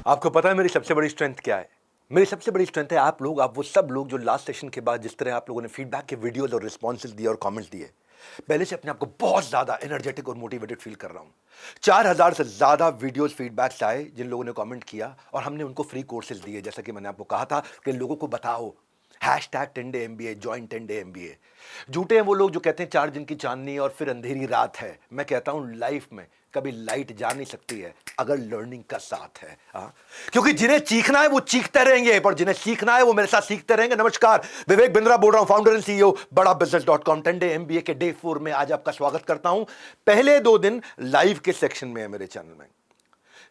आपको पता है मेरी सबसे बड़ी स्ट्रेंथ क्या है? मेरी सबसे बड़ी स्ट्रेंथ है आप लोग, आप वो सब लोग जो लास्ट सेशन के बाद जिस तरह आप लोगों ने फीडबैक के वीडियोस और रिस्पॉन्सेज दिए और कमेंट्स दिए। पहले से अपने आप को बहुत ज्यादा एनर्जेटिक और मोटिवेटेड फील कर रहा हूं। 4000 से ज्यादा वीडियोस फीडबैक्स आए जिन लोगों ने कमेंट किया और हमने उनको फ्री कोर्सेज दिए। जैसा कि मैंने आपको कहा था कि लोगों को बताओ hashtag 10 day MBA, join 10 day MBA। झूठे हैं वो लोग जो कहते हैं 4 दिन की चांदनी और फिर अंधेरी रात है। मैं कहता हूं लाइफ में कभी लाइट जा नहीं सकती है अगर लर्निंग का साथ है। क्योंकि जिन्हें सीखना है वो सीखते रहेंगे, पर जिन्हें सीखना है वो मेरे साथ सीखते रहेंगे। नमस्कार, विवेक बिंद्रा बोल रहा हूं, फाउंडर एंड CEO बड़ा बिजनेस.com। 10 day MBA के डे 4 में आज आपका स्वागत करता हूं। पहले 2 दिन लाइव के सेक्शन में है मेरे चैनल में,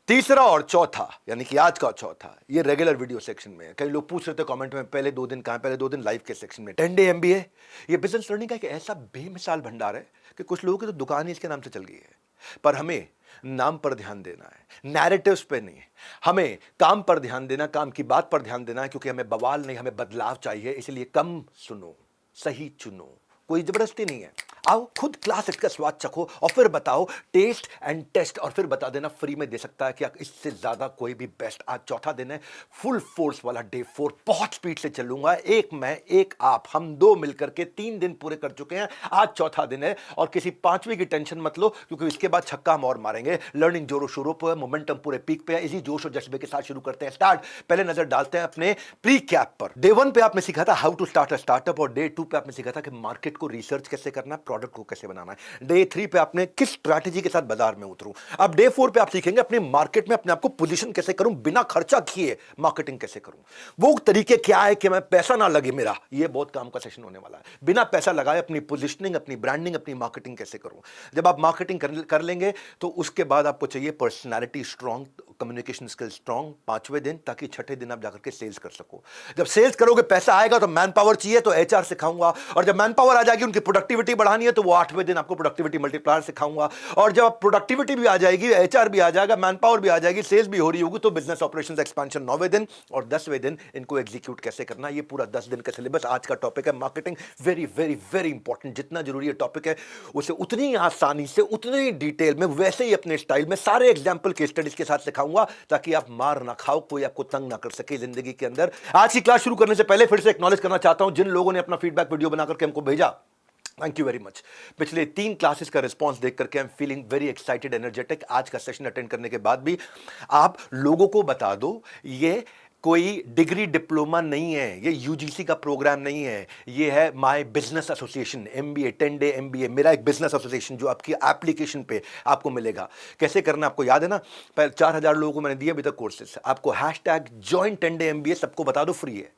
तीसरा और चौथा यानी कि आज का चौथा ये रेगुलर वीडियो सेक्शन में है। कई लोग पूछ रहे थे कमेंट में पहले 2 दिन कहां? पहले 2 दिन लाइव के सेक्शन में। 10 day MBA ये बिजनेस लर्निंग का एक ऐसा बेमिसाल भंडार है कि कुछ लोगों की तो दुकान ही इसके नाम से चल गई है। पर हमें नाम पर ध्यान देना है, नैरेटिव्स पे नहीं। हमें काम पर ध्यान देना, काम की बात पर ध्यान देना है, क्योंकि हमें बवाल नहीं, हमें बदलाव चाहिए। इसलिए कम सुनो, सही चुनो, कोई जबरदस्ती नहीं है। आओ खुद क्लास का स्वाद चखो और फिर बताओ टेस्ट एंड टेस्ट, और फिर बता देना फ्री में दे सकता है क्या इससे ज्यादा कोई भी बेस्ट। आज चौथा दिन है, फुल फोर्स वाला डे 4। बहुत स्पीड से चलूंगा, एक मैं एक आप, हम 2 मिलकर के 3 दिन पूरे कर चुके हैं। आज चौथा दिन है और किसी 5वीं की टेंशन मत लो, क्योंकि इसके बाद छक्का हम और मारेंगे। लर्निंग जोरों शोरों पर, मोमेंटम पूरे पीक पे है। इसी जोश और जज्बे के साथ शुरू करते हैं स्टार्ट। पहले नजर डालते हैं अपने प्री कैप पर। डे 1 पे आपने सीखा था how to start a startup, और डे 2 पे आपने सीखा था कि मार्केट को रिसर्च कैसे करना, प्रोडक्ट को कैसे बनाना है। डे 3 पे आपने किस स्ट्रैटेजी के साथ बाजार में उतरूं। अब डे 4 पे आप सीखेंगे अपने मार्केट में अपने आप को पोजीशन कैसे करूं, बिना खर्चा किए मार्केटिंग कैसे करूं। वो तरीके क्या है कि मैं पैसा ना लगे मेरा, ये बहुत काम का सेशन होने वाला है। बिना पैसा लगाए अपनी पोजीशनिंग, अपनी ब्रांडिंग, अपनी मार्केटिंग कैसे करूं। जब आप मार्केटिंग कर लेंगे तो उसके बाद आपको चाहिए personality strong, communication skill strong 5वें दिन, ताकि 6ठे दिन आप जाकर के सेल्स कर सको। जब सेल्स करोगे पैसा आएगा तो मैन पावर चाहिए, तो HR सिखाऊंगा, और जब मैन पावर आ जाएगी उनकी प्रोडक्टिविटी बढ़ानी है तो वो 8वें दिन आपको प्रोडक्टिविटी मल्टीप्लायर सिखाऊंगा। और जब प्रोडक्टिविटी भी आ जाएगी, HR भी आ जाएगा, मैन पावर भी आ जाएगी, सेल्स भी हो रही होगी, तो बिजनेस ऑपरेशंस एक्सपेंशन 9वें दिन, और 10वें दिन इनको एग्जीक्यूट कैसे करना। ये पूरा 10 दिन का सिलेबस आज का टॉपिक है। Marketing very very very important, जितना जरूरी है टॉपिक है उसे उतनी आसानी से, उतनी डिटेल में, वैसे ही अपने स्टाइल में सारे एग्जाम्पल के स्टडीज के साथ सिखाऊंगा, ताकि आप मार ना खाओ, कोई आपको तंग ना कर सके जिंदगी के अंदर। आज की क्लास शुरू करने से पहले फिर से एक्नॉलेज करना चाहता हूं जिन लोगों ने अपना फीडबैक वीडियो बनाकर के हमको भेजा, थैंक यू वेरी मच। पिछले 3 क्लासेस का रिस्पांस देख करके I am feeling very excited, energetic. आज का सेशन अटेंड करने के बाद भी आप लोगों को बता दो, ये कोई डिग्री डिप्लोमा नहीं है, ये UGC का प्रोग्राम नहीं है, ये है my business association MBA 10 day MBA, मेरा एक बिजनेस एसोसिएशन जो आपकी एप्लीकेशन पे आपको मिलेगा। कैसे करना आपको याद है ना, पहले 4000 लोगों को मैंने दिए अभी तक कोर्सेस। आपको हैशटैग ज्वाइन 10 day MBA सबको बता दो, फ्री है,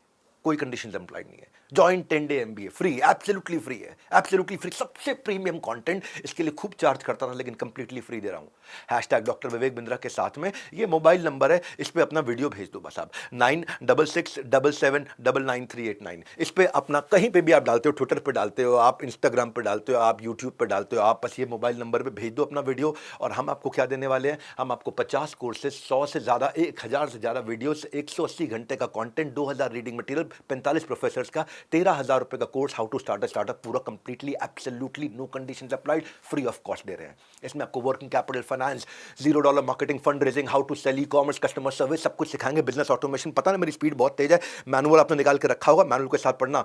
कोई कंडीशन एम्प्लॉयड नहीं है। Join 10 day MBA free, absolutely free है, एब्सोल्युटली फ्री, सबसे प्रीमियम कंटेंट। इसके लिए खूब चार्ज करता था लेकिन कंप्लीटली फ्री दे रहा हूं। हैशटैग डॉक्टर विवेक बिंद्रा के साथ में ये मोबाइल नंबर है, इस पे अपना वीडियो भेज दो बस आप, 9667799389। इस पे अपना कहीं पे भी आप डालते हो, ट्विटर पे डालते हो आप, इंस्टाग्राम पे डालते हो आप, यूट्यूब पे डालते हो आप, बस ये मोबाइल नंबर पे भेज दो अपना वीडियो। और हम आपको क्या देने वाले हैं, हम आपको 50 कोर्सेज, 100 से ज्यादा, 1000 से ज्यादा वीडियोस, 180 घंटे का कंटेंट, 2000 रीडिंग मटेरियल, 45 प्रोफेसर्स का, 13,000 रुपए का course how to start a startup, पूरा completely absolutely no conditions applied, free of cost दे रहे हैं। इसमें आपको working capital, finance, $0 marketing, fund raising, how to sell, e-commerce, customer service, सब कुछ सिखाएंगे। बिजनेस ऑटोमेशन, पता ना मेरी स्पीड बहुत तेज है, मैनुअल आपने निकाल के रखा होगा, मैनुअल के साथ पढ़ना,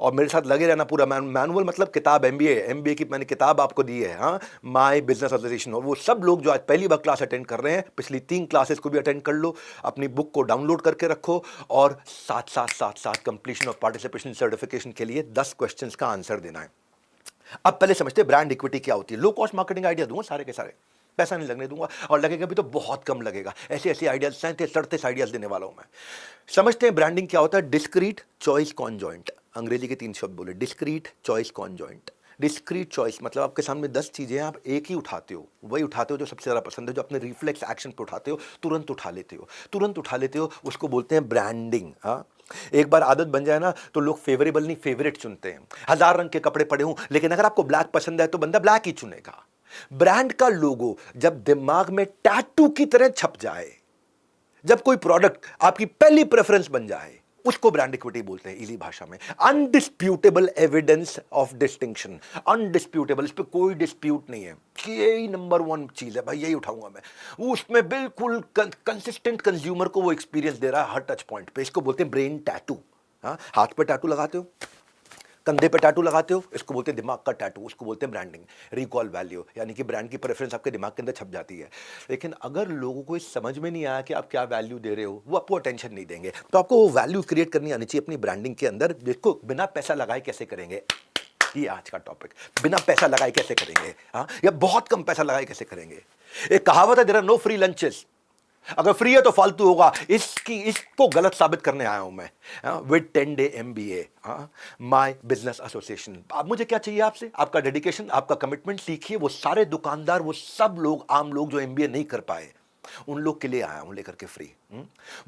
और मेरे साथ लगे रहना पूरा। मैनुअल मतलब किताब, MBA की मैंने किताब आपको दी है, माय बिजनेस एसोसिएशन। और वो सब लोग जो आज पहली बार क्लास अटेंड कर रहे हैं, पिछली 3 क्लासेस को भी अटेंड कर लो, अपनी बुक को डाउनलोड करके रखो, और साथ साथ कंप्लीशन ऑफ पार्टिसिपेशन सर्टिफिकेशन के लिए 10 क्वेश्चंस का आंसर देना है। अब पहले समझते हैं ब्रांड इक्विटी क्या होती है। लो कॉस्ट मार्केटिंग आइडिया दूंगा सारे के सारे, पैसा नहीं लगने दूंगा, और लगेगा भी तो बहुत कम लगेगा। ऐसे ऐसे आइडियाज, 37 आइडियाज देने वाला हूं मैं। समझते हैं ब्रांडिंग क्या होता है। Discrete, choice, conjoint. अंग्रेजी के 3 शब्द बोले, discrete, choice, conjoint. Discrete choice मतलब आपके सामने 10 चीजें, आप एक ही उठाते हो, वही उठाते हो जो सबसे ज्यादा पसंद है, जो अपने रिफ्लेक्स एक्शन पे उठाते हो, तुरंत उठा लेते हो, तुरंत उठा लेते हो, उसको बोलते हैं ब्रांडिंग। एक बार आदत बन जाए ना तो लोग फेवरेबल नहीं फेवरेट चुनते हैं। 1000 रंग के कपड़े पड़े हों, लेकिन अगर आपको ब्लैक पसंद है तो बंदा ब्लैक ही चुनेगा। ब्रांड का लोगो जब दिमाग में टैटू की तरह छप जाए, जब कोई प्रोडक्ट आपकी पहली प्रेफरेंस बन जाए, उसको ब्रांड इक्विटी बोलते हैं इजी भाषा में। अनडिस्प्यूटेबल एविडेंस ऑफ डिस्टिंक्शन, अनडिस्प्यूटेबल, इस पे कोई डिस्प्यूट नहीं है कि यही नंबर वन चीज है भाई, यही उठाऊंगा मैं। वो उसमें बिल्कुल कंसिस्टेंट कंज्यूमर को वो एक्सपीरियंस दे रहा है हर टच पॉइंट पे। इसको बोलते हैं ब्रेन टैटू। हाँ, हाथ पे टैटू लगाते हो, कंधे पे टैटू लगाते हो, इसको बोलते हैं दिमाग का टैटू, उसको बोलते हैं ब्रांडिंग। रिकॉल वैल्यू, यानी कि ब्रांड की प्रेफरेंस आपके दिमाग के अंदर छप जाती है। लेकिन अगर लोगों को इस समझ में नहीं आया कि आप क्या वैल्यू दे रहे हो, वो आपको अटेंशन नहीं देंगे। तो आपको वो वैल्यू क्रिएट करनी आनी चाहिए अपनी ब्रांडिंग के अंदर, जिसको बिना पैसा लगाए कैसे करेंगे, ये आज का टॉपिक। बिना पैसा लगाए कैसे करेंगे, हाँ, या बहुत कम पैसा लगाए कैसे करेंगे। एक कहावत है, there are no free lunches. अगर फ्री है तो फालतू होगा। इसको गलत साबित करने आया हूं मैं with 10 day MBA, my business association. अब मुझे क्या चाहिए आपसे? आपका डेडिकेशन, आपका कमिटमेंट। सीखिए। वो सारे दुकानदार, वो सब लोग, आम लोग जो MBA नहीं कर पाए, उन लोग के लिए आया हूं लेकर के फ्री।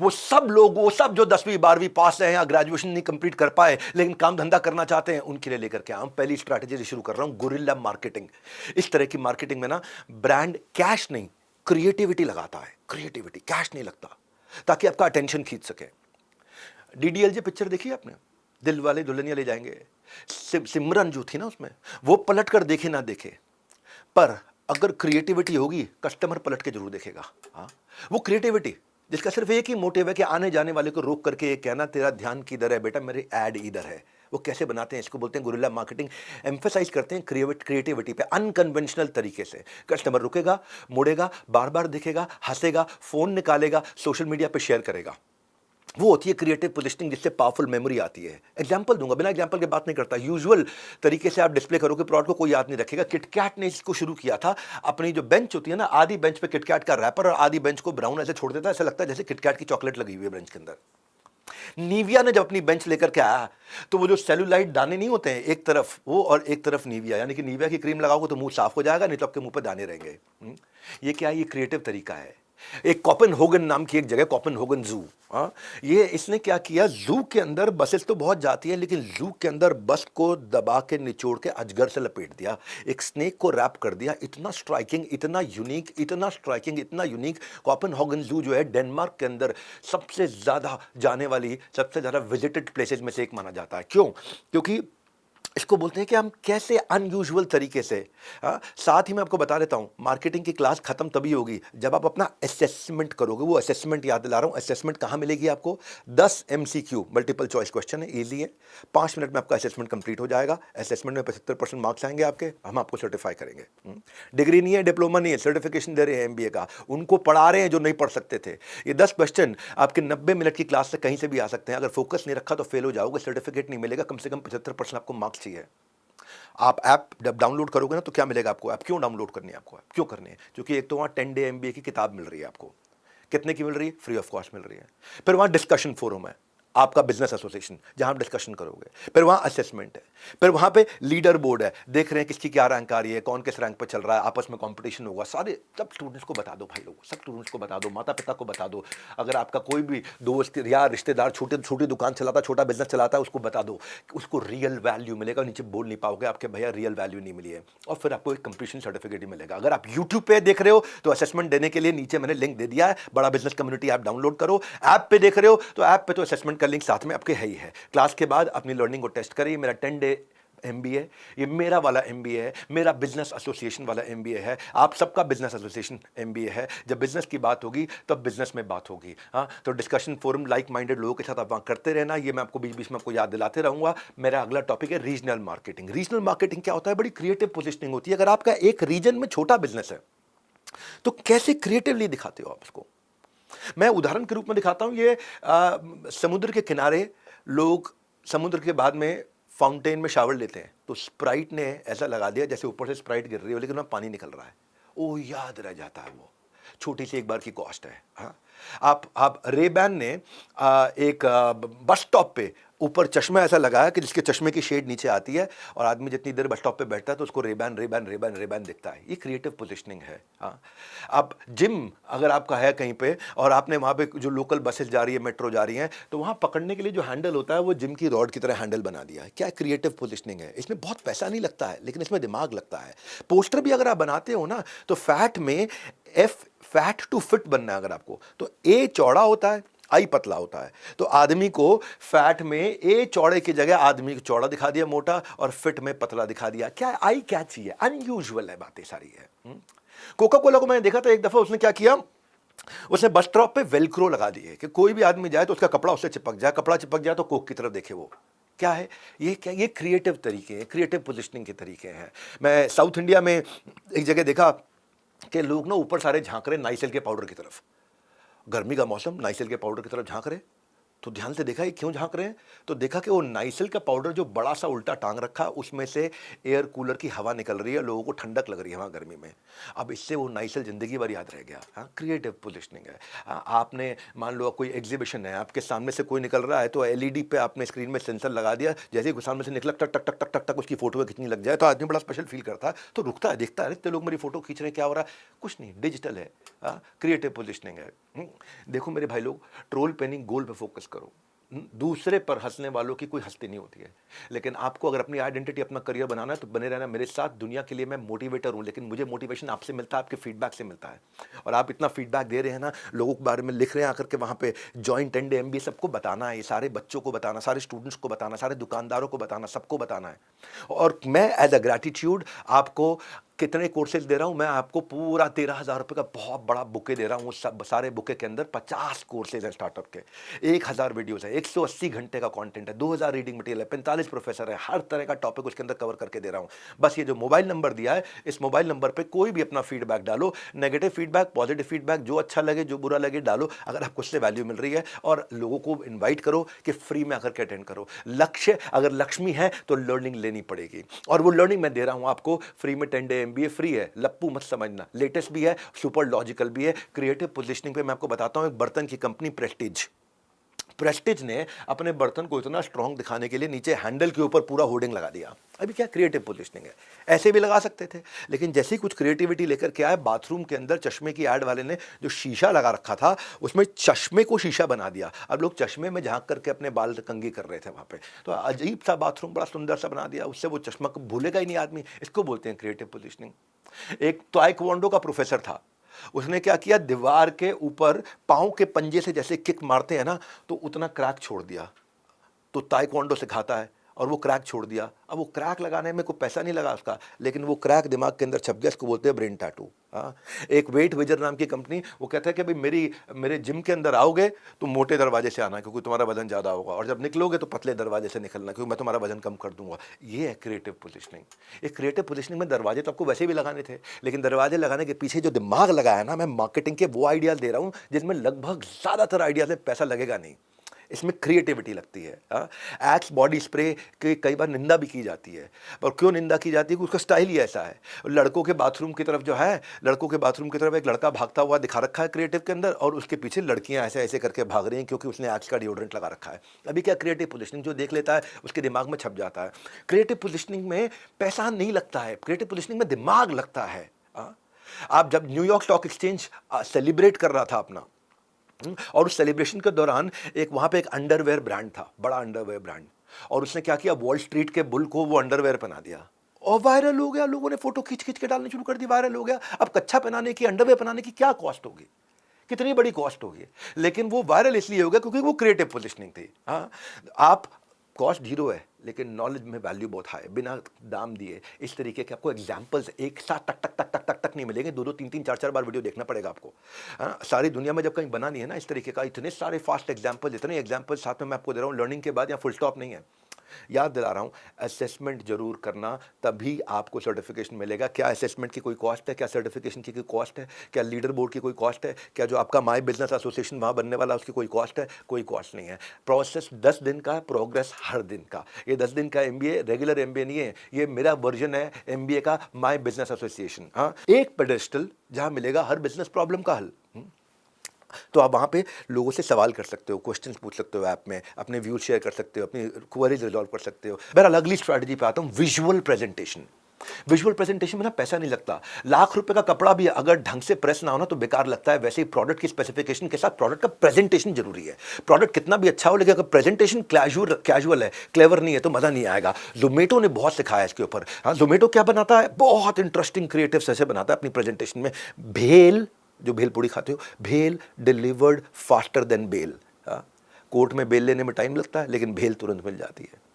वो सब लोग, वो सब जो 10वीं 12वीं पास है या ग्रेजुएशन नहीं कंप्लीट कर पाए लेकिन काम धंधा करना चाहते हैं, उनके लिए लेकर के आया हूं। पहली स्ट्रैटेजी शुरू कर रहा हूं, गुरिल्ला मार्केटिंग। इस तरह की मार्केटिंग में ना ब्रांड कैश नहीं, क्रिएटिविटी लगाता है। क्रिएटिविटी, कैश नहीं लगता, ताकि आपका अटेंशन खींच सके। DDLJ पिक्चर देखी आपने, दिल वाले दुल्हनिया ले जाएंगे। सिमरन जो थी ना उसमें, वो पलट कर देखे ना देखे, पर अगर क्रिएटिविटी होगी कस्टमर पलट के जरूर देखेगा। हाँ, वो क्रिएटिविटी जिसका सिर्फ एक ही मोटिव है कि आने जाने वाले को रोक करके ये कहना, तेरा ध्यान किधर है बेटा, मेरे ऐड इधर है। वो कैसे बनाते हैं, इसको बोलते हैं गुरिल्ला मार्केटिंग। एम्फेसाइज करते हैं क्रिएटिविटी पे, अनकन्वेंशनल तरीके से। कस्टमर रुकेगा, मुड़ेगा, बार बार दिखेगा, हंसेगा, फोन निकालेगा, सोशल मीडिया पे शेयर करेगा। वो होती है क्रिएटिव पोजिशनिंग, जिससे पावरफुल मेमोरी आती है। एग्जांपल दूंगा, बिना एग्जांपल के बात नहीं करता। यूजुअल तरीके से आप डिस्प्ले करोगे प्रोडक्ट को, कोई याद नहीं रखेगा। किटकैट ने इसको शुरू किया था। अपनी जो बेंच होती है ना, आधी बेंच पे किटकैट का रैपर और आधी बेंच को ब्राउन ऐसे छोड़ देता है, ऐसा लगता है जैसे किटकैट की चॉकलेट लगी हुई है बेंच के अंदर। नीविया ने जब अपनी बेंच लेकर के आया, तो वो जो सेलुलाइट दाने नहीं होते हैं, एक तरफ वो और एक तरफ नीविया, यानी कि नीविया की क्रीम लगाओगे तो मुंह साफ हो जाएगा, नहीं तो आपके मुंह पे दाने रहेंगे। ये क्या है? ये क्रिएटिव तरीका है। एक कोपेनहेगन नाम की एक जगह, कोपेनहेगन जू, ये इसने क्या किया, जू के अंदर बसेस तो बहुत जाती है, लेकिन जू के अंदर बस को दबा के निचोड़ के अजगर से लपेट दिया, एक स्नेक को रैप कर दिया। इतना स्ट्राइकिंग, इतना यूनिक, इतना स्ट्राइकिंग, इतना यूनिक। कोपेनहेगन जू जो है डेनमार्क के अंदर सबसे ज्यादा जाने वाली, सबसे ज्यादा विजिटेड प्लेसेस में से एक माना जाता है। क्यों? क्योंकि इसको बोलते हैं कि हम कैसे अनयूजुअल तरीके से। साथ ही मैं आपको बता देता हूं, मार्केटिंग की क्लास खत्म तभी होगी जब आप अपना असेसमेंट करोगे। वो असेसमेंट याद दिला रहा हूं, असेसमेंट कहां मिलेगी आपको? 10 MCQ मल्टीपल चॉइस क्वेश्चन है, इजी है। 5 मिनट में आपका असेसमेंट कंप्लीट हो जाएगा। असेसमेंट में 75% मार्क्स आएंगे आपके, हम आपको सर्टिफाई करेंगे। डिग्री नहीं है, डिप्लोमा नहीं है, सर्टिफिकेशन दे रहे हैं MBA का। उनको पढ़ा रहे हैं जो नहीं पढ़ सकते थे। ये 10 क्वेश्चन आपके 90 मिनट की क्लास से कहीं से भी आ सकते हैं। अगर फोकस नहीं रखा तो फेल हो जाओगे, सर्टिफिकेट नहीं मिलेगा, कम से कम 75% आपको मार्क्स चाहिए। आप ऐप जब डाउनलोड करोगे ना, तो क्या मिलेगा आपको? ऐप क्यों डाउनलोड करनी है आपको? ऐप क्यों करनी है? क्योंकि एक तो वहां 10 डे MBA की किताब मिल रही है आपको। कितने की मिल रही है? फ्री ऑफ कॉस्ट मिल रही है। फिर वहां डिस्कशन फोरम है, आपका बिजनेस एसोसिएशन, जहां आप डिस्कशन करोगे। फिर वहां असेसमेंट है, फिर वहां पे लीडर बोर्ड है, देख रहे हैं किसकी क्या रैंक आ रही है, कौन किस रैंक पे चल रहा है, आपस में कंपटीशन होगा। सारे सब स्टूडेंट्स को बता दो भाई लोगों, सब स्टूडेंट्स को बता दो, माता पिता को बता दो। अगर आपका कोई भी दोस्त या रिश्तेदार छोटी दुकान चलाता, छोटा बिजनेस चलाता है, उसको बता दो। उसको रियल वैल्यू मिलेगा। नीचे बोल नहीं पाओगे आपके भैया रियल वैल्यू नहीं मिली है, और फिर आपको एक कंप्लीशन सर्टिफिकेट ही मिलेगा। अगर आप यूट्यूब पे देख रहे हो तो असेसमेंट देने के लिए नीचे मैंने लिंक दे दिया है, बड़ा बिजनेस कम्युनिटी ऐप डाउनलोड करो। ऐप पे देख रहे हो तो ऐप पे तो असेसमेंट का लिंक साथ में आपके है ही है। क्लास के बाद अपनी लर्निंग को टेस्ट करिए। मेरा 10 डे MBA, ये मेरा वाला MBA है, मेरा बिजनेस एसोसिएशन वाला MBA है, आप सबका बिजनेस एसोसिएशन MBA है। जब बिजनेस की बात होगी तब बिजनेस में बात होगी। हाँ, तो डिस्कशन फोरम लाइक माइंडेड लोगों के साथ आप वहाँ करते रहना। ये मैं आपको बीच बीच में आपको याद दिलाते रहूँगा। मेरा अगला टॉपिक है रीजनल मार्केटिंग। रीजनल मार्केटिंग क्या होता है? बड़ी क्रिएटिव पोजिशनिंग होती है। अगर आपका एक रीजन में छोटा बिजनेस है तो कैसे क्रिएटिवली दिखाते हो आप उसको? मैं उदाहरण के रूप में दिखाता हूं। ये समुद्र के किनारे लोग समुद्र के बाद में फाउंटेन में शावर लेते हैं, तो स्प्राइट ने ऐसा लगा दिया जैसे ऊपर से स्प्राइट गिर रही हो, लेकिन वहां पानी निकल रहा है। ओ, याद रह जाता है। वो छोटी सी एक बार की कॉस्ट है। हाँ, आप रेबैन ने एक बस स्टॉप पे ऊपर चश्मा ऐसा लगाया कि जिसके चश्मे की शेड नीचे आती है, और आदमी जितनी देर बस स्टॉप पे बैठता है तो उसको रेबैन रेबैन रेबैन रेबैन दिखता है। ये क्रिएटिव पोजिशनिंग है। हाँ, अब जिम अगर आपका है कहीं पे और आपने वहाँ पे जो लोकल बसेस जा रही है, मेट्रो जा रही हैं, तो वहाँ पकड़ने के लिए जो हैंडल होता है वो जिम की रॉड की तरह हैंडल बना दिया है। क्या क्रिएटिव पोजिशनिंग है? इसमें बहुत पैसा नहीं लगता है, लेकिन इसमें दिमाग लगता है। पोस्टर भी अगर आप बनाते हो ना, तो फैट में फैट टू फिट बनना है अगर आपको, तो A चौड़ा होता है, आई पतला होता है। तो आदमी को फैट में ए चौड़े की जगह आदमी को चौड़ा दिखा दिया, मोटा, और फिट में पतला दिखा दिया। क्या आई क्या चाहिए, अनयूजुअल है, बातें सारी है। कोका कोला को मैंने देखा था एक दफा, उसने क्या किया, उसने बस स्टॉप पे वेलक्रो लगा दिए कि कोई भी आदमी जाए तो उसका कपड़ा उससे चिपक जाए, कपड़ा चिपक जाए तो कोक की तरफ देखे वो। क्या है ये, क्या ये क्रिएटिव तरीके हैं, क्रिएटिव पोजिशनिंग के तरीके हैं। मैं साउथ इंडिया में एक जगह देखा कि लोग ना ऊपर सारे झांक रहे नाइसिल के पाउडर की तरफ, गर्मी का मौसम, नाइसिल के पाउडर की तरफ झांक रहे। तो ध्यान से देखा ये क्यों झांक रहे हैं, तो देखा कि वो नाइसिल का पाउडर जो बड़ा सा उल्टा टांग रखा, उसमें से एयर कूलर की हवा निकल रही है, लोगों को ठंडक लग रही है वहाँ गर्मी में। अब इससे वो नाइसिल जिंदगी भर याद रह गया। हाँ, क्रिएटिव पोजिशनिंग है। आपने मान लो कोई एग्जीबिशन है, आपके सामने से कोई निकल रहा है तो एलईडी पे आपने स्क्रीन में सेंसर लगा दिया, जैसे ही सामने से निकला टक टक टक टक टक टक उसकी फोटो खींचनी लग जाए तो आदमी बड़ा स्पेशल फील करता है, तो रुकता है, देखता है, इतने लोग मेरी फोटो खींच रहे हैं, क्या हो रहा है, कुछ नहीं, डिजिटल है। क्रिएटिव पोजिशनिंग है। देखो मेरे भाई लोग, ट्रोल पेनिंग गोल पे फोकस करो। दूसरे पर हंसने वालों की कोई हस्ती नहीं होती है, लेकिन आपको अगर अपनी आइडेंटिटी, अपना करियर बनाना है तो बने रहना मेरे साथ। दुनिया के लिए मैं मोटिवेटर हूं, लेकिन मुझे मोटिवेशन आपसे मिलता है, आपके फीडबैक से मिलता है। और आप इतना फीडबैक दे रहे हैं ना, लोगों के बारे में लिख रहे हैं आकर के वहां पे, जॉइंट एंड एमबीए सबको बताना है, ये सारे बच्चों को बताना, सारे स्टूडेंट्स को बताना, सारे दुकानदारों को बताना, सबको बताना है। और मैं एज अ ग्रैटिट्यूड आपको कितने कोर्सेज दे रहा हूं, मैं आपको पूरा 13,000 रुपये का बहुत बड़ा बुके दे रहा हूं। सब सारे बुके के अंदर 50 कोर्सेज हैं स्टार्टअप के, 1000 वीडियोस है, 180 घंटे का कंटेंट है, 2000 रीडिंग मटेरियल है, 45 प्रोफेसर है, हर तरह का टॉपिक उसके अंदर कवर करके दे रहा हूं। बस ये जो मोबाइल नंबर दिया है, इस मोबाइल नंबर पे कोई भी अपना फीडबैक डालो, नेगेटिव फीडबैक, पॉजिटिव फीडबैक, जो अच्छा लगे जो बुरा लगे डालो, अगर आपको उससे वैल्यू मिल रही है। और लोगों को इन्वाइट करो कि फ्री में आकर के अटेंड करो। लक्ष्य अगर लक्ष्मी है तो लर्निंग लेनी पड़ेगी, और वो लर्निंग मैं दे रहा हूं आपको फ्री में। 10 डे एमबीए फ्री है, लप्पू मत समझना, लेटेस्ट भी है, सुपर लॉजिकल भी है। क्रिएटिव पोजिशनिंग पे मैं आपको बताता हूं, एक बर्तन की कंपनी प्रेस्टीज ने अपने बर्तन को इतना स्ट्रांग दिखाने के लिए नीचे हैंडल के ऊपर पूरा होर्डिंग लगा दिया। अभी क्या क्रिएटिव पोजिशनिंग है, ऐसे भी लगा सकते थे, लेकिन जैसे ही कुछ क्रिएटिविटी लेकर के आए, बाथरूम के अंदर चश्मे की ऐड वाले ने जो शीशा लगा रखा था उसमें चश्मे को शीशा बना दिया। अब लोग चश्मे में झांक करके अपने बाल कंघी कर रहे थे वहां पे, तो अजीब सा बाथरूम बड़ा सुंदर सा बना दिया, उससे वो चश्मा को भूलेगा ही नहीं आदमी। इसको बोलते हैं क्रिएटिव पोजिशनिंग। एक ताइक्वांडो का प्रोफेसर था, उसने क्या किया, दीवार के ऊपर पांव के पंजे से जैसे किक मारते हैं ना, तो उतना क्रैक छोड़ दिया। तो ताइक्वांडो सिखाता है और वो क्रैक छोड़ दिया। अब वो क्रैक लगाने में कोई पैसा नहीं लगा उसका, लेकिन वो क्रैक दिमाग के अंदर छप गया, इसको बोलते हैं ब्रेन टैटू। हाँ, एक वेट वेजर नाम की कंपनी, वो कहता है कि भाई मेरे जिम के अंदर आओगे तो मोटे दरवाजे से आना, क्योंकि तुम्हारा वजन ज़्यादा होगा, और जब निकलोगे तो पतले दरवाजे से निकलना, क्योंकि मैं तुम्हारा वजन कम कर दूंगा। ये है क्रिएटिव पोजिशनिंग। एक क्रिएटिव पोजिशनिंग में दरवाजे तो आपको वैसे भी लगाने थे, लेकिन दरवाजे लगाने के पीछे जो दिमाग लगाया ना, मैं मार्केटिंग के वो आइडियाज़ दे रहा हूँ जिसमें लगभग ज़्यादातर आइडियाज़ में पैसा लगेगा नहीं, इसमें क्रिएटिविटी लगती है। एक्स बॉडी स्प्रे की कई बार निंदा भी की जाती है, और क्यों निंदा की जाती है, क्योंकि उसका स्टाइल ही ऐसा है। लड़कों के बाथरूम की तरफ जो है, लड़कों के बाथरूम की तरफ एक लड़का भागता हुआ दिखा रखा है क्रिएटिव के अंदर, और उसके पीछे लड़कियां ऐसे ऐसे करके भाग रही हैं क्योंकि उसने एक्स का डिओड्रेंट लगा रखा है। अभी क्या, क्रिएटिव पोजिशनिंग जो देख लेता है उसके दिमाग में छप जाता है। क्रिएटिव पोजिशनिंग में पैसा नहीं लगता है, क्रिएटिव पोजिशनिंग में दिमाग लगता है। आप जब न्यूयॉर्क स्टॉक एक्सचेंज सेलिब्रेट कर रहा था अपना, और उस सेलिब्रेशन के दौरान एक वहां पे एक अंडरवेयर ब्रांड था, बड़ा अंडरवेयर ब्रांड, और उसने क्या किया, वॉल स्ट्रीट के बुल को वो अंडरवेयर पहना दिया और वायरल हो गया। लोगों ने फोटो खींच खींच के डालनी शुरू कर दी, वायरल हो गया। अब कच्छा पहनाने की, अंडरवेयर पहनाने की क्या कॉस्ट होगी, कितनी बड़ी कॉस्ट होगी, लेकिन वो वायरल इसलिए हो गया क्योंकि वो क्रिएटिव पोजिशनिंग थी। हाँ, आप कॉस्ट जीरो है लेकिन नॉलेज में वैल्यू बहुत हाई, बिना दाम दिए। इस तरीके के आपको एग्जाम्पल्स एक साथ टक टक टक टक टक टक नहीं मिलेंगे, 2-2 3-3 4-4 बार वीडियो देखना पड़ेगा आपको। सारी दुनिया में जब कहीं बना नहीं है ना इस तरीके का, इतने सारे फास्ट एग्जाम्पल्स, इतने एग्जाम्पल्स साथ में मैं आपको दे रहा हूँ, लर्निंग के बाद या फुल स्टॉप नहीं है। याद दिला रहा हूँ, असेसमेंट जरूर करना, तभी आपको सर्टिफिकेशन मिलेगा। क्या असेसमेंट की कोई कॉस्ट है, क्या सर्टिफिकेशन की कोई कॉस्ट है, क्या लीडर बोर्ड की कोई कॉस्ट है, क्या जो आपका माई बिजनेस एसोसिएशन वहाँ बनने वाला उसकी कोई कॉस्ट है, कोई कॉस्ट नहीं है। प्रोसेस 10 दिन का, प्रोग्रेस हर दिन का। ये 10 दिन का एमबीए रेगुलर एमबीए नहीं है, ये मेरा वर्जन है एमबीए का, माई बिजनेस एसोसिएशन। हाँ, एक पेडेस्टल जहाँ मिलेगा हर बिजनेस प्रॉब्लम का हल। तो आप वहाँ पे लोगों से सवाल कर सकते हो, क्वेश्चंस पूछ सकते हो, ऐप में अपने व्यूज शेयर कर सकते हो, अपनी क्वेरीज रिजॉल्व कर सकते हो। बहरहाल अगली स्ट्रैटेजी पे आता हूँ, विजुअल प्रेजेंटेशन। विजुअल प्रेजेंटेशन में ना पैसा नहीं लगता। लाख रुपए का कपड़ा भी अगर ढंग से प्रेस ना हो ना तो बेकार लगता है, वैसे ही प्रोडक्ट की स्पेसिफिकेशन के साथ प्रोडक्ट का प्रेजेंटेशन जरूरी है। प्रोडक्ट कितना भी अच्छा हो, लेकिन अगर प्रेजेंटेशन कैजुअल है, क्लेवर नहीं है, तो मजा नहीं आएगा। जोमेटो ने बहुत सिखाया इसके ऊपर। हाँ, जोमेटो क्या बनाता है, बहुत इंटरेस्टिंग क्रिएटिव से बनाता है अपनी प्रेजेंटेशन में। भेल, जो भेल पूड़ी खाते हो, bhel delivered faster than bail. Court में बेल लेने में टाइम लगता है, लेकिन बेल तुरंत मिल जाती है।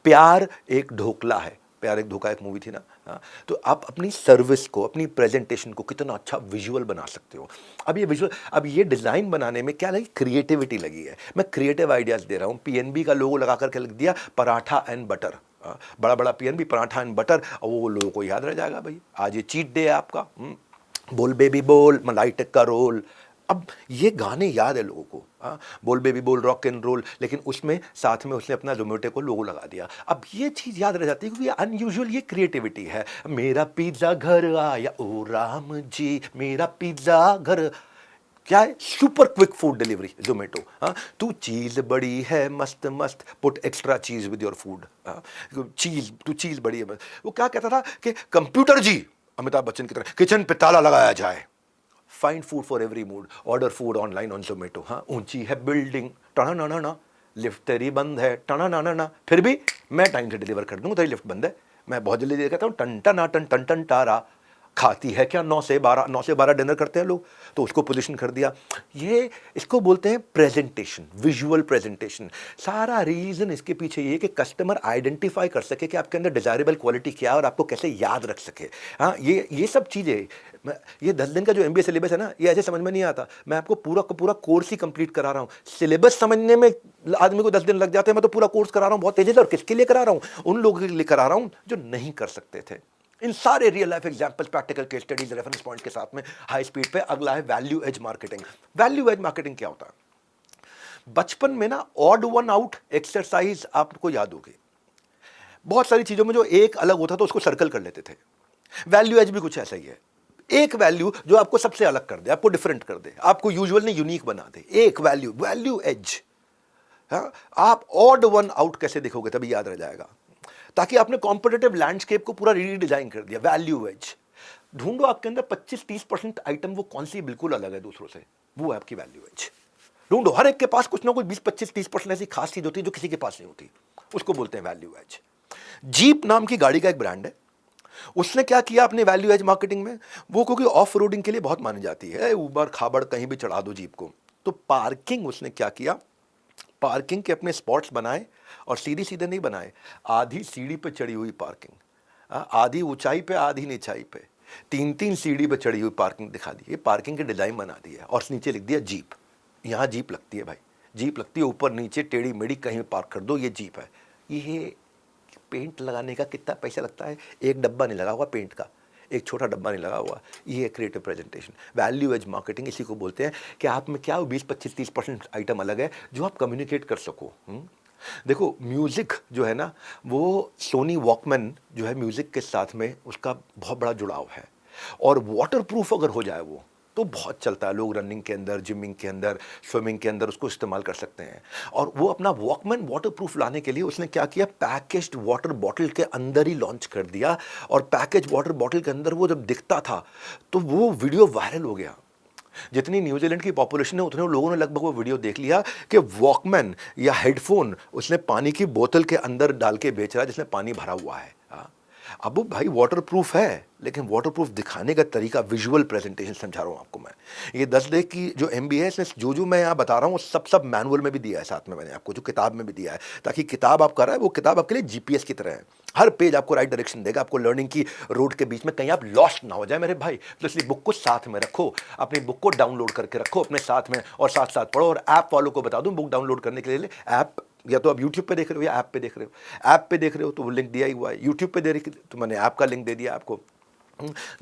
प्यार एक ढोकला है, प्यार एक धोखा, एक मूवी थी ना। हाँ, तो आप अपनी सर्विस को, अपनी प्रेजेंटेशन को कितना अच्छा विजुअल बना सकते हो। अब ये विजुअल, अब ये डिज़ाइन बनाने में क्या लगी, क्रिएटिविटी लगी है। मैं क्रिएटिव आइडियाज़ दे रहा हूँ। पीएनबी का लोगो लगा करके लिख दिया पराठा एंड बटर, बड़ा बड़ा पीएनबी, पराठा एंड बटर, और वो लोगों को याद रह जाएगा भाई आज ये चीट डे है आपका। बोल बेबी बोल, मलाई टिक्का रोल। अब ये गाने याद है लोगों को, हाँ, बोल बेबी बोल, रॉक एंड रोल, लेकिन उसमें साथ में उसने अपना जोमेटो को लोगो लगा दिया। अब ये चीज़ याद रह जाती है क्योंकि अनयूजुअल ये क्रिएटिविटी है। मेरा पिज्ज़ा घर आया ओ राम जी, मेरा पिज्ज़ा घर, क्या है, super quick food delivery Zomato. हाँ, तू चीज़ बड़ी है मस्त मस्त, put extra cheese with your food. Cheese, तू चीज़ बड़ी है। वो क्या कहता था कि कंप्यूटर जी, अमिताभ बच्चन की तरह, किचन पे ताला लगाया जाए, find food for every mood, order food online on Zomato. हाँ, ऊंची है बिल्डिंग, टना ना ना ना, लिफ्ट तेरी बंद है, टना ना ना ना, फिर भी मैं टाइम से डिलीवर कर दूंगा, तेरी लिफ्ट बंद है, मैं बहुत जल्दी दे कहता हूँ, टन टन टन टन टन टारा। खाती है क्या 9 से 12, 9 से 12 डिनर करते हैं लोग, तो उसको पोजीशन कर दिया। ये इसको बोलते हैं प्रेजेंटेशन, विजुअल प्रेजेंटेशन। सारा रीजन इसके पीछे ये कि कस्टमर आइडेंटिफाई कर सके कि आपके अंदर डिजायरेबल क्वालिटी क्या है और आपको कैसे याद रख सके। हाँ, ये सब चीज़ें, ये 10 दिन का जो MBA सिलेबस है ना, ये ऐसे समझ में नहीं आता। मैं आपको पूरा का पूरा कोर्स ही कंप्लीट करा रहा हूँ। सिलेबस समझने में आदमी को 10 दिन लग जाते हैं, मैं तो पूरा कोर्स करा रहा हूँ बहुत तेजी से। और किसके लिए करा रहा हूँ? उन लोगों के लिए करा रहा हूँ जो नहीं कर सकते थे। इन सारे real life examples, practical case studies, reference point के साथ में हाई स्पीड पे। अगला है value as marketing. Value as marketing क्या होता है? बचपन में ना ऑड वन आउट एक्सरसाइज आपको याद होगी। बहुत सारी चीजों में जो एक अलग होता था उसको सर्कल कर लेते थे। वैल्यू एज भी कुछ ऐसा ही है। एक वैल्यू जो आपको सबसे अलग कर दे, आपको डिफरेंट कर दे, आपको यूजुअल नहीं यूनिक बना दे। एक वैल्यू, वैल्यू एज। हाँ, आप ऑड वन आउट कैसे देखोगे तभी याद रह जाएगा। ताकि आपने कॉम्पिटिटिव लैंडस्केप को पूरा रीडिजाइन कर दिया। वैल्यू एज ढूंढो आपके अंदर 25-30% आइटम, वो कौन सी बिल्कुल अलग है दूसरों से, वो है आपकी वैल्यू एज। ढूंढो, हर एक के पास कुछ ना कुछ 20-25-30% ऐसी खास चीज होती है जो किसी के पास नहीं होती, उसको बोलते हैं वैल्यू एज। जीप नाम की गाड़ी का एक ब्रांड है, उसने क्या किया अपने वैल्यू एज मार्केटिंग में, वो क्योंकि ऑफ रोडिंग के लिए बहुत मानी जाती है, ऊबर खाबड़ कहीं भी चढ़ा दो जीप को, तो पार्किंग उसने क्या किया, पार्किंग के अपने स्पॉट्स बनाए, और सीधी सीधे नहीं बनाए, आधी सीढ़ी पे चढ़ी हुई पार्किंग, आधी ऊंचाई पे आधी नीचाई पे, 3-3 सीढ़ी पे चढ़ी हुई पार्किंग दिखा दी। ये पार्किंग के डिजाइन बना दी है, और नीचे लिख दिया जीप। यहाँ जीप लगती है भाई, जीप लगती है, ऊपर नीचे टेढ़ी मेढ़ी कहीं पार्क कर दो, ये जीप है। ये पेंट लगाने का कितना पैसा लगता है? एक डब्बा नहीं लगा हुआ पेंट का, एक छोटा डब्बा नहीं लगा हुआ। ये है creative presentation. Value as marketing इसी को बोलते हैं कि आप में क्या 20-25-30% आइटम अलग है जो आप कम्युनिकेट कर सको। देखो, म्यूज़िक जो है ना, वो सोनी वॉकमैन जो है, म्यूज़िक के साथ में उसका बहुत बड़ा जुड़ाव है, और वाटर प्रूफ अगर हो जाए वो तो बहुत चलता है। लोग रनिंग के अंदर, जिमिंग के अंदर, स्विमिंग के अंदर उसको इस्तेमाल कर सकते हैं। और वो अपना वॉकमैन वाटर प्रूफ लाने के लिए उसने क्या किया, पैकेज्ड वाटर बॉटल के अंदर ही लॉन्च कर दिया। और पैकेज वाटर बॉटल के अंदर वो जब दिखता था तो वो वीडियो वायरल हो गया। जितनी न्यूजीलैंड की पॉपुलेशन है उतने लोगों ने लगभग वो वीडियो देख लिया कि वॉकमैन या हेडफोन उसने पानी की बोतल के अंदर डाल के बेच रहा है जिसमें पानी भरा हुआ है। अब वो भाई वाटर प्रूफ है, लेकिन वाटर प्रूफ दिखाने का तरीका, विजुअल प्रेजेंटेशन समझा रहा हूँ आपको मैं। ये 10 डे की जो MBA है, इसमें जो मैं यहाँ बता रहा हूँ सब मैनुअल में भी दिया है, साथ में मैंने आपको जो किताब में भी दिया है, ताकि किताब आप कर रहा है वो किताब आपके लिए GPS की तरह है। हर पेज आपको राइट डायरेक्शन देगा, आपको लर्निंग की रोड के बीच में कहीं आप लॉस्ट ना हो जाए मेरे भाई। तो इसलिए बुक को साथ में रखो, अपनी बुक को डाउनलोड करके रखो अपने साथ में, और साथ साथ पढ़ो। और ऐप वालों को बता दूं, बुक डाउनलोड करने के लिए ऐप, या तो आप YouTube पे देख रहे हो या ऐप पे देख रहे हो। ऐप पे देख रहे हो तो वो लिंक दिया ही हुआ है, YouTube पे दे रही तो मैंने ऐप का लिंक दे दिया आपको।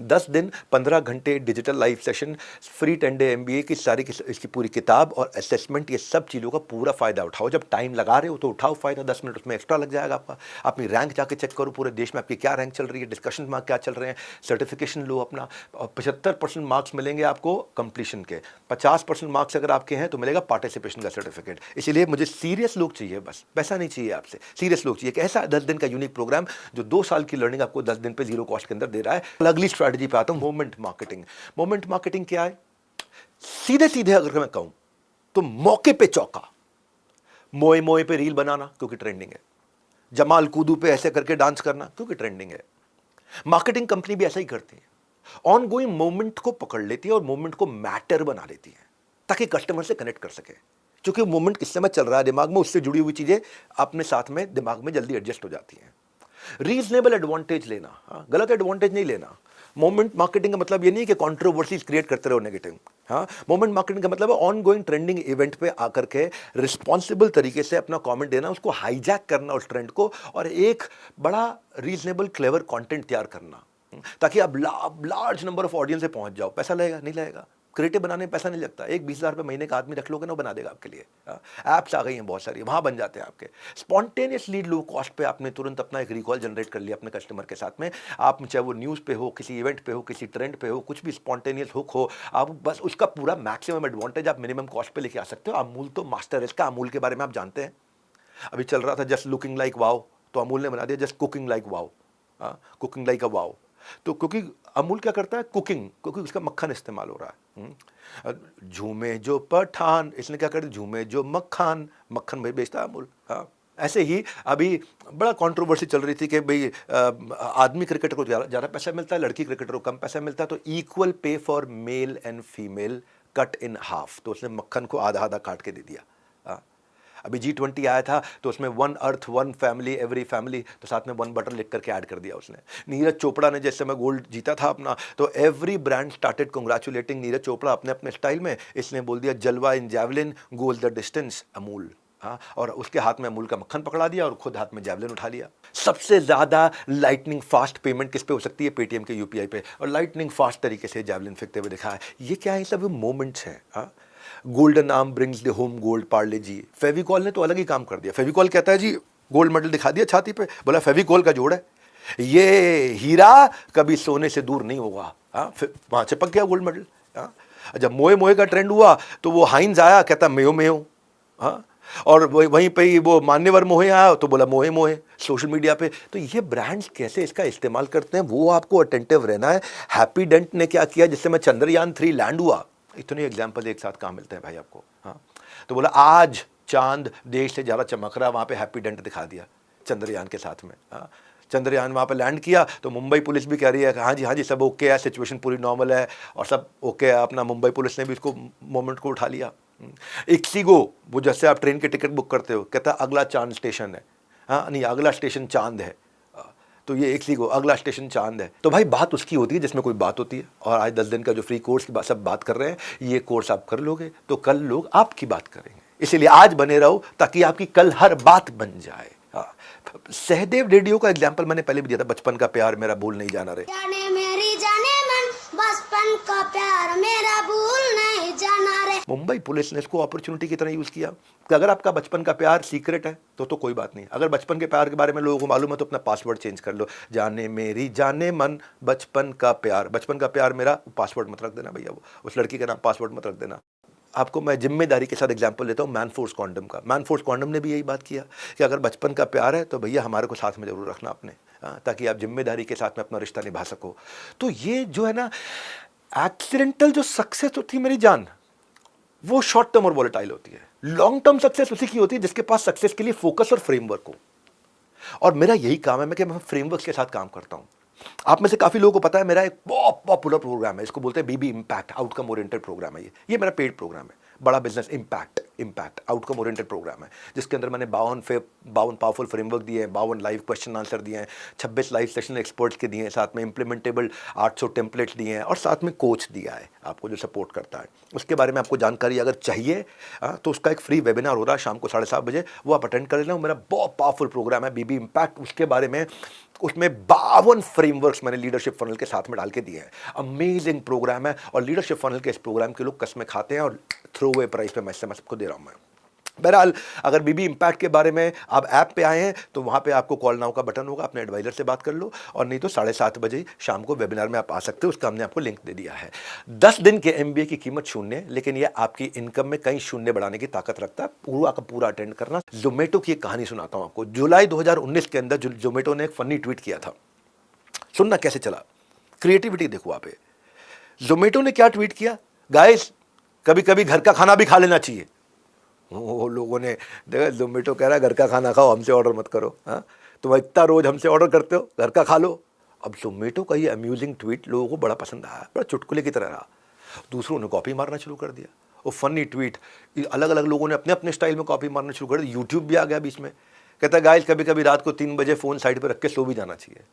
10 दिन 15 घंटे digital live session, free 10 day MBA की सारी इसकी पूरी किताब और असेसमेंट, ये सब चीज़ों का पूरा फ़ायदा उठाओ। जब टाइम लगा रहे हो तो उठाओ फ़ायदा, 10 मिनट उसमें एक्स्ट्रा लग जाएगा आपका। अपनी रैंक जाके चेक करो, पूरे देश में आपकी क्या रैंक चल रही है, डिस्कशन मार्क क्या चल रहे हैं, सर्टिफिकेशन लो अपना। और 75% मार्क्स मिलेंगे आपको कंप्लीशन के, 50% मार्क्स अगर आपके हैं तो मिलेगा पार्टिसिपेशन का सर्टिफिकेट। इसलिए मुझे सीरियस लोग चाहिए, बस पैसा नहीं चाहिए आपसे, सीरियस लोग चाहिए। कैसा 10 दिन का यूनिक प्रोग्राम जो 2 साल की लर्निंग आपको 10 दिन पे 0 कॉस्ट के अंदर दे रहा है। अगली स्ट्रैटेजी पे आता हूं, मोमेंट मार्केटिंग। मोमेंट मार्केटिंग क्या है? सीधे सीधे अगर मैं कहूं तो मौके पे चौका, मोए मोए पे रील बनाना क्योंकि ट्रेंडिंग है, जमाल कूदू पे ऐसे करके डांस करना क्योंकि ट्रेंडिंग है। मार्केटिंग कंपनी भी ऐसा ही करती है, ऑनगोइंग मोमेंट को पकड़ लेती है और मोमेंट को मैटर बना लेती है ताकि कस्टमर से कनेक्ट कर सके। क्योंकि मोमेंट किस समय चल रहा है दिमाग में, उससे जुड़ी हुई चीज़ें अपने साथ में दिमाग में जल्दी एडजस्ट हो जाती हैं। रीजनेबल एडवांटेज लेना, हाँ, गलत एडवांटेज नहीं लेना। मोमेंट मार्केटिंग का मतलब ये नहीं कि कंट्रोवर्सीज क्रिएट करते रहो नेगेटिव। हाँ, मोमेंट मार्केटिंग का मतलब है ऑन गोइंग ट्रेंडिंग इवेंट पे आकर के रिस्पॉन्सिबल तरीके से अपना कमेंट देना, उसको हाईजैक करना उस ट्रेंड को, और एक बड़ा रीजनेबल क्लेवर कंटेंट तैयार करना, ताकि आप लार्ज नंबर ऑफ ऑडियंस से पहुंच जाओ। पैसा लगेगा? नहीं लगेगा। क्रिएटिव बनाने में पैसा नहीं लगता। एक 20,000 रुपये महीने का आदमी रख लोगे ना, वो बना देगा आपके लिए। ऐप्स आ गई हैं बहुत सारी, वहाँ बन जाते हैं आपके। स्पॉन्टेनियस लीड लो कॉस्ट पे आपने तुरंत अपना एक रिकॉल जनरेट कर लिया अपने कस्टमर के साथ में। आप चाहे वो न्यूज़ पे हो, किसी इवेंट पे हो, किसी ट्रेंड पे हो, कुछ भी स्पॉन्टेनियस हुक हो, आप बस उसका पूरा मैक्सिमम एडवांटेज आप मिनिमम कॉस्ट पे लेके आ सकते हो। अमूल तो मास्टर है इसका। अमूल के बारे में आप जानते हैं, अभी चल रहा था जस्ट लुकिंग लाइक वाओ, तो अमूल ने बना दिया just cooking like wow. Cooking like a wow. तो क्योंकि अमूल क्या करता है, कुकिंग, क्योंकि उसका मक्खन इस्तेमाल हो रहा है। झूमे जो पठान, इसने क्या कर दिया, झूमे जो मक्खन, मक्खन भाई बेचता है अमूल। हाँ, ऐसे ही अभी बड़ा कंट्रोवर्सी चल रही थी कि भाई आदमी क्रिकेटर को ज़्यादा पैसा मिलता है, लड़की क्रिकेटर को कम पैसा मिलता है, तो equal pay for male and female cut in half, तो उसने मक्खन को आधा आधा काट के दे दिया। अभी G20 आया था तो उसमें 1 अर्थ 1 फैमिली एवरी फैमिली, तो साथ में 1 बटर लिख करके ऐड कर दिया उसने। नीरज चोपड़ा ने जैसे मैं गोल्ड जीता था अपना, तो every brand started congratulating Neeraj Chopra अपने अपने स्टाइल में। इसने बोल दिया जलवा in javelin goal the distance Amul. हाँ, और उसके हाथ में अमूल का मक्खन पकड़ा दिया और खुद हाथ में जैवलिन उठा लिया। सबसे ज़्यादा लाइटनिंग फास्ट पेमेंट किस पे हो सकती है? पेटीएम के यूपीआई पे, और लाइटनिंग फास्ट तरीके से जैवलिन फेंकते हुए दिखा है। ये क्या है? सब मोमेंट्स हैं। हाँ, golden arm brings the home gold Parle G. Fevicol ने तो अलग ही काम कर दिया। फेविकॉल कहता है जी, गोल्ड मेडल दिखा दिया छाती पे, बोला फेविकॉल का जोड़ है, ये हीरा कभी सोने से दूर नहीं होगा। हाँ, फिर वहाँ चिपक गया गोल्ड मेडल। हाँ, जब मोए मोए का ट्रेंड हुआ तो वो हाइंस आया, कहता मेयो मेयो। हाँ, और वहीं पे ही वो मान्यवर मोहे आया तो बोला मोहे मोहे सोशल मीडिया पे। तो ये ब्रांड्स कैसे इसका इस्तेमाल करते हैं वो आपको अटेंटिव रहना है। हैप्पी डेंट ने क्या किया, जिससे मैं चंद्रयान 3 लैंड हुआ, इतने एग्जाम्पल एक साथ कहाँ मिलते हैं भाई आपको। हाँ, तो बोला आज चांद देश से ज़्यादा चमक रहा, वहाँ पे हैप्पी डेंट दिखा दिया चंद्रयान के साथ में। हाँ, चंद्रयान वहाँ पे लैंड किया तो मुंबई पुलिस भी कह रही है हाँ जी सब ओके है, सिचुएशन पूरी नॉर्मल है और सब ओके है। अपना मुंबई पुलिस ने भी इसको मोमेंट को उठा लिया। इक्सिगो, वो जैसे आप ट्रेन के टिकट बुक करते हो, कहता है अगला चांद स्टेशन है। हाँ, नहीं, अगला स्टेशन चांद है, तो ये इक्सिगो अगला स्टेशन चांद है। तो भाई बात उसकी होती है जिसमें कोई बात होती है। और आज 10 दिन का जो फ्री कोर्स की सब बात कर रहे हैं, ये कोर्स आप कर लोगे तो कल लोग आपकी बात करेंगे। इसीलिए आज बने रहो ताकि आपकी कल हर बात बन जाए। सहदेव रेडियो का एग्जाम्पल मैंने पहले भी दिया था, बचपन का प्यार मेरा भूल नहीं जाना रे। जाने मेरी जाने मन, बचपन का प्यार मेरा भूल नहीं जाना रे। मुंबई पुलिस ने इसको अपॉर्चुनिटी की तरह यूज किया कि अगर आपका बचपन का प्यार सीक्रेट है तो कोई बात नहीं। अगर बचपन के प्यार के बारे में लोगों को मालूम है तो अपना पासवर्ड चेंज कर लो। जाने मेरी जाने मन, बचपन का प्यार मेरा, पासवर्ड मत रख देना भैया, वो उस लड़की का नाम पासवर्ड मत रख देना। आपको मैं जिम्मेदारी के साथ एग्जांपल लेता हूँ मैनफोर्स कॉन्डम का। मैनफोर्स कॉन्डम ने भी यही बात किया कि अगर बचपन का प्यार है तो भैया हमारे को साथ में जरूर रखना अपने, ताकि आप जिम्मेदारी के साथ में अपना रिश्ता निभा सको। तो ये जो है ना एक्सीडेंटल जो सक्सेस होती है मेरी जान, वो शॉर्ट टर्म और वॉलेटाइल होती है। लॉन्ग टर्म सक्सेस उसी की होती है जिसके पास सक्सेस के लिए फोकस और फ्रेमवर्क हो। और मेरा यही काम है मैं फ्रेमवर्क के साथ काम करता हूँ। आप में से काफ़ी लोगों को पता है मेरा एक बहुत पॉपुलर प्रोग्राम है, इसको बोलते हैं बीबी इम्पैक्ट, आउटकम ओरिएंटेड प्रोग्राम है। ये मेरा पेड प्रोग्राम है, बड़ा business impact outcome oriented program है, जिसके अंदर मैंने 52 पावरफुल फ्रेमवर्क दिए हैं, 52 लाइव क्वेश्चन आंसर दिए हैं, 26 लाइव सेशन एक्सपर्ट्स के दिए हैं, साथ में इंप्लीमेंटेबल 800 टेम्पलेट्स दिए हैं और साथ में कोच दिया है आपको जो सपोर्ट करता है। उसके बारे में आपको जानकारी अगर चाहिए तो उसका एक फ्री वेबिनार हो रहा है शाम को 7:30 बजे, वो आप अटेंड कर लेना। मेरा बहुत पावरफुल प्रोग्राम है बीबी इम्पैक्ट। उसके बारे में उसमें 52 फ्रेमवर्क्स मैंने लीडरशिप फनल के साथ में डाल के दिए हैं। अमेजिंग प्रोग्राम है और लीडरशिप फनल के इस प्रोग्राम के लोग कसमें खाते हैं और थ्रो अवे प्राइस पे मैं सबको दे रहा हूं मैं। बहरहाल अगर बीबी इम्पैक्ट के बारे में आप ऐप पे आए हैं तो वहाँ पे आपको कॉल नाउ का बटन होगा, अपने एडवाइजर से बात कर लो, और नहीं तो 7:30 बजे शाम को वेबिनार में आप आ सकते हो। उसका हमने आपको लिंक दे दिया है। 10 दिन के MBA की कीमत 0 है, लेकिन ये आपकी इनकम में कई शून्य बढ़ाने की ताकत रखता है। पूरा का पूरा अटेंड करना। जोमेटो की एक कहानी सुनाता हूँ आपको। जुलाई 2019 के अंदर जोमेटो ने एक फनी ट्वीट किया था, सुनना कैसे चला, क्रिएटिविटी देखो आप। जोमेटो ने क्या ट्वीट किया, गाइस कभी कभी घर का खाना भी खा लेना चाहिए। वो लोगों ने देखा जोमेटो कह रहा है घर का खाना खाओ, हमसे ऑर्डर मत करो। हाँ, तुम इतना रोज हमसे ऑर्डर करते हो, घर का खा लो। अब जोमेटो का ये अम्यूजिंग ट्वीट लोगों को बड़ा पसंद आया, बड़ा चुटकुले की तरह रहा। दूसरों ने कॉपी मारना शुरू कर दिया वो फनी ट्वीट, अलग अलग लोगों ने अपने अपने स्टाइल में कॉपी मारना शुरू कर दी। यूट्यूब भी आ गया बीच में, कहता है गाइस कभी कभी रात को 3 बजे फ़ोन साइड पर रख के सो भी जाना चाहिए।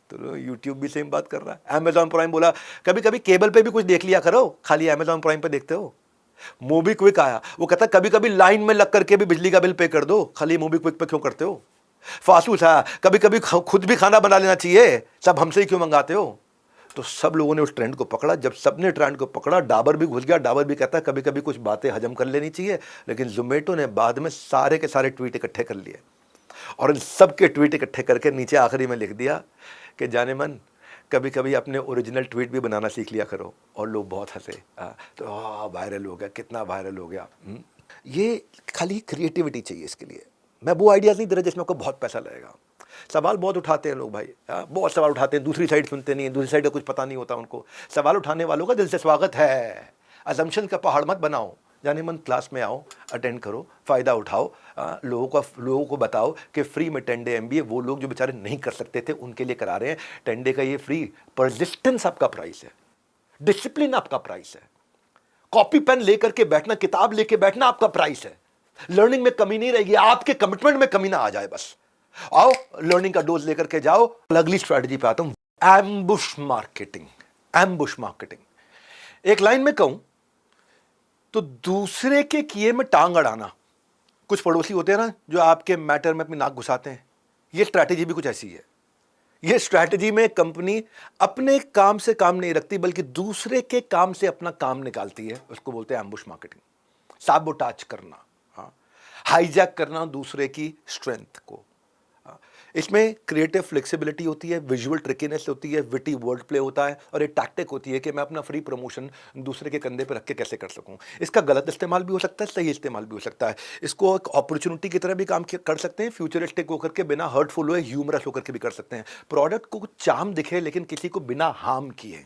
तो यूट्यूब भी सेम बात कर रहा है। अमेजॉन प्राइम बोला कभी कभी केबल पे भी कुछ देख लिया करो, खाली अमेजॉन प्राइम पे देखते हो। मूवी क्विक आया, वो कहता है कभी कभी लाइन में लग करके भी बिजली का बिल पे कर दो, खाली मूवी क्विक पे क्यों करते हो। फासूस है, कभी कभी खुद भी खाना बना लेना चाहिए, सब हमसे ही क्यों मंगाते हो। तो सब लोगों ने उस ट्रेंड को पकड़ा। जब सबने ट्रेंड को पकड़ा, डाबर भी घुस गया। डाबर भी कहता है कभी कभी कुछ बातें हजम कर लेनी चाहिए। लेकिन जोमेटो ने बाद में सारे के सारे ट्वीट इकट्ठे कर लिए और इन सब के ट्वीट इकट्ठे करके नीचे आखिरी में लिख दिया कि जाने मन कभी कभी अपने ओरिजिनल ट्वीट भी बनाना सीख लिया करो। और लोग बहुत हंसे। तो वायरल हो गया, कितना वायरल हो गया। ये खाली क्रिएटिविटी चाहिए इसके लिए। मैं वो आइडियाज़ नहीं दे रहा जिसमें आपको बहुत पैसा लगेगा। सवाल बहुत उठाते हैं लोग भाई, बहुत सवाल उठाते हैं, दूसरी साइड सुनते नहीं है, दूसरी साइड का कुछ पता नहीं होता उनको। सवाल उठाने वालों का दिल से स्वागत है। अजम्पशन का पहाड़ मत बनाओ, जाने मन क्लास में आओ, अटेंड करो, फ़ायदा उठाओ। लोगों को बताओ कि फ्री में 10 डे MBA वो लोग जो बेचारे नहीं कर सकते थे उनके लिए करा रहे हैं। 10 डे का ये फ्री। परसिस्टेंस आपका प्राइस है, डिसिप्लिन आपका प्राइस है, कॉपी पेन लेकर के बैठना, किताब लेके बैठना आपका प्राइस है। लर्निंग में कमी नहीं रहेगी, आपके कमिटमेंट में कमी ना आ जाए बस। आओ लर्निंग का डोज लेकर के जाओ। अगली स्ट्रैटेजी पे आता हूं, एम्बुश मार्केटिंग। एम्बुश मार्केटिंग एक लाइन में कहूं तो दूसरे के किए में टांग अड़ाना। कुछ पड़ोसी होते हैं ना जो आपके मैटर में अपनी नाक घुसाते हैं, ये स्ट्रैटेजी भी कुछ ऐसी है। ये स्ट्रैटेजी में कंपनी अपने काम से काम नहीं रखती बल्कि दूसरे के काम से अपना काम निकालती है। उसको बोलते हैं एम्बुश मार्केटिंग। साबोटाज करना, हाईजैक करना दूसरे की स्ट्रेंथ को। इसमें क्रिएटिव फ्लेक्सिबिलिटी होती है, विजुअल ट्रिकीनेस होती है, विटी वर्ड प्ले होता है और एक टैक्टिक होती है कि मैं अपना फ्री प्रमोशन दूसरे के कंधे पर रख के कैसे कर सकूं। इसका गलत इस्तेमाल भी हो सकता है, सही इस्तेमाल भी हो सकता है। इसको एक अपॉर्चुनिटी की तरह भी काम कर सकते हैं, फ्यूचरिस्टिक होकर के, बिना हर्टफुल हुए, ह्यूमरस होकर के भी कर सकते हैं। प्रोडक्ट को चार्म दिखे लेकिन किसी को बिना हार्म किए।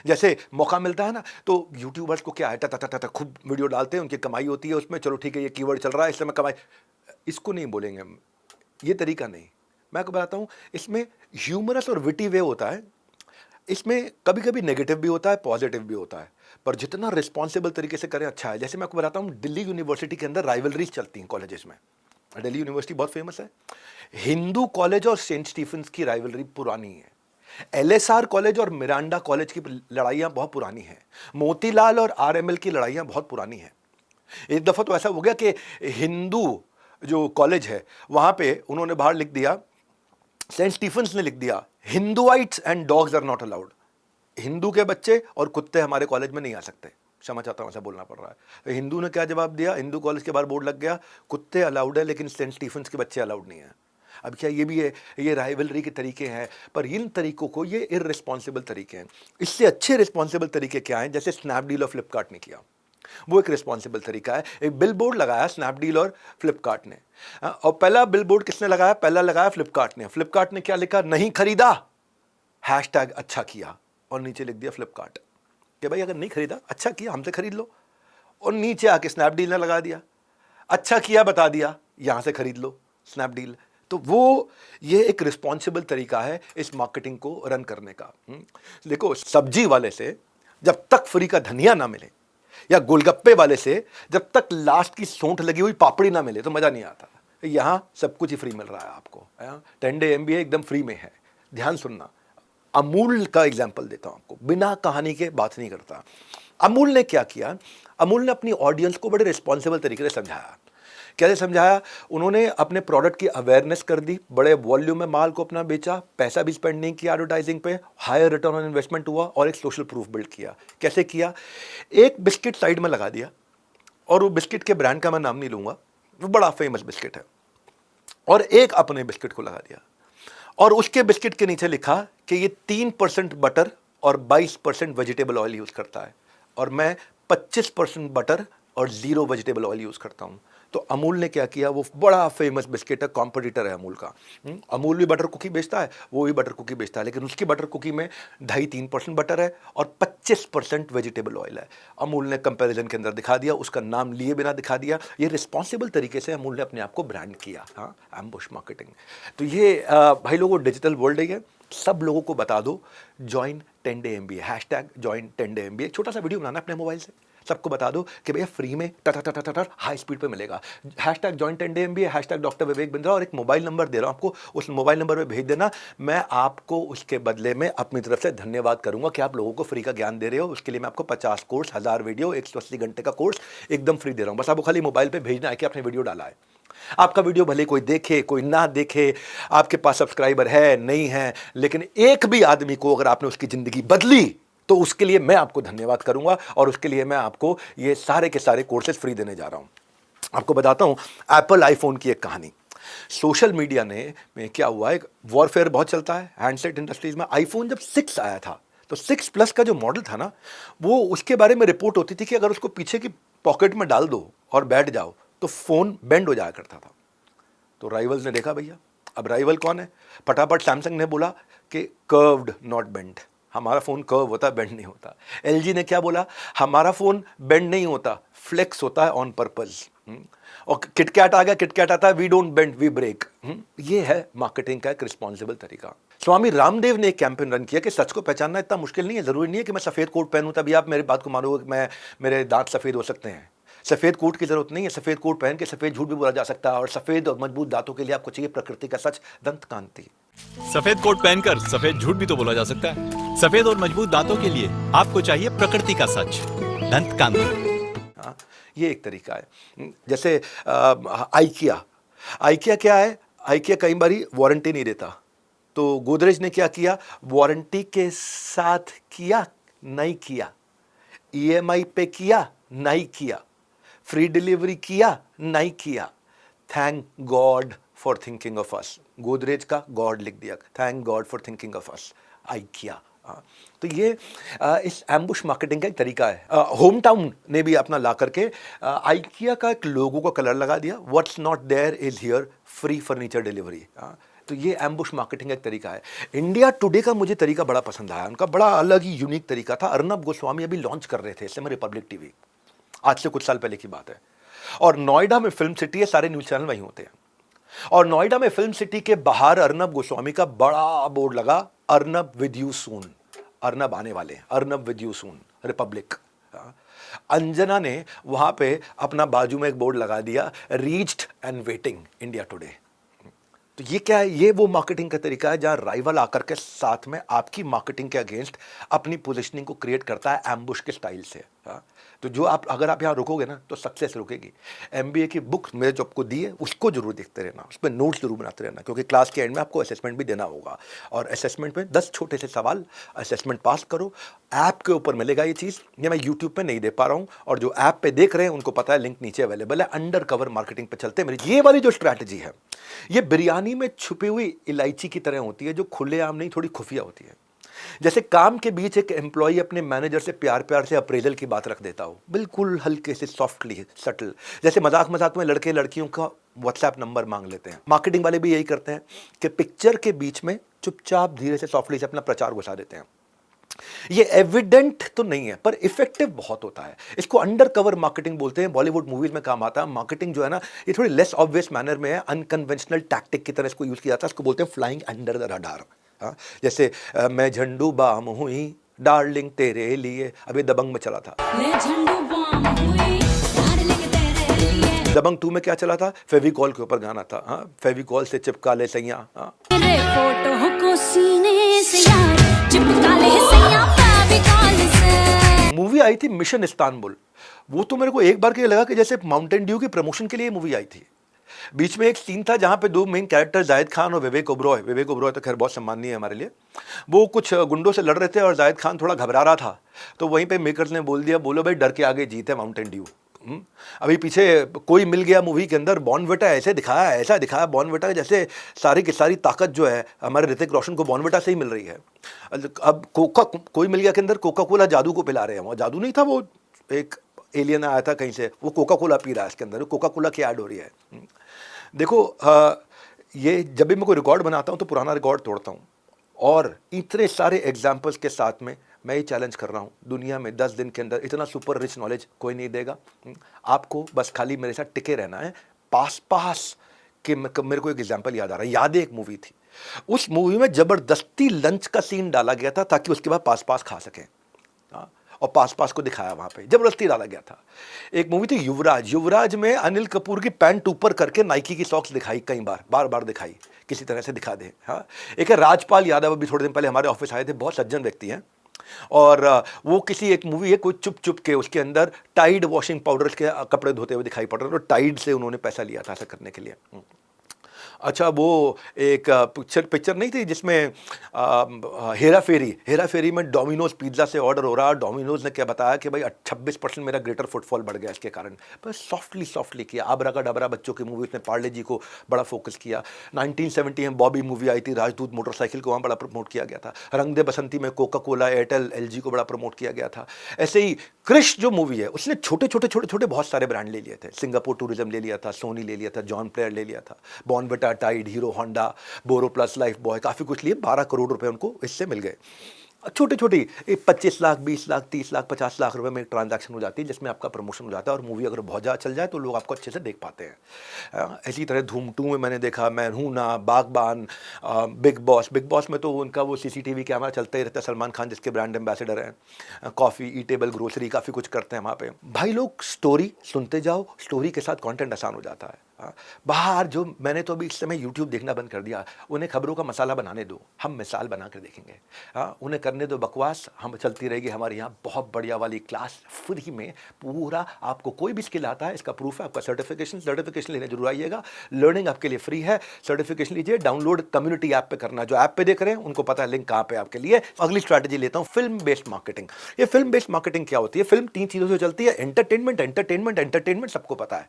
जैसे मौका मिलता है ना तो यूट्यूबर्स को क्या है, टा खूब वीडियो डालते हैं, उनकी कमाई होती है उसमें, चलो ठीक है ये कीवर्ड चल रहा है इससे मैं कमाई। इसको नहीं बोलेंगे हम, ये तरीका नहीं। मैं आपको बताता हूँ, इसमें ह्यूमरस और विटी वे होता है। इसमें कभी कभी नेगेटिव भी होता है, पॉजिटिव भी होता है, पर जितना रिस्पॉन्सिबल तरीके से करें अच्छा है। जैसे मैं आपको बताता हूँ, दिल्ली यूनिवर्सिटी के अंदर राइवलरीज चलती हैं कॉलेजेस में। दिल्ली यूनिवर्सिटी बहुत फेमस है। हिंदू कॉलेज और सेंट स्टीफेंस की राइवलरी पुरानी है। LSR कॉलेज और मिरांडा कॉलेज की लड़ाइयाँ बहुत पुरानी हैं। मोतीलाल और RML की लड़ाइयाँ बहुत पुरानी हैं। एक दफ़ा तो ऐसा हो गया कि हिंदू जो कॉलेज है वहाँ पे उन्होंने बाहर लिख दिया, सेंट स्टीफेंस ने लिख दिया, Hinduites and dogs are not allowed. Hindu के बच्चे और कुत्ते हमारे कॉलेज में नहीं आ सकते। क्षमा चाहता हूँ, ऐसा बोलना पड़ रहा है। तो हिंदू ने क्या जवाब दिया, हिंदू कॉलेज के बाहर बोर्ड लग गया, कुत्ते अलाउड है लेकिन सेंट स्टीफेंस के बच्चे अलाउड नहीं है। अब क्या ये भी है, ये राइवलरी के तरीके हैं, पर इन तरीकों को, ये इररिस्पॉन्सिबल तरीके हैं। इससे अच्छे रिस्पॉन्सिबल तरीके क्या हैं, जैसे स्नैपडील और फ्लिपकार्ट ने किया, वो एक रिस्पॉन्सिबल तरीका है। एक बिल बोर्ड लगाया स्नैपडील और फ्लिपकार्ट ने, और पहला बिल बोर्ड किसने लगाया, पहला लगाया फ्लिपकार्ट ने। फ्लिपकार्ट ने क्या लिखा, नहीं खरीदा, हैशटैग अच्छा किया, और नीचे लिख दिया फ्लिपकार्ट कि भाई अगर नहीं खरीदा अच्छा किया, हमसे खरीद लो। और नीचे आके स्नैपडील ने लगा दिया, अच्छा किया, बता दिया, यहां से खरीद लो स्नैपडील। तो वो ये एक रिस्पॉन्सिबल तरीका है इस मार्केटिंग को रन करने का। देखो, सब्जी वाले से जब तक फ्री का धनिया ना मिले, या गोलगप्पे वाले से जब तक लास्ट की सोंठ लगी हुई पापड़ी ना मिले तो मजा नहीं आता। यहां सब कुछ ही फ्री मिल रहा है आपको। 10 डे MBA एकदम फ्री में है। ध्यान सुनना, अमूल का एग्जाम्पल देता हूं आपको, बिना कहानी के बात नहीं करता। अमूल ने क्या किया, अमूल ने अपनी ऑडियंस को बड़े रिस्पॉन्सिबल तरीके से समझाया। कैसे समझाया, उन्होंने अपने प्रोडक्ट की अवेयरनेस कर दी, बड़े वॉल्यूम में माल को अपना बेचा, पैसा भी स्पेंड नहीं किया एडवर्टाइजिंग पे, हायर रिटर्न ऑन इन्वेस्टमेंट हुआ, और एक सोशल प्रूफ बिल्ड किया। कैसे किया, एक बिस्किट साइड में लगा दिया, और वो बिस्किट के ब्रांड का मैं नाम नहीं लूंगा, वो बड़ा फेमस बिस्किट है, और एक अपने बिस्किट को लगा दिया, और उसके बिस्किट के नीचे लिखा कि ये 3% बटर और 22% वेजिटेबल ऑयल यूज करता है, और मैं 25% बटर और 0 वेजिटेबल ऑयल यूज करता हूं। तो अमूल ने क्या किया, वो बड़ा फेमस बिस्किट है, कॉम्पिटिटर है अमूल का। अमूल भी बटर कुकी बेचता है, वो भी बटर कुकी बेचता है, लेकिन उसकी बटर कुकी में 2.5-3% बटर है और 25% वेजिटेबल ऑयल है। अमूल ने कंपैरिजन के अंदर दिखा दिया, उसका नाम लिए बिना दिखा दिया। ये रिस्पॉन्सिबल तरीके से अमूल ने अपने आप को ब्रांड किया। हाँ, एम्बुश मार्केटिंग। तो ये भाई लोगों, डिजिटल वर्ल्ड है, सब लोगों को बता दो, join 10 day MBA, hashtag join 10 day MBA। छोटा सा वीडियो बनाना अपने मोबाइल से, सबको बता दो कि भैया फ्री में टर हाई स्पीड पे मिलेगा। Hashtag joint and M B है, हैशटैग डॉक्टर विवेक बिंद्रा, और एक मोबाइल नंबर दे रहा हूँ आपको, उस मोबाइल नंबर पे भेज देना। मैं आपको उसके बदले में अपनी तरफ से धन्यवाद करूंगा कि आप लोगों को फ्री का ज्ञान दे रहे हो। उसके लिए मैं आपको 50 कोर्स, 1000 वीडियो, 180 घंटे का कोर्स एकदम फ्री दे रहा हूँ। बस आपको खाली मोबाइल पे भेजना है कि आपने वीडियो डाला है। आपका वीडियो भले कोई देखे कोई ना देखे, आपके पास सब्सक्राइबर है नहीं है, लेकिन एक भी आदमी को अगर आपने उसकी जिंदगी बदली तो उसके लिए मैं आपको धन्यवाद करूंगा, और उसके लिए मैं आपको ये सारे के सारे कोर्सेज फ्री देने जा रहा हूं। आपको बताता हूं एप्पल आईफोन की एक कहानी। सोशल मीडिया में क्या हुआ, एक वॉरफेयर बहुत चलता है हैंडसेट इंडस्ट्रीज में। आईफोन जब 6 आया था तो 6 प्लस का जो मॉडल था ना, वो उसके बारे में रिपोर्ट होती थी कि अगर उसको पीछे की पॉकेट में डाल दो और बैठ जाओ तो फोन बेंड हो जाया करता था। तो राइवल्स ने देखा भैया, अब राइवल कौन है, फटाफट सैमसंग ने बोला कि कर्व्ड नॉट बेंड, हमारा फोन कर्व होता है, बेंड नहीं होता। एलजी ने क्या बोला, हमारा फोन बेंड नहीं होता, फ्लेक्स होता है ऑन पर्पज। और किटकैट आ गया, किटकैट आता है we don't bend we break. ये है मार्केटिंग का एक रिस्पॉन्सिबल तरीका। स्वामी रामदेव ने एक कैंपेन रन किया कि सच को पहचानना इतना मुश्किल नहीं है, जरूरी नहीं है कि मैं सफेद कोट पहनूं तभी आप मेरी बात को मानोगे कि मैं मेरे दांत सफेद हो सकते हैं। सफेद कोट की जरूरत नहीं है, सफेद कोट पहन के सफेद झूठ भी बोला जा सकता है, और सफेद और मजबूत दांतों के लिए आपको चाहिए प्रकृति का सच, दंत कांति। सफेद कोट पहनकर सफेद झूठ भी तो बोला जा सकता है। सफेद और मजबूत दांतों के लिए आपको चाहिए प्रकृति का सच, दंत कांति। हाँ, ये एक तरीका है। जैसे आइकिया, आइकिया क्या है, आइकिया कई बारी वारंटी नहीं देता, तो गोदरेज ने क्या किया, वारंटी के साथ किया नहीं किया, ईएमआई पे किया नहीं किया, फ्री डिलीवरी किया नहीं किया, thank God for thinking of us. Godrej का गॉड लिख दिया, thank God for thinking of us, IKEA. तो ये इस एम्बुश मार्केटिंग का एक तरीका है। होम टाउन ने भी अपना ला करके आइकिया का एक लोगो का कलर लगा दिया, what's not there is here, free furniture delivery. तो ये एम्बुश मार्केटिंग का एक तरीका है। इंडिया टुडे का मुझे तरीका बड़ा पसंद आया, उनका बड़ा अलग ही यूनिक तरीका था। अर्नब गोस्वामी अभी लॉन्च कर रहे थे इसमें रिपब्लिक टीवी, आज से कुछ साल पहले की बात है। और नोएडा में फिल्म सिटी है, सारे न्यूज चैनल वहीं होते हैं, और नोएडा में फिल्म सिटी के बाहर अर्नब गोस्वामी का बड़ा बोर्ड लगा, Arnab with you soon, Arnab आने वाले हैं, Arnab with you soon, Republic. Anjana ने वहां पे अपना बाजू में एक बोर्ड लगा दिया, reached and waiting India today. तो ये क्या है, ये वो मार्केटिंग का तरीका है जहां राइवल आकर के साथ में आपकी मार्केटिंग के अगेंस्ट अपनी पोजीशनिंग को क्रिएट करता है एम्बुश के स्टाइल से। तो जो आप अगर आप यहाँ रुकोगे ना तो सक्सेस रुकेगी। एमबीए की बुक मैंने जो आपको दी है उसको जरूर देखते रहना, उस पर नोट्स जरूर बनाते रहना, क्योंकि क्लास के एंड में आपको असेसमेंट भी देना होगा, और असेसमेंट में 10 छोटे से सवाल, असेसमेंट पास करो। ऐप के ऊपर मिलेगा ये चीज़, ये मैं यूट्यूब पे नहीं दे पा रहा हूँ, और जो ऐप पे देख रहे हैं उनको पता है, लिंक नीचे अवेलेबल है। अंडर कवर मार्केटिंग पे चलते हैं। मेरी ये वाली जो स्ट्रैटेजी है, ये बिरयानी में छुपी हुई इलायची की तरह होती है, जो खुलेआम नहीं, थोड़ी खुफिया होती है। जैसे काम के बीच एक एम्प्लॉय अपने मैनेजर से प्यार प्यार से अप्रेजल की बात रख देता हो, बिल्कुल हल्के से, सॉफ्टली, सटल। जैसे मजाक मजाक में लड़के लड़कियों का व्हाट्सएप नंबर मांग लेते हैं, मार्केटिंग वाले भी यही करते हैं कि पिक्चर के बीच में चुपचाप धीरे से सॉफ्टली से अपना प्रचार घुसा देते हैं। ये एविडेंट तो नहीं है पर इफेक्टिव बहुत होता है। इसको अंडर कवर मार्केटिंग बोलते हैं, बॉलीवुड मूवीज में काम आता है। मार्केटिंग जो है ना, ये थोड़ी लेस ऑब्वियस मैनर में है, अनकन्वेंशनल टैक्टिक की तरह इसको यूज किया जाता है। इसको बोलते हैं फ्लाइंग अंडर द रडार। जैसे मैं झंडू बाम हुई डार्लिंग तेरे लिए, अभी दबंग में चला था। दबंग 2 में क्या चला था, फेविकॉल के ऊपर गाना था, फेविकॉल से चिपका ले सैया। मूवी आई थी मिशन इस्तांबुल, वो तो मेरे को एक बार के लिए लगा कि जैसे माउंटेन ड्यू की प्रमोशन के लिए मूवी आई थी। बीच में एक सीन था जहां पे 2 मेन कैरेक्टर जाहिद खान और विवेक ओबरॉय तो खैर बहुत सम्माननीय है हमारे लिए, वो कुछ गुंडों से लड़ रहे थे और जाहिद खान थोड़ा घबरा रहा था, तो वहीं पे मेकर्स ने बोल दिया, बोलो भाई डर के आगे जीत है माउंटेन ड्यू। अभी पीछे कोई मिल गया मूवी के अंदर, बॉर्नविटा ऐसा दिखाया बॉर्नविटा जैसे सारी की सारी ताकत जो है हमारे ऋतिक रोशन को बॉर्नविटा से ही मिल रही है। अब कोई मिल गया के अंदर कोका कोला जादू को पिला रहे हैं, वो जादू नहीं था, वो एक एलियन आया था कहीं से, वो कोका कोला पी रहा है, इसके अंदर कोका कोला की ऐड हो रही है। देखो ये जब भी मैं कोई रिकॉर्ड बनाता हूँ तो पुराना रिकॉर्ड तोड़ता हूँ, और इतने सारे एग्जाम्पल्स के साथ में मैं ये चैलेंज कर रहा हूँ, दुनिया में 10 दिन के अंदर इतना सुपर रिच नॉलेज कोई नहीं देगा। आपको बस खाली मेरे साथ टिके रहना है। पास के मेरे को एक एग्जाम्पल याद आ रहा है, यादें एक मूवी थी, उस मूवी में जबरदस्ती लंच का सीन डाला गया था ताकि उसके बाद पास खा सकें। और पास पास को दिखाया वहाँ पे, जबरदस्ती डाला गया था। एक मूवी थी युवराज, युवराज में अनिल कपूर की पैंट ऊपर करके नाइकी की सॉक्स दिखाई, कई बार बार दिखाई, किसी तरह से दिखा दे। हाँ, एक है राजपाल यादव, अभी थोड़े दिन पहले हमारे ऑफिस आए थे, बहुत सज्जन व्यक्ति हैं, और वो किसी एक मूवी है कोई चुप चुप के, उसके अंदर टाइड वॉशिंग पाउडर के कपड़े धोते हुए दिखाई पड़ रहे हैं, और टाइड से उन्होंने पैसा लिया था ऐसा करने के लिए। अच्छा, वो एक पिक्चर नहीं थी जिसमें हेरा फेरी में डोमिनोज पिज्ज़ा से ऑर्डर हो रहा, डोमिनोज ने क्या बताया कि भाई 26% मेरा ग्रेटर फुटफॉल बढ़ गया इसके कारण, बस सॉफ्टली किया। आबरा का डबरा बच्चों की मूवी, उसने पार्ले जी को बड़ा फोकस किया। 1970 में बॉबी मूवी आई थी, राजदूत मोटरसाइकिल को वहाँ बड़ा प्रमोट किया गया था। रंग दे बसंती में कोका कोला, एयरटेल, एलजी को बड़ा प्रमोट किया गया था। ऐसे ही क्रिश जो मूवी है, उसने छोटे छोटे बहुत सारे ब्रांड ले लिए थे, सिंगापुर टूरिज्म ले लिया था, सोनी ले लिया था, जॉन प्लेयर ले लिया था, बॉर्नविटा, टाइड, हीरो होंडा, बोरो प्लस, लाइफ बॉय, काफ़ी कुछ लिए। 12 करोड़ रुपए उनको इससे मिल गए। छोटी 25 लाख, 20 लाख, 30 लाख, 50 लाख रुपए में एक ट्रांजैक्शन हो जाती है, जिसमें आपका प्रमोशन हो जाता है, और मूवी अगर बहुत ज़्यादा चल जाए तो लोग आपको अच्छे से देख पाते हैं। इसी तरह धूम 2 में मैंने देखा, मैं हूं ना, बागबान, बिग बॉस में तो उनका वो CCTV कैमरा चलता ही रहता है, सलमान खान जिसके ब्रांड एम्बेसडर हैं। कॉफ़ी, ईटेबल, ग्रोसरी, काफ़ी कुछ करते हैं वहाँ पे। भाई लोग स्टोरी सुनते जाओ, स्टोरी के साथ कंटेंट आसान हो जाता है। बाहर जो, मैंने तो अभी इस समय YouTube देखना बंद कर दिया, उन्हें खबरों का मसाला बनाने दो, हम मिसाल बना कर देखेंगे। उन्हें करने दो बकवास, हम चलती रहेगी हमारे यहाँ बहुत बढ़िया वाली क्लास फ्री में, पूरा आपको कोई भी स्किल आता है, इसका प्रूफ है आपका सर्टिफिकेशन लेने जरूर आइएगा। लर्निंग आपके लिए फ्री है, सर्टिफिकेशन लीजिए, डाउनलोड कम्युनिटी ऐप पे करना। जो ऐप पे देख रहे हैं उनको पता है लिंक कहाँ पे आपके लिए। अगली स्ट्रैटेजी लेता हूँ, फिल्म बेस्ड मार्केटिंग। ये फिल्म बेस्ड मार्केटिंग क्या होती है? फिल्म 3 चीज़ों से चलती है, एंटरटेनमेंट, सबको पता है।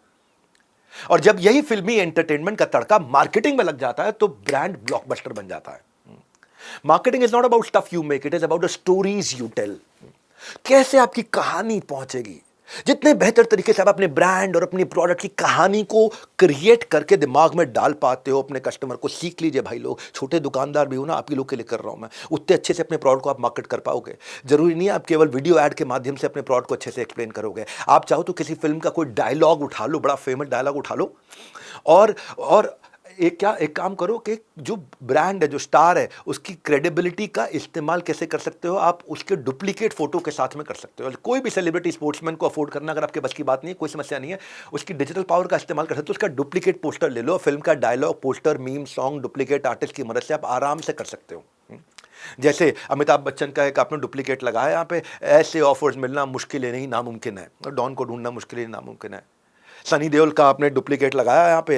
और जब यही फिल्मी एंटरटेनमेंट का तड़का मार्केटिंग में लग जाता है तो ब्रांड ब्लॉकबस्टर बन जाता है। Marketing is not about stuff you make, it is about the stories you tell. कैसे आपकी कहानी पहुंचेगी, जितने बेहतर तरीके से आप अपने ब्रांड और अपनी प्रोडक्ट की कहानी को क्रिएट करके दिमाग में डाल पाते हो अपने कस्टमर को। सीख लीजिए भाई लोग, छोटे दुकानदार भी हो ना, आप ही लोग के लिए कर रहा हूं मैं, उतने अच्छे से अपने प्रोडक्ट को आप मार्केट कर पाओगे। जरूरी नहीं है आप केवल वीडियो ऐड के माध्यम से अपने प्रोडक्ट को अच्छे से एक्सप्लेन करोगे। आप चाहो तो किसी फिल्म का कोई डायलॉग उठा लो, बड़ा फेमस डायलॉग उठा लो, और एक काम करो कि जो ब्रांड है, जो स्टार है, उसकी क्रेडिबिलिटी का इस्तेमाल कैसे कर सकते हो आप, उसके डुप्लीकेट फोटो के साथ में कर सकते हो। कोई भी सेलिब्रिटी स्पोर्ट्समैन को अफोर्ड करना अगर आपके बस की बात नहीं है, कोई समस्या नहीं है, उसकी डिजिटल पावर का इस्तेमाल कर सकते हो। उसका डुप्लीकेट पोस्टर ले लो, फिल्म का dialogue, poster, meme, song duplicate artist की मदद से आप आराम से कर सकते हो। जैसे अमिताभ बच्चन का एक आपने डुप्लीकेट लगाया यहाँ पे, ऐसे ऑफर्स मिलना मुश्किल है नहीं नामुमकिन है, डॉन को ढूंढना मुश्किल है नामुमकिन है। सनी देओल का आपने डुप्लीकेट लगाया यहाँ पे,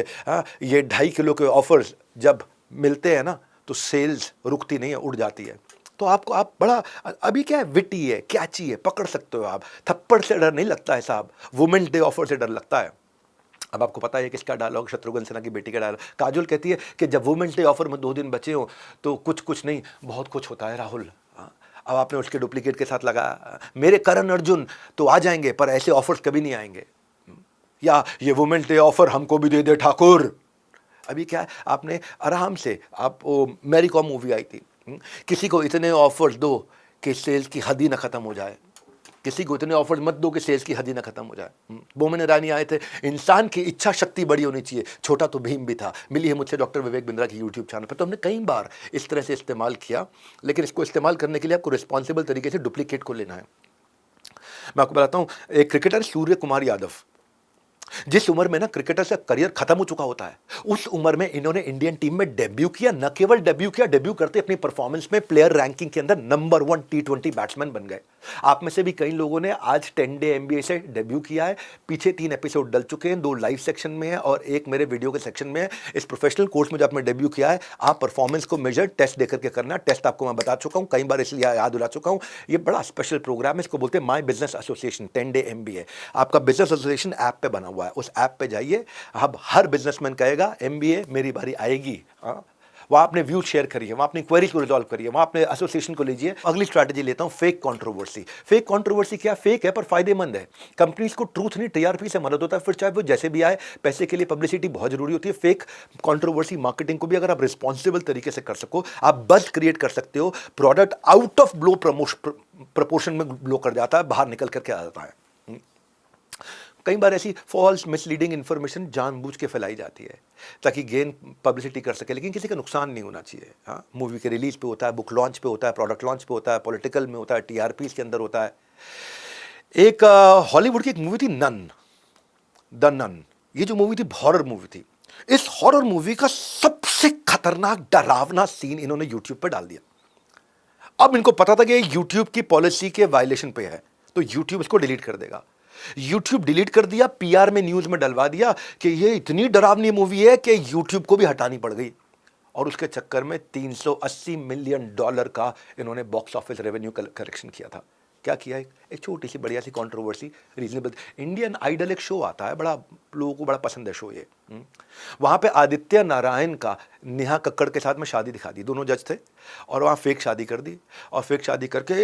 ये 2.5 किलो के ऑफर्स जब मिलते हैं ना तो सेल्स रुकती नहीं है, उड़ जाती है। तो आपको, आप बड़ा अभी क्या है, विटी है, कैची है, पकड़ सकते हो आप। थप्पड़ से डर नहीं लगता है साहब, वुमेन्स डे ऑफर से डर लगता है। अब आपको पता है किसका डायलॉग, शत्रुघ्न सिन्हा की बेटी का डायलॉग। काजोल कहती है कि जब वुमेन्स डे ऑफर में 2 दिन बचे हो तो कुछ नहीं बहुत कुछ होता है राहुल। अब आपने उसके डुप्लीकेट के साथ लगाया, मेरे करण अर्जुन तो आ जाएंगे पर ऐसे ऑफर्स कभी नहीं आएंगे, या ये वुमेन्स डे ऑफर हमको भी दे दे ठाकुर। अभी क्या है, आपने आराम से, आप मैरी कॉम मूवी आई थी, किसी को इतने ऑफर्स दो कि सेल्स की हद ही ना खत्म हो जाए, किसी को इतने ऑफर्स मत दो कि सेल्स की हद ही ना खत्म हो जाए। बोमन ईरानी आए थे, इंसान की इच्छा शक्ति बड़ी होनी चाहिए, छोटा तो भीम भी था। मिली है मुझसे डॉक्टर विवेक बिंद्रा की यूट्यूब चैनल पर, तो हमने कई बार इस तरह से इस्तेमाल किया, लेकिन इसको इस्तेमाल करने के लिए आपको रिस्पॉन्सिबल तरीके से डुप्लीकेट को लेना है। मैं आपको बताता हूँ, एक क्रिकेटर सूर्य कुमार यादव, जिस उम्र में ना क्रिकेटर से करियर खत्म हो चुका होता है, उस उम्र में इन्होंने इंडियन टीम में डेब्यू किया। न केवल डेब्यू किया, डेब्यू करते अपनी परफॉर्मेंस में प्लेयर रैंकिंग के अंदर नंबर 1 T20 बैट्समैन बन गए। आप में से भी कई लोगों ने आज 10 डे MBA से डेब्यू किया है। पीछे 3 एपिसोड डल चुके हैं, 2 लाइव सेक्शन में है और एक मेरे वीडियो के सेक्शन में है। इस प्रोफेशनल कोर्स में जो आपने डेब्यू किया है, आप परफॉर्मेंस को मेजर टेस्ट देकर के करना। टेस्ट आपको मैं बता चुका हूं कई बार, इसलिए याद दिला चुका हूं। ये बड़ा स्पेशल प्रोग्राम है, इसको बोलते हैं my business association 10 day MBA। आपका बिजनेस एसोसिएशन ऐप पे बना हुआ है, उस ऐप पे जाइए। अब हर बिजनेसमैन कहेगा MBA मेरी बारी आएगी। वहाँ अपने व्यूज शेयर करिए, वहाँ अपनी क्वेरीज को रिजॉल्व करिए, वहाँ अपने एसोसिएशन को लीजिए। अगली स्ट्रैटेजी लेता हूँ, फेक कंट्रोवर्सी। फेक कंट्रोवर्सी क्या, फेक है पर फायदेमंद है। कंपनीज को ट्रूथ नहीं, TRP से मदद होता है, फिर चाहे वो जैसे भी आए। पैसे के लिए पब्लिसिटी बहुत जरूरी होती है। फेक कंट्रोवर्सी मार्केटिंग को भी अगर आप रिस्पॉन्सिबल तरीके से कर सको, आप बज़ क्रिएट कर सकते हो। Product out of blow proportion में ब्लो कर जाता है, बाहर निकल करके आ जाता है। कई बार ऐसी फॉल्स मिसलीडिंग इन्फॉर्मेशन जानबूझ के फैलाई जाती है ताकि गेन पब्लिसिटी कर सके, लेकिन किसी का नुकसान नहीं होना चाहिए। हाँ, मूवी के रिलीज पे होता है, बुक लॉन्च पे होता है, प्रोडक्ट लॉन्च पे होता है, पॉलिटिकल में होता है, TRPs के अंदर होता है। एक हॉलीवुड की एक मूवी थी नन, द नन। ये जो मूवी थी हॉरर मूवी थी। इस हॉरर मूवी का सबसे खतरनाक डरावना सीन इन्होंने यूट्यूब पर डाल दिया। अब इनको पता था कि यूट्यूब की पॉलिसी के वायलेशन पे है, तो यूट्यूब इसको डिलीट कर देगा। यूट्यूब डिलीट कर दिया, पीआर में न्यूज में डलवा दिया कि ये इतनी डरावनी मूवी है कि यूट्यूब को भी हटानी पड़ गई। और उसके चक्कर में $380 मिलियन का इन्होंने बॉक्स ऑफिस रेवेन्यू कलेक्शन किया था। क्या किया? एक छोटी सी बढ़िया सी कंट्रोवर्सी, रीजनेबल। इंडियन आइडल एक शो आता है, बड़ा लोगों को बड़ा पसंद है शो ये। वहाँ पे आदित्य नारायण का नेहा कक्कड़ के साथ में शादी दिखा दी, दोनों जज थे, और वहाँ फेक शादी कर दी। और फेक शादी करके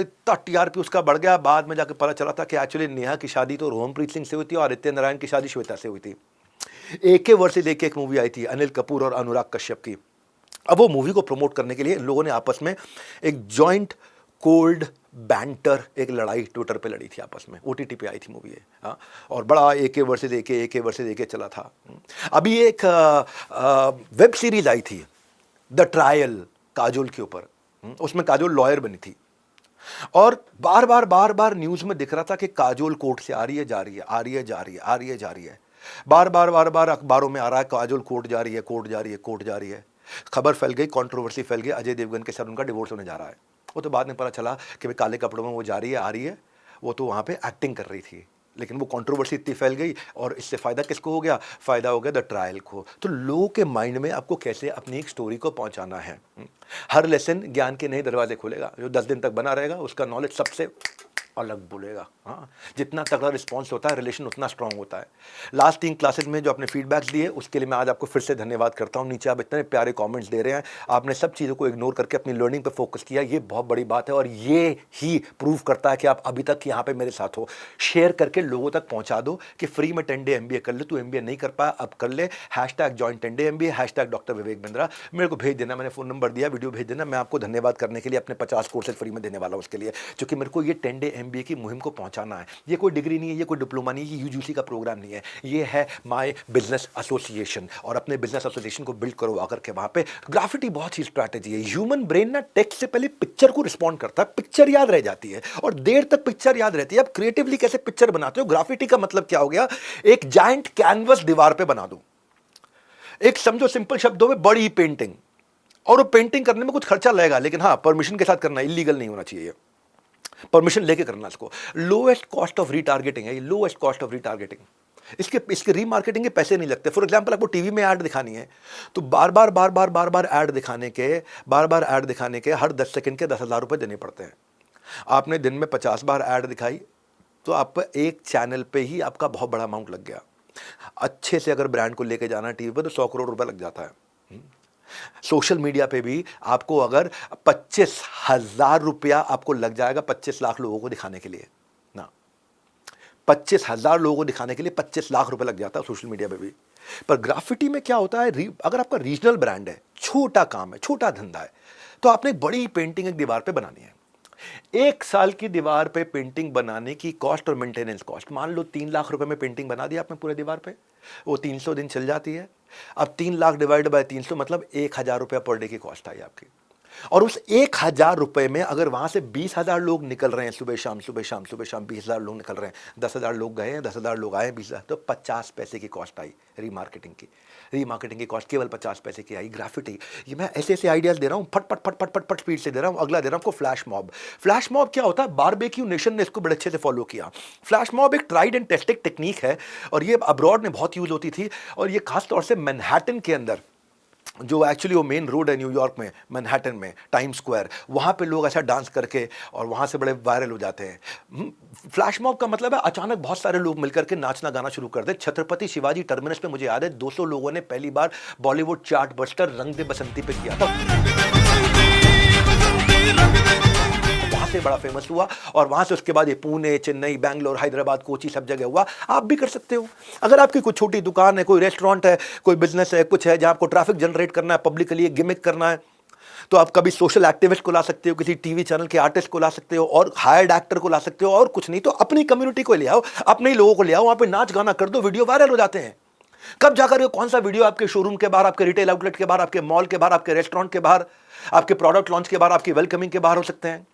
इतना टीआरपी उसका बढ़ गया। बाद में जाके पता चला था कि एक्चुअली नेहा की शादी तो रोहनप्रीत सिंह से हुई थी और आदित्य नारायण की शादी श्वेता से हुई थी। AK वर्सेस AK एक मूवी आई थी अनिल कपूर और अनुराग कश्यप की। अब वो मूवी को प्रमोट करने के लिए इन लोगों ने आपस में एक जॉइंट कोल्ड बैंटर, एक लड़ाई ट्विटर पे लड़ी थी आपस में। OTT पे आई थी मूवी है, हाँ। और बड़ा AK वर्सेस AK चला था। अभी एक वेब सीरीज आई थी द ट्रायल, काजोल के ऊपर। उसमें काजोल लॉयर बनी थी और बार बार न्यूज में दिख रहा था कि काजोल कोर्ट से आ रही है जा रही है, आ रही है जा रही है, आ रही है जा रही है। बार बार अखबारों में आ रहा है काजोल कोर्ट जा रही है, कोर्ट जा रही है, कोर्ट जा रही है। खबर फैल गई, कंट्रोवर्सी फैल गई, अजय देवगन के साथ उनका डिवोर्स होने जा रहा है। वो तो बाद में पता चला कि भाई काले कपड़ों में वो जा रही है, आ रही है, वो तो वहाँ पे एक्टिंग कर रही थी। लेकिन वो कंट्रोवर्सी इतनी फैल गई और इससे फ़ायदा किसको हो गया? फ़ायदा हो गया द ट्रायल को। तो लोगों के माइंड में आपको कैसे अपनी एक स्टोरी को पहुंचाना है। हर लेसन ज्ञान के नए दरवाजे खोलेगा। जो 10 दिन तक बना रहेगा उसका नॉलेज सबसे अलग बोलेगा। हाँ, जितना तगड़ा रिस्पॉन्स होता है रिलेशन उतना स्ट्रांग होता है। लास्ट 3 क्लासेस में जो आपने फीडबैक्स दिए उसके लिए मैं आज आपको फिर से धन्यवाद करता हूँ। नीचे आप इतने प्यारे कमेंट्स दे रहे हैं, आपने सब चीज़ों को इग्नोर करके अपनी लर्निंग पे फोकस किया, ये बहुत बड़ी बात है। और ये ही प्रूव करता है कि आप अभी तक यहाँ पे मेरे साथ हो। शेयर करके लोगों तक पहुँचा दो कि फ्री में 10 डे MBA कर ले। तू MBA नहीं कर पाया, अब कर ले। #join 10 day MBA, #Dr. Vivek Bindra. मेरे को भेज देना, मैंने फ़ोन नंबर दिया, वीडियो भेज देना। मैं आपको धन्यवाद करने के लिए अपने 50 कोर्सेज फ्री में देने वाला हूँ उसके लिए, क्योंकि मेरे को ये 10 डे MBA की मुहिम को पहुंचाना है। ये कोई डिग्री नहीं है, ये कोई डिप्लोमा नहीं है, ये UGC का प्रोग्राम नहीं है, ये है माय बिजनेस एसोसिएशन। और अपने बिजनेस एसोसिएशन को बिल्ड करो आकर के। वहां पे ग्राफिटी बहुत ही स्ट्रैटेजी है। ह्यूमन ब्रेन ना टेक्स्ट से पहले पिक्चर को रिस्पॉन्ड करता है, पिक्चर याद रह जाती है और देर तक पिक्चर याद रहती है। आप क्रिएटिवली कैसे पिक्चर बनाते हो? ग्राफिटी का मतलब क्या हो गया? एक जायंट कैनवस दीवार पे बना दो, एक समझो सिंपल शब्दों में बड़ी पेंटिंग। और वो पेंटिंग करने में कुछ खर्चा लगेगा, लेकिन हाँ परमिशन के साथ करना, इलीगल नहीं होना चाहिए, परमिशन लेके करना इसको। लोएस्ट कॉस्ट ऑफ रीटारगेटिंग है ये, लोएस्ट कॉस्ट ऑफ रीटारगेटिंग। इसके रीमार्केटिंग के पैसे नहीं लगते। फॉर एग्जांपल आपको टीवी में ऐड दिखानी है तो बार बार ऐड दिखाने के हर 10 सेकंड के 10,000 रुपए देने पड़ते हैं। आपने दिन में 50 बार ऐड दिखाई तो आप एक चैनल पे ही आपका बहुत बड़ा अमाउंट लग गया। अच्छे से अगर ब्रांड को लेके जाना टीवी पर तो 100 करोड़ रुपए लग जाता है। सोशल मीडिया पे भी आपको अगर 25,000 रुपया आपको लग जाएगा 25 लाख लोगों को दिखाने के लिए ना, 25,000 लोगों को दिखाने के लिए 25 लाख रुपए लग जाता है सोशल मीडिया पे भी। पर ग्राफिटी में क्या होता है, अगर आपका रीजनल ब्रांड है, छोटा काम है, छोटा धंधा है, तो आपने एक बड़ी पेंटिंग एक दीवार पे बनानी है। 1 साल की दीवार पे पेंटिंग बनाने की कॉस्ट और मेंटेनेंस कॉस्ट, मान लो 3 लाख रुपए में पेंटिंग बना दी आपने पूरे दीवार पे, वो 300 दिन चल जाती है। अब 3 लाख डिवाइड बाय 300 मतलब 1,000 रुपया पर डे की कॉस्ट आई आपकी। और उस 1,000 रुपए में अगर वहां से 20,000 लोग निकल रहे हैं सुबह शाम 20,000 लोग निकल रहे हैं, 10,000 लोग गए हैं, 10,000 लोग आए, 20,000, तो 50 पैसे की कॉस्ट आई रीमार्केटिंग की कॉस्ट केवल 50 पैसे की आई। ग्राफिटी, ये मैं ऐसे आइडियाज दे रहा हूँ, फट स्पीड से दे रहा हूँ। अगला दे रहा हूँ आपको फ्लैश मॉब। फ्लैश मॉब क्या होता है? बारबेक्यू नेशन ने इसको बड़े अच्छे से फॉलो किया। फ्लैश मॉब एक ट्राइड एंड टेस्टेड टेक्निक है और ये अब्रॉड में बहुत यूज होती थी। और ये खासतौर से मैनहट्टन के अंदर, जो एक्चुअली वो मेन रोड है न्यूयॉर्क में, मैनहट्टन में, टाइम स्क्वायर, वहाँ पे लोग ऐसा डांस करके और वहाँ से बड़े वायरल हो जाते हैं। फ्लैश मॉब का मतलब है अचानक बहुत सारे लोग मिलकर के नाचना गाना शुरू कर दे। छत्रपति शिवाजी टर्मिनस पे मुझे याद है 200 लोगों ने पहली बार बॉलीवुड चार्ट बस्टर रंग दे बसंती पे किया था, से बड़ा फेमस हुआ। और वहां से उसके बाद ये पुणे, चेन्नई, बैंगलोर, हैदराबाद, कोची सब जगह हुआ। आप भी कर सकते हो। अगर आपकी कोई छोटी दुकान है, कोई रेस्टोरेंट है, कोई बिजनेस है, कुछ है जहां आपको ट्रैफिक जनरेट करना है, पब्लिकली गिमिक करना है, तो आप कभी सोशल एक्टिविस्ट को ला सकते हो, किसी टीवी चैनल के आर्टिस्ट को ला सकते हो और हायर्ड एक्टर को ला सकते हो। और कुछ नहीं तो अपनी कम्युनिटी को ले आओ, अपने ही लोगों को ले आओ, वहां पे नाच गाना कर दो, वीडियो वायरल हो जाते हैं। कब जाकर कौन सा वीडियो आपके शोरूम के बाहर, आपके रिटेल आउटलेट के बाहर, आपके मॉल के बाहर, आपके रेस्टोरेंट के बाहर, आपके प्रोडक्ट लॉन्च के बाहर, आपकी वेलकमिंग के बाहर हो सकते हैं।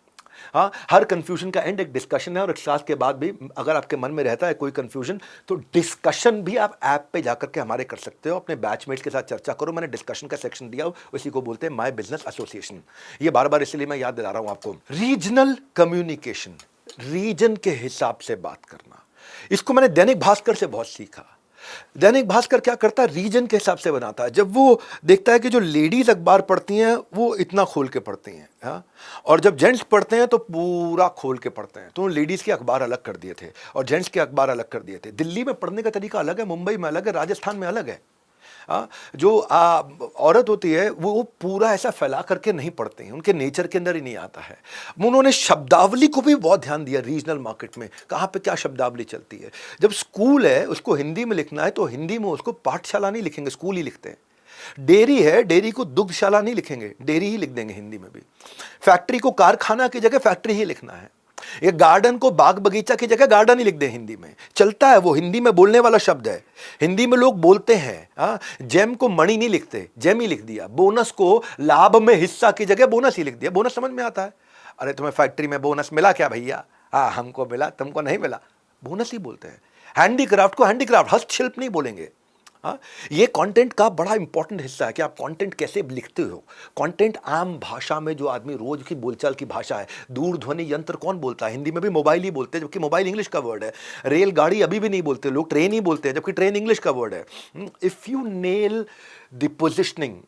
हाँ, हर कंफ्यूजन का एंड एक डिस्कशन है, और क्लास के बाद भी अगर आपके मन में रहता है कोई कंफ्यूजन तो डिस्कशन भी आप ऐप पे जाकर के हमारे कर सकते हो, अपने बैचमेट्स के साथ चर्चा करो। मैंने डिस्कशन का सेक्शन दिया, उसी को बोलते हैं माय बिजनेस एसोसिएशन। ये बार बार इसलिए मैं याद दिला रहा हूं आपको। रीजनल कम्युनिकेशन, रीजन के हिसाब से बात करना, इसको मैंने दैनिक भास्कर से बहुत सीखा। दैनिक भास्कर क्या करता है, रीजन के हिसाब से बनाता है। जब वो देखता है कि जो लेडीज अखबार पढ़ती हैं वो इतना खोल के पढ़ती हैं, हाँ, और जब जेंट्स पढ़ते हैं तो पूरा खोल के पढ़ते हैं, तो लेडीज के अखबार अलग कर दिए थे और जेंट्स के अखबार अलग कर दिए थे। दिल्ली में पढ़ने का तरीका अलग है, मुंबई में अलग है, राजस्थान में अलग है। जो औरत होती है वो पूरा ऐसा फैला करके नहीं पढ़ते हैं, उनके नेचर के अंदर ही नहीं आता है। उन्होंने शब्दावली को भी बहुत ध्यान दिया, रीजनल मार्केट में कहाँ पे क्या शब्दावली चलती है। जब स्कूल है उसको हिंदी में लिखना है तो हिंदी में उसको पाठशाला नहीं लिखेंगे, स्कूल ही लिखते हैं। डेयरी है, डेयरी को दुग्धशाला नहीं लिखेंगे, डेयरी ही लिख देंगे हिंदी में भी। फैक्ट्री को कारखाना की जगह फैक्ट्री ही लिखना है। ये गार्डन को बाग बगीचा की जगह गार्डन ही लिख दे हिंदी में, चलता है, वो हिंदी में बोलने वाला शब्द है, हिंदी में लोग बोलते हैं। जेम को मणि नहीं लिखते, जेम ही लिख दिया। बोनस को लाभ में हिस्सा की जगह बोनस ही लिख दिया। बोनस समझ में आता है, अरे तुम्हें फैक्ट्री में बोनस मिला क्या भैया? हाँ, हमको मिला, तुमको नहीं मिला, बोनस ही बोलते हैं। हैंडीक्राफ्ट को हैंडीक्राफ्ट, हस्तशिल्प नहीं बोलेंगे। हाँ, ये कंटेंट का बड़ा इंपॉर्टेंट हिस्सा है कि आप कंटेंट कैसे लिखते हो। कंटेंट आम भाषा में, जो आदमी रोज की बोलचाल की भाषा है। दूरध्वनि यंत्र कौन बोलता है? हिंदी में भी मोबाइल ही बोलते हैं, जबकि मोबाइल इंग्लिश का वर्ड है। रेलगाड़ी अभी भी नहीं बोलते लोग, ट्रेन ही बोलते हैं, जबकि ट्रेन इंग्लिश का वर्ड है। If you nail the positioning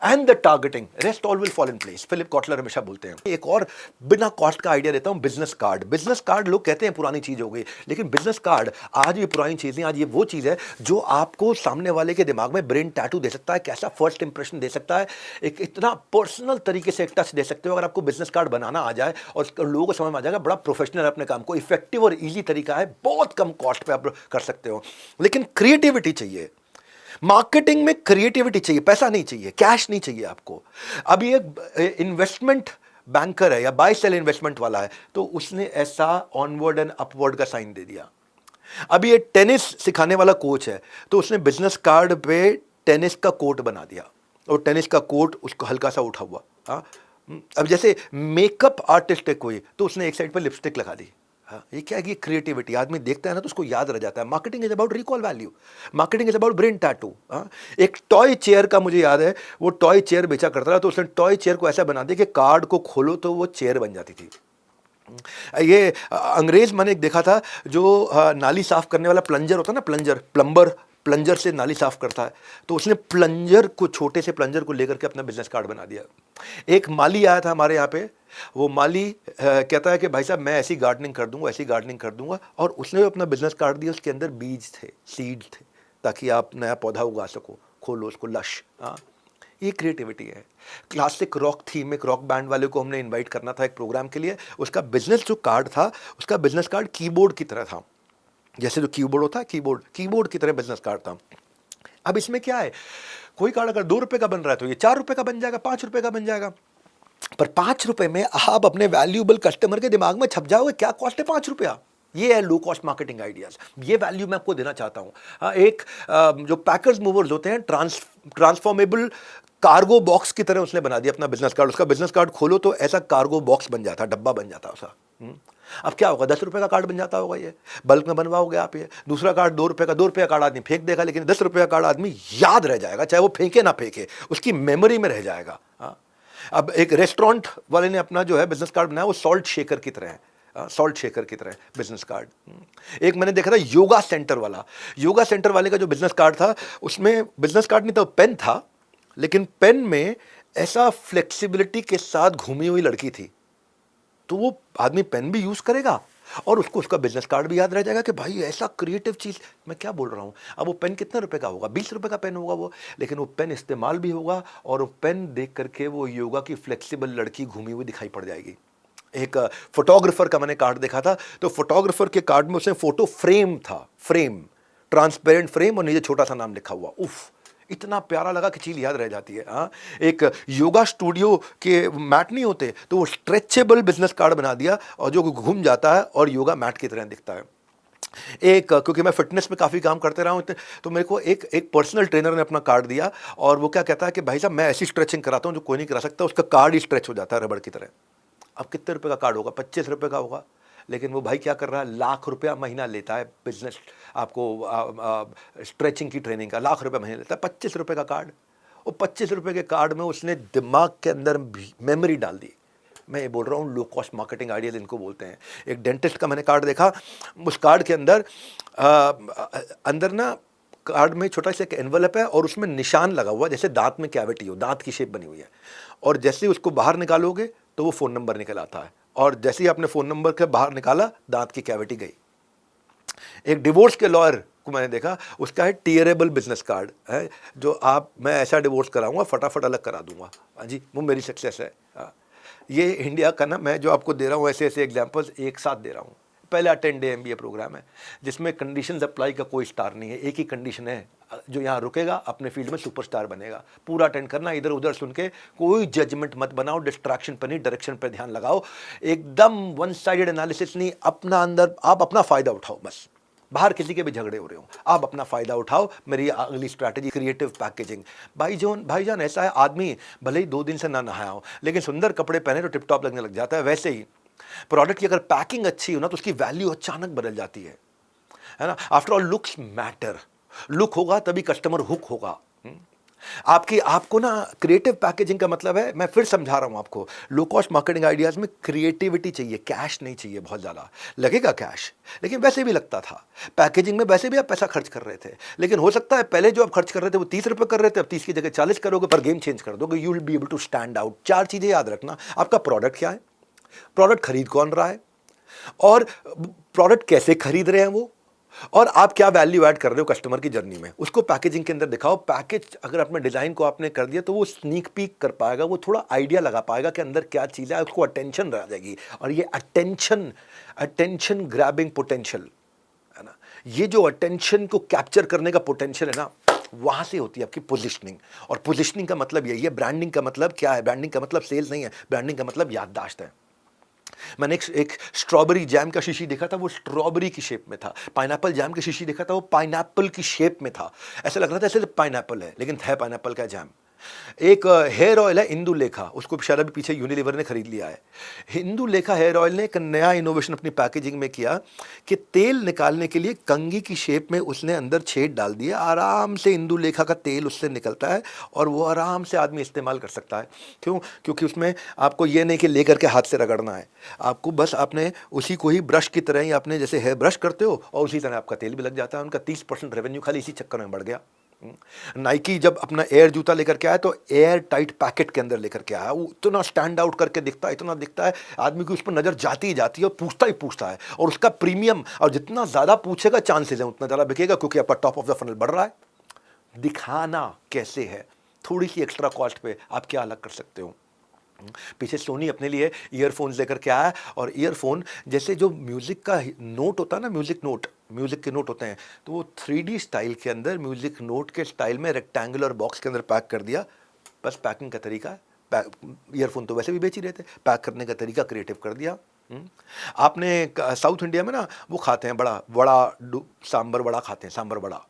and the targeting, rest all will fall in place. Philip Kotler हमेशा बोलते हैं। एक और बिना कॉस्ट का आइडिया देता हूं, बिजनेस कार्ड। बिजनेस कार्ड लोग कहते हैं पुरानी चीज हो गई, लेकिन बिजनेस कार्ड आज भी पुरानी चीज नहीं। आज ये वो चीज है जो आपको सामने वाले के दिमाग में ब्रेन टैटू दे सकता है, कैसा फर्स्ट इंप्रेशन दे सकता है, एक इतना पर्सनल तरीके से एक टच दे सकते हो। अगर आपको बिजनेस कार्ड बनाना आ जाए और लोगों को समझ में आ जाएगा, बड़ा प्रोफेशनल अपने काम को, इफेक्टिव और ईजी तरीका है, बहुत कम कॉस्ट पे आप कर सकते हो। लेकिन क्रिएटिविटी चाहिए, मार्केटिंग में क्रिएटिविटी चाहिए, पैसा नहीं चाहिए, कैश नहीं चाहिए आपको। अभी एक इन्वेस्टमेंट बैंकर है या बाय सेल इन्वेस्टमेंट वाला है, तो उसने ऐसा ऑनवर्ड एंड अपवर्ड का साइन दे दिया। अभी ये टेनिस सिखाने वाला कोच है, तो उसने बिजनेस कार्ड पे टेनिस का कोर्ट बना दिया, और टेनिस का कोर्ट उसको हल्का सा उठा हुआ। अब जैसे मेकअप आर्टिस्ट है कोई, तो उसने एक साइड पर लिपस्टिक लगा दी। ये क्या है कि क्रिएटिविटी, आदमी देखता है ना तो उसको याद रह जाता है। Marketing is about recall value, marketing is about brain tattoo. एक टॉय चेयर का मुझे याद है, वो टॉय चेयर बेचा करता था, तो उसने टॉय चेयर को ऐसा बना दिया कि कार्ड को खोलो तो वो चेयर बन जाती थी। ये अंग्रेज मैंने एक देखा था, जो नाली साफ करने वाला प्लंजर होता है ना, प्लम्बर प्लंजर से नाली साफ करता है, तो उसने प्लंजर को, छोटे से प्लंजर को लेकर के अपना बिजनेस कार्ड बना दिया। एक माली आया था हमारे यहाँ पे, वो माली कहता है कि भाई साहब मैं ऐसी गार्डनिंग कर दूंगा, ऐसी गार्डनिंग कर दूंगा, और उसने अपना बिजनेस कार्ड दिया, उसके अंदर बीज थे, सीड्स थे, ताकि आप नया पौधा उगा सको, खोलो उसको, लश। ये क्रिएटिविटी है। क्लासिक रॉक थीम, एक रॉक बैंड वाले को हमने इन्वाइट करना था एक प्रोग्राम के लिए, उसका बिजनेस जो कार्ड था, उसका बिजनेस कार्ड कीबोर्ड की तरह था, जैसे जो कीबोर्ड होता है, कीबोर्ड की तरह बिजनेस कार्ड था। अब इसमें क्या है, कोई कार्ड अगर 2 रुपए का बन रहा है तो ये 4 रुपए का बन जाएगा, 5 रुपए का बन जाएगा, पर 5 रुपए में आप अपने वैल्यूएबल कस्टमर के दिमाग में छप जाओगे। क्या कॉस्ट है 5 रुपया? ये है लो कॉस्ट मार्केटिंग आइडियाज। ये वैल्यू मैं आपको देना चाहता हूं। एक जो पैकर्स मूवर्स होते हैं, ट्रांसफॉर्मेबल कार्गो बॉक्स की तरह उसने बना दिया अपना बिजनेस कार्ड। उसका बिजनेस कार्ड खोलो तो ऐसा कार्गो बॉक्स बन जाता, डब्बा बन जाता उसका। अब क्या होगा, 10 रुपए का कार्ड बन जाता होगा। ये बल्क में बनवाओगे आप। ये दूसरा कार्ड 2 रुपए का, 2 रुपए का कार्ड आदमी फेंक देगा, लेकिन 10 रुपए का कार्ड आदमी याद रह जाएगा, चाहे वो फेंके ना फेंके, उसकी मेमोरी में रह जाएगा। अब एक रेस्टोरेंट वाले ने अपना जो है बिजनेस कार्ड बनाया, वो सॉल्ट शेकर की तरह है, सॉल्ट शेकर की तरह बिजनेस कार्ड। एक मैंने देखा था योगा सेंटर वाला, योगा सेंटर वाले का जो बिजनेस कार्ड था, उसमें बिजनेस कार्ड नहीं था, पेन था, लेकिन पेन में ऐसा फ्लेक्सिबिलिटी के साथ घूमी हुई लड़की थी, तो वो आदमी पेन भी यूज करेगा और उसको उसका बिजनेस कार्ड भी याद रह जाएगा कि भाई ऐसा क्रिएटिव चीज। मैं क्या बोल रहा हूँ, अब वो पेन कितने रुपए का होगा, 20 रुपए का पेन होगा वो, लेकिन वो पेन इस्तेमाल भी होगा, और वो पेन देख करके वो योगा की फ्लेक्सिबल लड़की घूमी हुई दिखाई पड़ जाएगी। एक फोटोग्राफर का मैंने कार्ड देखा था, तो फोटोग्राफर के कार्ड में उसने फोटो फ्रेम था, फ्रेम, ट्रांसपेरेंट फ्रेम, और नीचे छोटा सा नाम लिखा हुआ। उफ, इतना प्यारा लगा कि चीज याद रह जाती है। एक योगा स्टूडियो के मैट नहीं होते, तो वो स्ट्रेचेबल बिजनेस कार्ड बना दिया, और जो घूम जाता है और योगा मैट की तरह दिखता है। एक, क्योंकि मैं फिटनेस में काफ़ी काम करते रहा हूँ, तो मेरे को एक पर्सनल ट्रेनर ने अपना कार्ड दिया, और वो क्या कहता है कि भाई साहब मैं ऐसी स्ट्रेचिंग कराता हूँ जो कोई नहीं करा सकता, उसका कार्ड ही स्ट्रेच हो जाता है रबड़ की तरह। अब कितने रुपए का कार्ड होगा? 25 रुपए का होगा। लेकिन वो भाई क्या कर रहा है, लाख रुपया महीना लेता है बिजनेस, आपको स्ट्रेचिंग की ट्रेनिंग का लाख रुपया महीना लेता है, 25 रुपए का कार्ड। वो 25 रुपए के कार्ड में उसने दिमाग के अंदर मेमोरी डाल दी। मैं ये बोल रहा हूँ लो कॉस्ट मार्केटिंग आइडियाज इनको बोलते हैं। एक डेंटिस्ट का मैंने कार्ड देखा, उस कार्ड के अंदर अंदर ना कार्ड में छोटा सा एक एनवलप है और उसमें निशान लगा हुआ है जैसे दांत में कैविटी हो, दांत की शेप बनी हुई है, और जैसे ही उसको बाहर निकालोगे तो वो फ़ोन नंबर निकल आता है, और जैसे ही आपने फ़ोन नंबर के बाहर निकाला दांत की कैविटी गई। एक डिवोर्स के लॉयर को मैंने देखा, उसका है टीयरेबल बिजनेस कार्ड है, जो आप मैं ऐसा डिवोर्स कराऊंगा फटाफट अलग करा दूंगा। हाँ जी, वो मेरी सक्सेस है। हाँ, ये इंडिया का ना, मैं जो आपको दे रहा हूँ ऐसे ऐसे एग्जांपल्स एक साथ दे रहा हूँ। पहला 10 डे MBA प्रोग्राम है जिसमें कंडीशंस अप्लाई का कोई स्टार नहीं है, एक ही कंडीशन है, जो यहाँ रुकेगा अपने फील्ड में सुपरस्टार बनेगा। पूरा अटेंड करना, इधर उधर सुन के कोई जजमेंट मत बनाओ, डिस्ट्रैक्शन पर नहीं, डायरेक्शन पर ध्यान लगाओ, एकदम वन साइडेड एनालिसिस नहीं, अपना अंदर आप अपना फ़ायदा उठाओ। बस बाहर किसी के भी झगड़े हो रहे हो, आप अपना फ़ायदा उठाओ। मेरी अगली स्ट्रैटेजी क्रिएटिव पैकेजिंग। भाईजान ऐसा है, आदमी भले ही 2 दिन से ना नहाया हो लेकिन सुंदर कपड़े पहने तो टिप टॉप लगने लग जाता है। वैसे ही प्रोडक्ट की अगर पैकिंग अच्छी हो ना तो उसकी वैल्यू अचानक बदल जाती है ना। After all looks matter, look होगा तभी कस्टमर हुक होगा। आपको ना क्रिएटिव पैकेजिंग का मतलब है, मैं फिर समझा रहा हूं आपको, लो कॉस्ट मार्केटिंग आइडियाज में क्रिएटिविटी चाहिए, कैश नहीं चाहिए। बहुत ज़्यादा लगेगा कैश, लेकिन वैसे भी लगता था पैकेजिंग में, वैसे भी आप पैसा खर्च कर रहे थे, लेकिन हो सकता है पहले जो आप खर्च कर रहे थे वो 30 रुपये कर रहे थे, अब 30 की जगह 40 करोगे, पर गेम चेंज कर दोगे। You will be able to stand out. 4 चीज़ें याद रखना, आपका प्रोडक्ट क्या है, प्रोडक्ट खरीद कौन रहा है, और प्रोडक्ट कैसे खरीद रहे हैं वो, और आप क्या वैल्यू ऐड कर रहे हो कस्टमर की जर्नी में, उसको पैकेजिंग के अंदर दिखाओ। पैकेज अगर अपने डिज़ाइन को आपने कर दिया तो वो स्नीक पीक कर पाएगा, वो थोड़ा आइडिया लगा पाएगा कि अंदर क्या चीज़ है, उसको अटेंशन रह जाएगी। और ये अटेंशन ग्रैबिंग पोटेंशियल है ना, ये जो अटेंशन को कैप्चर करने का पोटेंशियल है ना, वहाँ से होती है आपकी पोजिशनिंग। और पोजिशनिंग का मतलब यही है। ब्रांडिंग का मतलब क्या है? ब्रांडिंग का मतलब सेल्स नहीं है, ब्रांडिंग का मतलब याददाश्त है। मैंने एक स्ट्रॉबेरी जैम का शीशी देखा था, वो स्ट्रॉबेरी की शेप में था। पाइनएप्पल जैम का शीशी देखा था, वो पाइनएप्पल की शेप में था। ऐसा लग रहा था ऐसे पाइनएप्पल है, लेकिन है पाइनएप्पल का जैम। एक हेयर ऑयल है इंदुलेखा, उसको शायद अभी पीछे यूनिलीवर ने खरीद लिया है। इंदुलेखा हेयर ऑयल ने एक नया इनोवेशन अपनी पैकेजिंग में किया कि तेल निकालने के लिए कंघी की शेप में उसने अंदर छेद डाल दिया, आराम से इंदुलेखा का तेल उससे निकलता है और वो आराम से आदमी इस्तेमाल कर सकता है। क्यों? क्योंकि उसमें आपको ये नहीं कि लेकर के हाथ से रगड़ना है, आपको बस आपने उसी को ही ब्रश की तरह ही आपने जैसे हेयर ब्रश करते हो और उसी तरह आपका तेल भी लग जाता है। उनका 30% रेवेन्यू खाली इसी चक्कर में बढ़ गया। नाइकी जब अपना एयर जूता लेकर के आया तो एयर टाइट पैकेट के अंदर लेकर के आया, वो इतना स्टैंड आउट करके दिखता है, इतना दिखता है, आदमी की उस पर नजर जाती ही जाती है और पूछता ही पूछता है। और उसका प्रीमियम, और जितना ज्यादा पूछेगा चांसेस है उतना ज्यादा बिकेगा, क्योंकि आपका टॉप ऑफ द फनल बढ़ रहा है। दिखाना कैसे है, थोड़ी सी एक्स्ट्रा कॉस्ट पे आप क्या अलग कर सकते हो। पीछे सोनी अपने लिए ईयरफोन्स लेकर के आया, और ईयरफोन जैसे जो म्यूजिक का नोट होता है ना, म्यूजिक के नोट होते हैं, तो वो 3D स्टाइल के अंदर म्यूजिक नोट के स्टाइल में रेक्टेंगुलर बॉक्स के अंदर पैक कर दिया। बस पैकिंग का तरीका, ईयरफोन तो वैसे भी बेच ही रहे थे, पैक करने का तरीका क्रिएटिव कर दिया। आपने साउथ इंडिया में ना वो खाते हैं बड़ा सांबर वड़ा खाते हैं, सांबर वड़ा।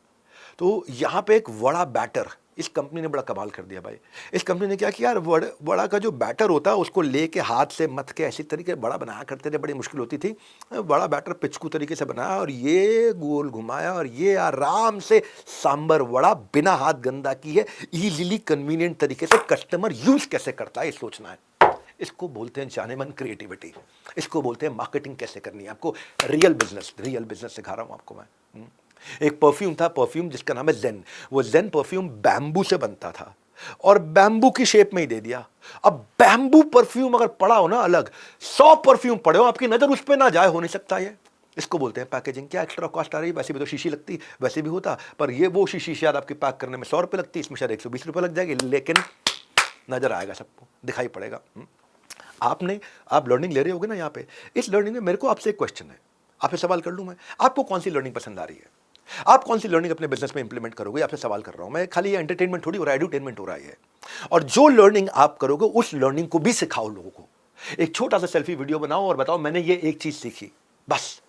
तो यहाँ पे एक वड़ा बैटर इस कंपनी ने बड़ा कमाल कर दिया भाई। इस कंपनी ने क्या किया यार, वड़ा का जो बैटर होता है उसको लेके हाथ से मथ के ऐसी तरीके बड़ा बनाया करते थे, बड़ी मुश्किल होती थी। बड़ा बैटर पिचकू तरीके से बनाया और ये गोल घुमाया और ये आराम से सांबर वड़ा बिना हाथ गंदा किए इजीली कन्वीनियंट तरीके से कस्टमर यूज कैसे करता है ये सोचना है। इसको बोलते हैं जाने मन क्रिएटिविटी, इसको बोलते हैं मार्केटिंग कैसे करनी है। आपको रियल बिजनेस सिखा रहा हूँ आपको मैं। एक परफ्यूम था, परफ्यूम जिसका नाम है जेन। वो जेन परफ्यूम बैम्बू से बनता था और बैम्बू की शेप में ही दे दिया। अब बैम्बू परफ्यूम अगर पड़ा हो ना अलग, 100 परफ्यूम पड़े हो, आपकी नजर उस पर ना जाए, हो नहीं सकता ये। इसको बोलते हैं पैकेजिंग। क्या एक्स्ट्रा कॉस्ट आ रही है? वैसे भी तो शीशी लगती, वैसे भी होता, पर ये वो शीशी शायद आपकी पैक करने में 100 रुपये लगती, इसमें शायद 120 रुपये लग जाएगी, लेकिन नजर आएगा, सबको दिखाई पड़ेगा। आप लर्निंग ले रहे होगे ना यहाँ पे। इस लर्निंग में मेरे को आपसे एक क्वेश्चन है, आपसे सवाल कर लूँ मैं, आपको कौन सी लर्निंग पसंद आ रही है? आप कौन सी लर्निंग अपने बिजनेस में इंप्लीमेंट करोगे? आपसे सवाल कर रहा हूं मैं। खाली ये एंटरटेनमेंट थोड़ी हो रहा है, एडुटेनमेंट हो रहा है। और जो लर्निंग आप करोगे उस लर्निंग को भी सिखाओ लोगों को। एक छोटा सा सेल्फी वीडियो बनाओ और बताओ मैंने ये एक चीज सीखी, बस।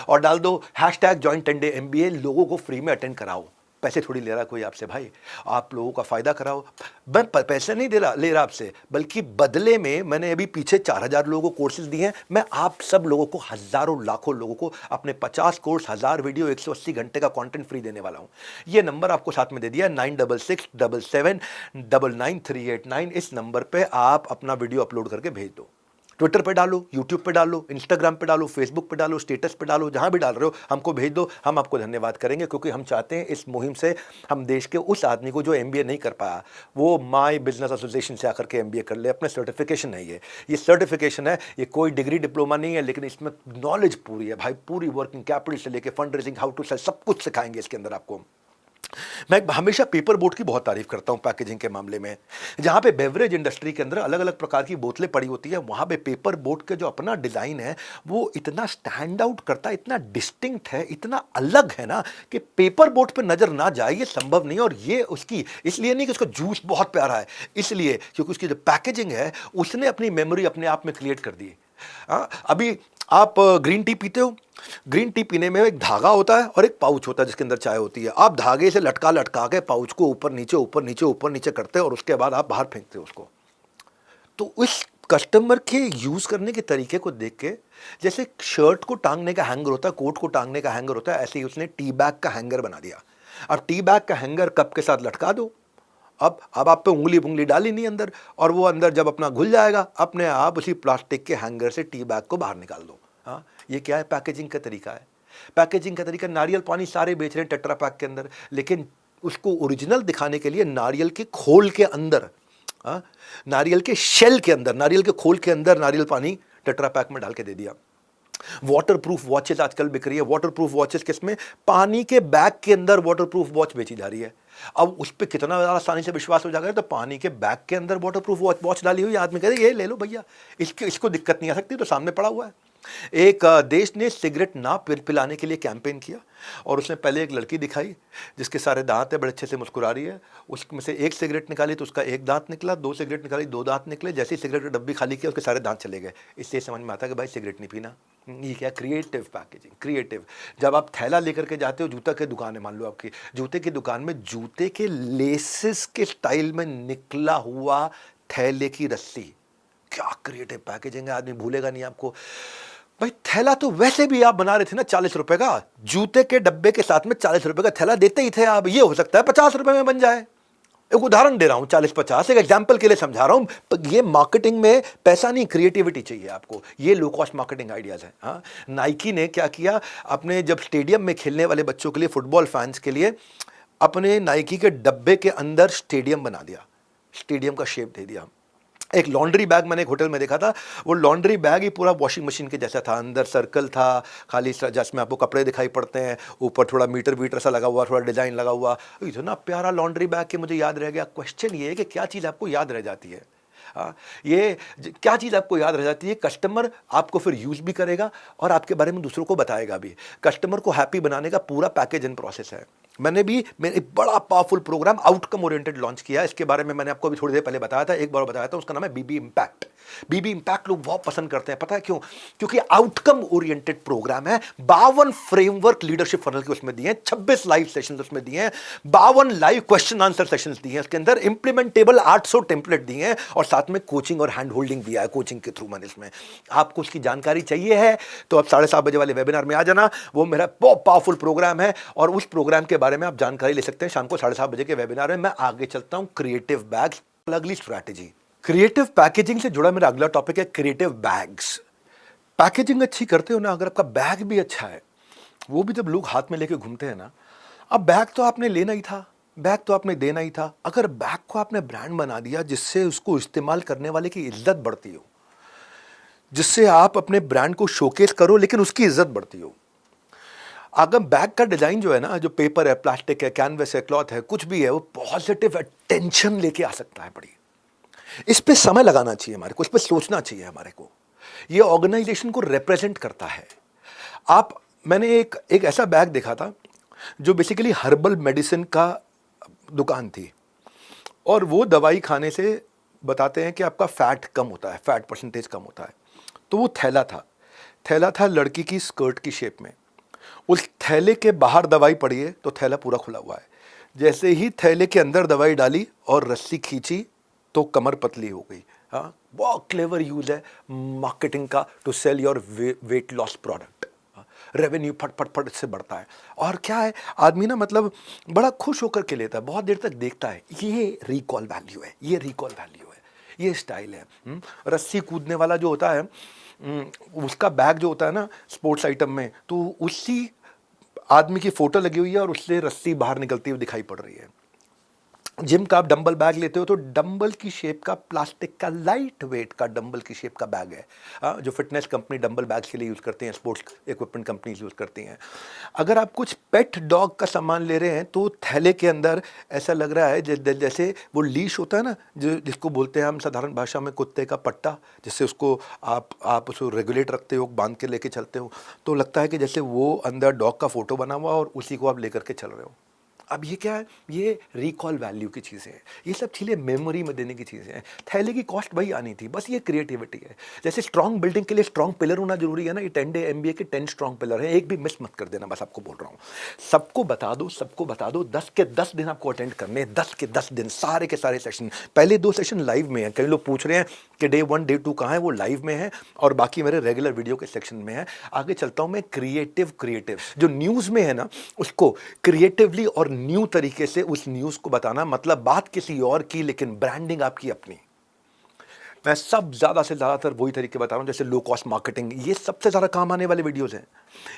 और डाल दो #join10day MBA, लोगों को फ्री में अटेंड कराओ। पैसे थोड़ी ले रहा कोई आपसे भाई, आप लोगों का फ़ायदा कराओ। मैं पैसे नहीं ले रहा आपसे, बल्कि बदले में मैंने अभी पीछे 4000 लोगों को कोर्सेज दिए हैं। मैं आप सब लोगों को, हज़ारों लाखों लोगों को अपने 50 कोर्स, 1000 वीडियो, 180 घंटे का कंटेंट फ्री देने वाला हूं। ये नंबर आपको साथ में दे दिया, 9667799389। इस नंबर पे आप अपना वीडियो अपलोड करके भेज दो। ट्विटर पे डालो, यूट्यूब पे डालो, इंस्टाग्राम पे डालो, फेसबुक पे डालो, स्टेटस पे डालो, जहां भी डाल रहे हो हमको भेज दो। हम आपको धन्यवाद करेंगे, क्योंकि हम चाहते हैं इस मुहिम से हम देश के उस आदमी को जो एमबीए नहीं कर पाया, वो माय बिजनेस एसोसिएशन से आकर के एमबीए कर ले। अपने सर्टिफिकेशन है ये सर्टिफिकेशन है, ये कोई डिग्री डिप्लोमा नहीं है, लेकिन इसमें नॉलेज पूरी है भाई, पूरी वर्किंग कैपिटल से लेके fund raising, how to sell, सब कुछ सिखाएंगे इसके अंदर आपको। मैं हमेशा पेपर बोट की बहुत तारीफ करता हूं पैकेजिंग के मामले में। जहां पे बेवरेज इंडस्ट्री के अंदर अलग अलग प्रकार की बोतलें पड़ी होती है, वहां पे पेपर बोट के जो अपना डिजाइन है वो इतना स्टैंड आउट करता है, इतना डिस्टिंक्ट है, इतना अलग है ना कि पेपर बोट पे नजर ना जाए ये संभव नहीं है। और ये उसकी इसलिए नहीं कि उसका जूस बहुत प्यारा है, इसलिए क्योंकि उसकी जो पैकेजिंग है उसने अपनी मेमोरी अपने आप में क्रिएट कर दी। अभी आप ग्रीन टी पीते हो, ग्रीन टी पीने में एक धागा होता है और एक पाउच होता है जिसके अंदर चाय होती है। आप धागे से लटका के पाउच को ऊपर नीचे करते हो और उसके बाद आप बाहर फेंकते हो उसको। तो उस कस्टमर के यूज करने के तरीके को देख के, जैसे शर्ट को टांगने का हैंगर होता है, कोट को टांगने का हैंगर होता है, ऐसे ही उसने टी बैग का हैंगर बना दिया। अब टी बैग का हैंगर कप के साथ लटका दो, अब आप पे उंगली डाली नहीं अंदर, और वो अंदर जब अपना घुल जाएगा अपने आप उसी प्लास्टिक के हैंगर से टी बैग को बाहर निकाल दो। हाँ, ये क्या है? पैकेजिंग का तरीका है। पैकेजिंग का तरीका, नारियल पानी सारे बेच रहे हैं टेट्रा पैक के अंदर, लेकिन उसको ओरिजिनल दिखाने के लिए नारियल के खोल के अंदर, नारियल के शेल के अंदर, नारियल के खोल के अंदर नारियल पानी टेट्रा पैक में डाल के दे दिया। वाटरप्रूफ वॉचेस आजकल बिक रही है। वाटरप्रूफ वॉचेस किसमें? पानी के बैग के अंदर वाटरप्रूफ वॉच बेची जा रही है। अब उस पर कितना ज़्यादा आसानी से विश्वास हो जाएगा, तो पानी के बैग के अंदर वाटरप्रूफ वॉच डाली हुई आदमी कहे ये ले लो भैया, इसको दिक्कत नहीं आ सकती, तो सामने पड़ा हुआ है। एक देश ने सिगरेट ना पिलाने के लिए कैंपेन किया, और उसने पहले एक लड़की दिखाई जिसके सारे दांत है, बड़े अच्छे से मुस्कुरा रही है, उसमें से एक सिगरेट निकाली तो उसका एक दांत निकला, 2 सिगरेट निकाली 2 दांत निकले, जैसे ही सिगरेट की डब्बी खाली किया उसके सारे दांत चले गए। इससे समझ में आता है कि भाई सिगरेट नहीं पीना। ये क्या? Creative packaging. क्रिएटिव। जब आप थैला लेकर के जाते हो, जूता की दुकान है मान लो आपकी, जूते की दुकान में जूते के लेसेस के स्टाइल में निकला हुआ थैले की रस्सी, क्या क्रिएटिव पैकेजिंग है, आदमी भूलेगा नहीं आपको। भाई थैला तो वैसे भी आप बना रहे थे ना 40 रुपए का, जूते के डब्बे के साथ में 40 रुपए का थैला देते ही थे आप। ये हो सकता है 50 रुपए में बन जाए। एक उदाहरण दे रहा हूं, 40-50 एक एग्जाम्पल के लिए समझा रहा हूं। ये मार्केटिंग में पैसा नहीं, क्रिएटिविटी चाहिए आपको। ये लो कॉस्ट मार्केटिंग आइडियाज है। हाँ, नाइकी ने क्या किया, अपने जब स्टेडियम में खेलने वाले बच्चों के लिए, फुटबॉल फैंस के लिए, अपने नाइकी के डब्बे के अंदर स्टेडियम बना दिया, स्टेडियम का शेप दे दिया। एक लॉन्ड्री बैग मैंने एक होटल में देखा था, वो लॉन्ड्री बैग ही पूरा वॉशिंग मशीन के जैसा था, अंदर सर्कल था खाली, जिसमें आपको कपड़े दिखाई पड़ते हैं, ऊपर थोड़ा मीटर सा लगा हुआ, थोड़ा डिज़ाइन लगा हुआ। इतना प्यारा लॉन्ड्री बैग के मुझे याद रह गया। क्वेश्चन ये है कि क्या चीज़ आपको याद रह जाती है? ये क्या चीज़ आपको याद रह जाती है? कस्टमर आपको फिर यूज़ भी करेगा और आपके बारे में दूसरों को बताएगा भी। कस्टमर को हैप्पी बनाने का पूरा पैकेज एंड प्रोसेस है। मैंने भी एक बड़ा powerful program outcome oriented launch किया। इसके बारे में मैंने आपको अभी थोड़ी देर पहले बताया था, एक बार बताया था। उसका नाम है बीबी इम्पैक्ट। बीबी इम्पैक्ट लोग बहुत पसंद करते हैं, पता है क्यों? क्योंकि आउटकम ओरिएंटेड प्रोग्राम है। 52 फ्रेमवर्क लीडरशिप फनल के उसमें दिए हैं, 26 लाइव सेशंस उसमें दिए हैं, 52 लाइव क्वेश्चन आंसर सेशंस दिए हैं उसके अंदर, इंप्लीमेंटेबल 800 टेम्पलेट दिए हैं, और साथ में कोचिंग और हैंड होल्डिंग दिया है कोचिंग के थ्रू। मैंने इसमें आपको उसकी जानकारी चाहिए है तो आप 7:30 बजे वाले वेबिनार में आ जाना। वो मेरा बहुत पावरफुल प्रोग्राम है, और उस प्रोग्राम के बारे में आप जानकारी ले सकते हैं शाम को 7:30 बजे के वेबिनार में। मैं आगे चलता हूं क्रिएटिव बैग्स, अगली स्ट्रैटेजी। क्रिएटिव पैकेजिंग से जुड़ा मेरा अगला टॉपिक है क्रिएटिव बैग्स। पैकेजिंग अच्छी करते हो ना, अगर आपका बैग भी अच्छा है, वो भी जब लोग हाथ में लेके घूमते हैं ना, अब बैग तो आपने लेना ही था, बैग तो आपने देना ही था। अगर बैग को आपने ब्रांड बना दिया जिससे उसको इस्तेमाल करने वाले की इज्जत बढ़ती हो, जिससे आप अपने ब्रांड को शोकेस करो लेकिन उसकी इज्जत बढ़ती हो। अगर बैग का डिजाइन जो है ना, जो पेपर है, प्लास्टिक है, कैनवस है, क्लॉथ है, कुछ भी है, वो पॉजिटिव अटेंशन लेके आ सकता है बड़ी। इस पे समय लगाना चाहिए हमारे को, इस पे सोचना चाहिए हमारे को। ये ऑर्गेनाइजेशन को रिप्रेजेंट करता है। मैंने एक ऐसा बैग देखा था जो बेसिकली हर्बल मेडिसिन का दुकान थी, और वो दवाई खाने से बताते हैं कि आपका फैट कम होता है, फैट परसेंटेज कम होता है। तो वो थैला था लड़की की स्कर्ट की शेप में। उस थैले के बाहर दवाई पड़ी है तो थैला पूरा खुला हुआ है। जैसे ही थैले के अंदर दवाई डाली और रस्सी खींची तो कमर पतली हो गई। हाँ, बहुत क्लेवर यूज है मार्केटिंग का to sell your weight loss product. Revenue फट फट फट से बढ़ता है। और क्या है, आदमी ना मतलब बड़ा खुश होकर के लेता है, बहुत देर तक देखता है। ये रिकॉल वैल्यू है, ये रिकॉल वैल्यू है, ये स्टाइल है। रस्सी कूदने वाला जो होता है, उसका बैग जो होता है ना स्पोर्ट्स आइटम में, तो उसी आदमी की फोटो लगी हुई है और उससे रस्सी बाहर निकलती हुई दिखाई पड़ रही है। जिम का आप डंबल बैग लेते हो तो डंबल की शेप का, प्लास्टिक का, लाइट वेट का डंबल की शेप का बैग है। जो फिटनेस कंपनी डंबल बैग्स के लिए यूज़ करते हैं, स्पोर्ट्स इक्विपमेंट कंपनीज यूज़ करती हैं। अगर आप कुछ पेट डॉग का सामान ले रहे हैं तो थैले के अंदर ऐसा लग रहा है जैसे वो लीश होता है ना, जो जिसको बोलते हैं हम साधारण भाषा में कुत्ते का पट्टा, जिससे उसको आप उसको रेगुलेट रखते हो, बांध के लेके चलते हो, तो लगता है कि जैसे वो अंदर डॉग का फोटो बना हुआ और उसी को आप लेकर के चल रहे हो। अब ये क्या है, ये रिकॉल वैल्यू की चीज़ें हैं, ये सब चीज़ें मेमोरी में देने की चीज़ें हैं। थैले की कॉस्ट वही आनी थी, बस ये क्रिएटिविटी है। जैसे स्ट्रॉन्ग बिल्डिंग के लिए स्ट्रॉन्ग पिलर होना जरूरी है ना, ये 10 डे MBA के 10 स्ट्रॉन्ग पिलर है, एक भी मिस मत कर देना, बस आपको बोल रहा हूँ। सबको बता दो, सबको बता दो। 10 के 10 दिन आपको अटेंड करने, 10 के 10 दिन सारे के सारे सेशन। पहले 2 सेशन लाइव में है, कई लोग पूछ रहे हैं कि डे 1 डे 2 कहाँ है, वो लाइव में है और बाकी मेरे रेगुलर वीडियो के सेक्शन में है। आगे चलता हूँ मैं, क्रिएटिव जो न्यूज़ में है ना उसको क्रिएटिवली और न्यू तरीके से उस न्यूज़ को बताना, मतलब बात किसी और की लेकिन ब्रांडिंग आपकी अपनी। मैं सब ज़्यादा से ज़्यादातर वही तरीके बता रहा हूँ, जैसे लो कॉस्ट मार्केटिंग, ये सबसे ज़्यादा काम आने वाले वीडियोज़ हैं,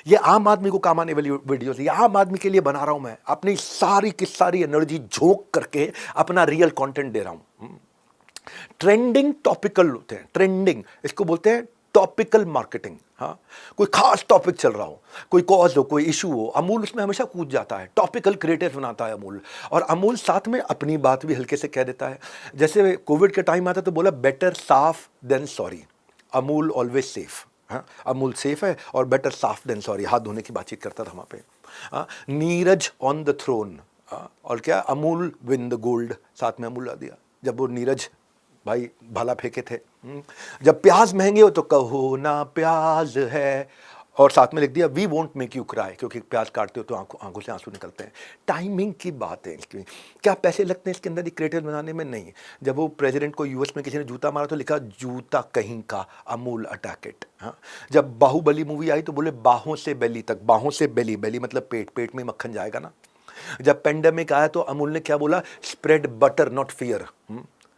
ये आम आदमी को काम आने वाली वीडियोज़ है, ये आम आदमी के लिए बना रहा हूँ मैं, अपनी सारी की सारी एनर्जी झोंक करके अपना रियल कंटेंट दे रहा हूँ। ट्रेंडिंग टॉपिकल होते हैं, ट्रेंडिंग इसको बोलते हैं टॉपिकल मार्केटिंग। हाँ, कोई खास टॉपिक चल रहा हो, कोई कॉज हो, कोई इशू हो, अमूल उसमें हमेशा कूद जाता है, टॉपिकल क्रिएटिव बनाता है अमूल। और अमूल साथ में अपनी बात भी हल्के से कह देता है। जैसे कोविड के टाइम आता तो बोला बेटर साफ than sorry, Amul always safe. हाँ, अमूल सेफ है और बेटर साफ देन सॉरी, हाथ धोने की बातचीत करता था वहाँ पे। हाँ, नीरज ऑन द थ्रोन, और क्या, अमूल विन द गोल्ड, साथ में अमूल ला दिया। जब वो नीरज भाई भाला फेंके थे, जब प्याज महंगे हो तो कहो ना प्याज है, और साथ में लिख दिया we won't make you cry, क्योंकि प्याज काटते हो तो आंखों से आंसू निकलते हैं। टाइमिंग की बात है इसकी। क्या पैसे लगते हैं इसके अंदर क्रिएटिव बनाने में? नहीं। जब वो प्रेसिडेंट को यूएस में किसी ने जूता मारा तो लिखा जूता कहीं का, अमूल अटैक इट। हाँ, जब बाहुबली मूवी आई तो बोले बाहों से बेली तक, बाहों से बेली, बेली मतलब पेट, पेट में मक्खन जाएगा ना। जब पेंडेमिक आया तो अमूल ने क्या बोला, spread butter not fear,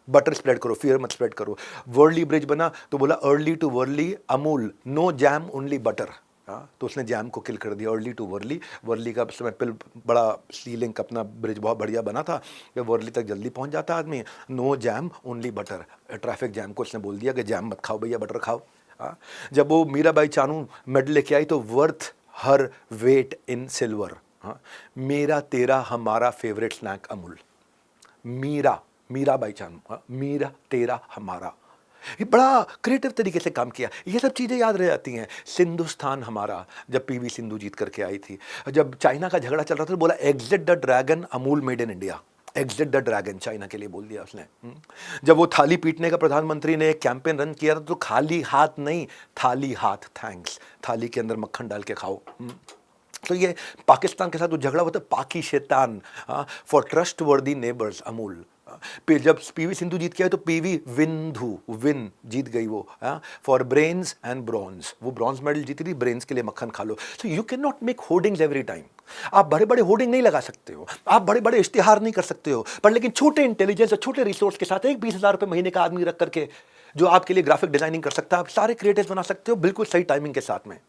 butter spread करो, फियर मत स्प्रेड करो। वर्ली ब्रिज बना तो बोला early to Worli, Amul no jam only butter. हाँ, तो उसने जैम को किल कर दिया, अर्ली टू वर्ली। वर्ली का समय पिल बड़ा सीलिंग अपना ब्रिज बहुत बढ़िया बना था कि वर्ली तक जल्दी पहुंच जाता आदमी। No jam only butter, traffic jam को उसने बोल दिया कि जैम मत खाओ भैया, बटर खाओ। हाँ, जब वो मीराबाई चानू मेडल लेके आई तो वर्थ हर वेट इन सिल्वर। हाँ, मेरा तेरा हमारा फेवरेट स्नैक अमूल, मीराबाई चानू। हाँ, मेरा तेरा हमारा, ये बड़ा क्रिएटिव तरीके से काम किया। ये सब चीज़ें याद रह जाती हैं। सिंधुस्तान हमारा, जब PV सिंधु जीत करके आई थी। जब चाइना का झगड़ा चल रहा था तो बोला exit the dragon, Amul made in India, exit the dragon, China के लिए बोल दिया उसने। जब वो थाली पीटने का प्रधानमंत्री ने एक कैंपेन रन किया था तो खाली हाथ नहीं, थाली हाथ, थैंक्स, थाली के अंदर मक्खन डाल के खाओ। तो ये पाकिस्तान के साथ जो झगड़ा होता है, पाकिस्तान, फॉर ट्रस्ट वर्दी नेबर्स, अमूल। जब PV सिंधु जीत के आए तो PV विन जीत गई वो, फॉर ब्रेन्स एंड ब्रॉन्ज, वो ब्रॉन्ज मेडल जीती थी, ब्रेन्स के लिए मक्खन खा लो। So you can not make hoardings every time. आप बड़े बड़े होर्डिंग नहीं लगा सकते हो, आप बड़े बड़े इश्तिहार नहीं कर सकते हो, पर लेकिन छोटे इंटेलिजेंस और छोटे रिसोर्स के साथ एक 20,000 रुपये महीने का आदमी रख करके जो आपके लिए ग्राफिक डिजाइनिंग कर सकता है, आप सारे क्रिएटिव्स बना सकते हो बिल्कुल सही टाइमिंग के साथ में।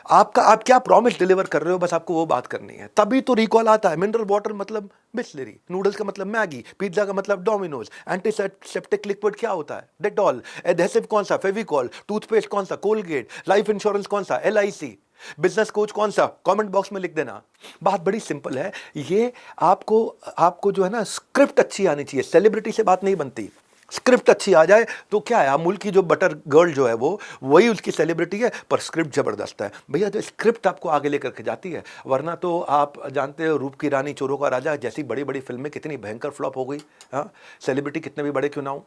आप क्या प्रॉमिस डिलीवर कर रहे हो, बस आपको वो बात करनी है, तभी तो रिकॉल आता है। मिनरल वाटर मतलब बिस्लरी, नूडल्स का मतलब मैगी, पिज्जा का मतलब डोमिनोज, एंटीसेप्टिक लिक्विड क्या होता है, डेटॉल, एडहेसिव कौन सा, फेविकॉल, टूथपेस्ट कौन सा, कोलगेट, लाइफ इंश्योरेंस कौन सा, LIC, बिजनेस कोच कौन सा, कमेंट बॉक्स में लिख देना। बात बड़ी सिंपल है। ये आपको जो है ना, स्क्रिप्ट अच्छी आनी चाहिए। सेलिब्रिटी से बात नहीं बनती, स्क्रिप्ट अच्छी आ जाए तो क्या है, अमूल की जो बटर गर्ल जो है वो वही उसकी सेलिब्रिटी है, पर स्क्रिप्ट जबरदस्त है भैया। तो स्क्रिप्ट आपको आगे लेकर के जाती है, वरना तो आप जानते हो रूप की रानी चोरों का राजा जैसी बड़ी बड़ी फिल्में कितनी भयंकर फ्लॉप हो गई। हाँ, सेलिब्रिटी कितने भी बड़े क्यों ना हो।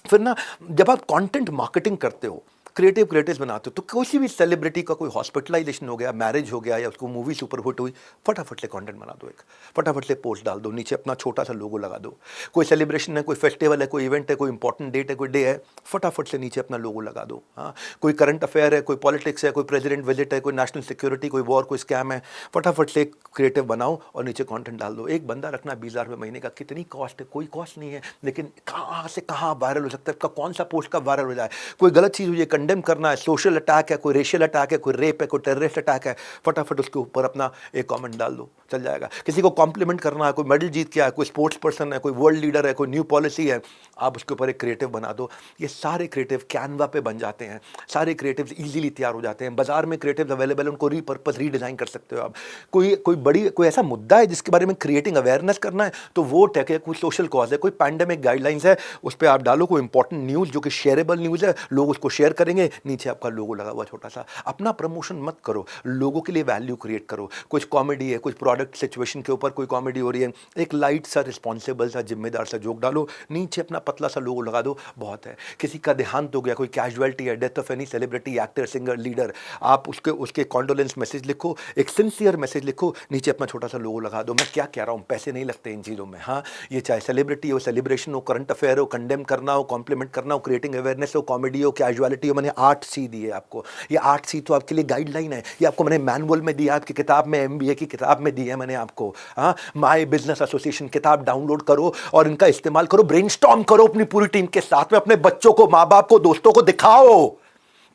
फिर ना, जब आप कंटेंट मार्केटिंग करते हो, क्रिएटिव्स बनाते हो, तो किसी भी सेलिब्रिटी का कोई हॉस्पिटलाइजेशन हो गया, मैरिज हो गया, या उसको मूवी सुपर हिट हुई, फटाफट से कंटेंट बना दो, एक फटाफट से पोस्ट डाल दो, नीचे अपना छोटा सा लोगो लगा दो। कोई सेलिब्रेशन है, कोई फेस्टिवल है, कोई इवेंट है, कोई इंपॉर्टेंट डेट है, कोई डे है, फटाफट से नीचे अपना लोगो लगा दो। हाँ, कोई करंट अफेयर है, कोई पॉलिटिक्स है, कोई प्रेसिडेंट विजिट है, कोई नेशनल सिक्योरिटी, कोई वॉर, कोई स्कैम है, फटाफट से क्रिएटिव बनाओ और नीचे कंटेंट डाल दो। एक बंदा रखना 20,000 रुपये महीने का, कितनी कॉस्ट है? कोई कॉस्ट नहीं है, लेकिन कहाँ से कहाँ वायरल हो सकता है, इसका कौन सा पोस्ट का वायरल हो जाए। कोई गलत चीज़ हुई है, कंडेम करना है, सोशल अटैक है, कोई रेशियल अटैक है, कोई रेप है, कोई टेररिस्ट अटैक है, फटाफट उसके ऊपर अपना एक कमेंट डाल दो, चल जाएगा। किसी को कॉम्प्लीमेंट करना है, कोई मेडल जीत के आया, कोई स्पोर्ट्स पर्सन है, कोई वर्ल्ड लीडर है, कोई न्यू पॉलिसी है, आप उसके ऊपर एक क्रिएटिव बना दो। ये सारे क्रिएटिव कैनवा पे बन जाते हैं, सारे क्रिएटिव्स इजीली तैयार हो जाते हैं। बाजार में क्रिएटिव्स अवेलेबल है, उनको रीपर्पस रीडिज़ाइन कर सकते हो आप। कोई ऐसा मुद्दा है जिसके बारे में क्रिएटिंग अवेयरनेस करना है, तो वो टेक है, कोई सोशल कॉज है, कोई पैंडेमिक गाइडलाइंस है, उस पर आप डालो कोई इंपॉर्टेंट न्यूज़ जो कि शेयरेबल न्यूज़ है, लोग उसको शेयर करेंगे, नीचे आपका लोगो लगा हुआ छोटा सा। अपना प्रमोशन मत करो, लोगों के लिए वैल्यू क्रिएट करो। कुछ कॉमेडी है, कुछ प्रोडक्ट सिचुएशन के ऊपर कोई कॉमेडी हो रही है, एक लाइट सा रिस्पॉन्सिबल सा जिम्मेदार सा जोक डालो, नीचे अपना पतला सा लोगो लगा दो, बहुत है। किसी का देहांत हो गया, कोई कैजुअलिटी है, death of any celebrity, actor, singer, leader, आप उसके कॉन्डोलेंस मैसेज लिखो, एक सिंसियर मैसेज लिखो, नीचे अपना छोटा सा लोगो लगा दो। मैं क्या कह रहा हूँ, पैसे नहीं लगते इन चीज़ों में। हाँ, ये चाहे सेलिब्रिटी हो, सेलिब्रेशन हो, करंट अफेयर हो, कंडेम करना हो, कॉम्प्लीमेंट करना हो, क्रिएटिंग अवेयरनेस हो, कॉमेडी हो, कैजुअलिटी हो, मैंने 8C दिए आपको। ये 8C तो आपके लिए गाइडलाइन है, ये आपको मैंने मैनुअल में दिया, आपकी किताब में, MBA की किताब में दी है मैंने आपको। हाँ, माय बिजनेस एसोसिएशन किताब डाउनलोड करो और इनका इस्तेमाल करो, ब्रेनस्टॉर्म करो अपनी पूरी टीम के साथ में, अपने बच्चों को, माँ बाप को, दोस्तों को दिखाओ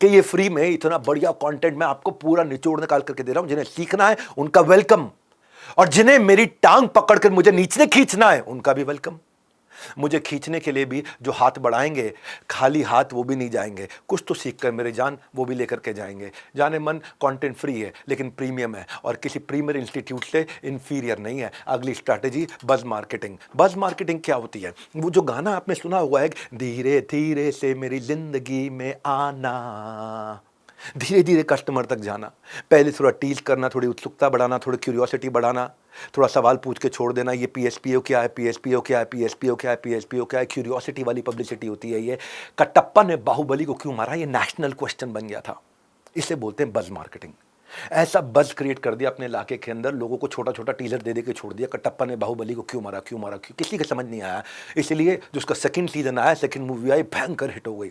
कि ये फ्री में इतना बढ़िया कंटेंट मैं आपको पूरा निचोड़ निकाल करके दे रहा हूं। जिन्हें सीखना है उनका वेलकम, और जिन्हें मेरी टांग पकड़कर मुझे नीचे खींचना है उनका भी वेलकम। मुझे खींचने के लिए भी जो हाथ बढ़ाएंगे, खाली हाथ वो भी नहीं जाएंगे, कुछ तो सीख कर मेरे जान वो भी लेकर के जाएंगे। जाने मन कंटेंट फ्री है लेकिन प्रीमियम है, और किसी प्रीमियर इंस्टीट्यूट से इंफीरियर नहीं है। अगली strategy buzz marketing. Buzz marketing क्या होती है? वो जो गाना आपने सुना हुआ है, धीरे धीरे से मेरी जिंदगी में आना, धीरे धीरे कस्टमर तक जाना, पहले थोड़ा टीज करना, थोड़ी उत्सुकता बढ़ाना, थोड़ी क्यूरियोसिटी बढ़ाना, थोड़ा सवाल पूछ के छोड़ देना, ये PSPO क्या है, PSPO क्या है, PSPO क्या है, PSPO क्या है, क्यूरियोसिटी वाली पब्लिसिटी होती है। ये कटप्पा ने बाहुबली को क्यों मारा, ये नेशनल क्वेश्चन बन गया था। इसे बोलते हैं बज़ मार्केटिंग। ऐसा बज़ क्रिएट कर दिया अपने इलाके के अंदर, लोगों को छोटा छोटा टीजर दे के छोड़ दिया, कटप्पा ने बाहुबली को क्यों मारा, क्यों मारा, क्यों, किसी को समझ नहीं आया। इसलिए जो उसका सेकंड सीजन आया, सेकंड मूवी आई, भयंकर हिट हो गई।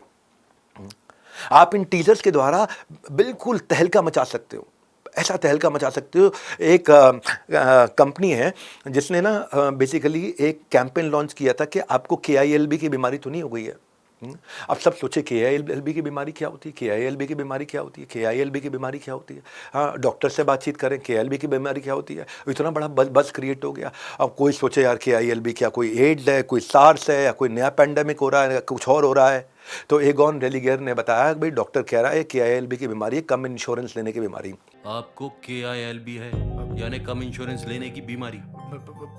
आप इन टीजर्स के द्वारा बिल्कुल तहलका मचा सकते हो, ऐसा तहलका मचा सकते हो। एक कंपनी है जिसने ना बेसिकली एक कैंपेन लॉन्च किया था कि आपको KILB की बीमारी तो नहीं हो गई है। अब सब सोचे KILB की बीमारी क्या होती है, KILB की बीमारी क्या होती है, KILB की बीमारी क्या होती है। हाँ, डॉक्टर से बातचीत करें, KILB की बीमारी क्या होती है। इतना बड़ा बज़ क्रिएट हो गया। अब कोई सोचे यार KILB क्या, कोई एड्स है, कोई SARS है, या कोई नया पैंडेमिक हो रहा है, कुछ और हो रहा है। तो एगॉन रेलिगर ने बताया कि भाई डॉक्टर कह रहा है KILB की बीमारी है, कम इंश्योरेंस लेने की बीमारी। आपको KILB है, यानी कम इंश्योरेंस लेने की बीमारी।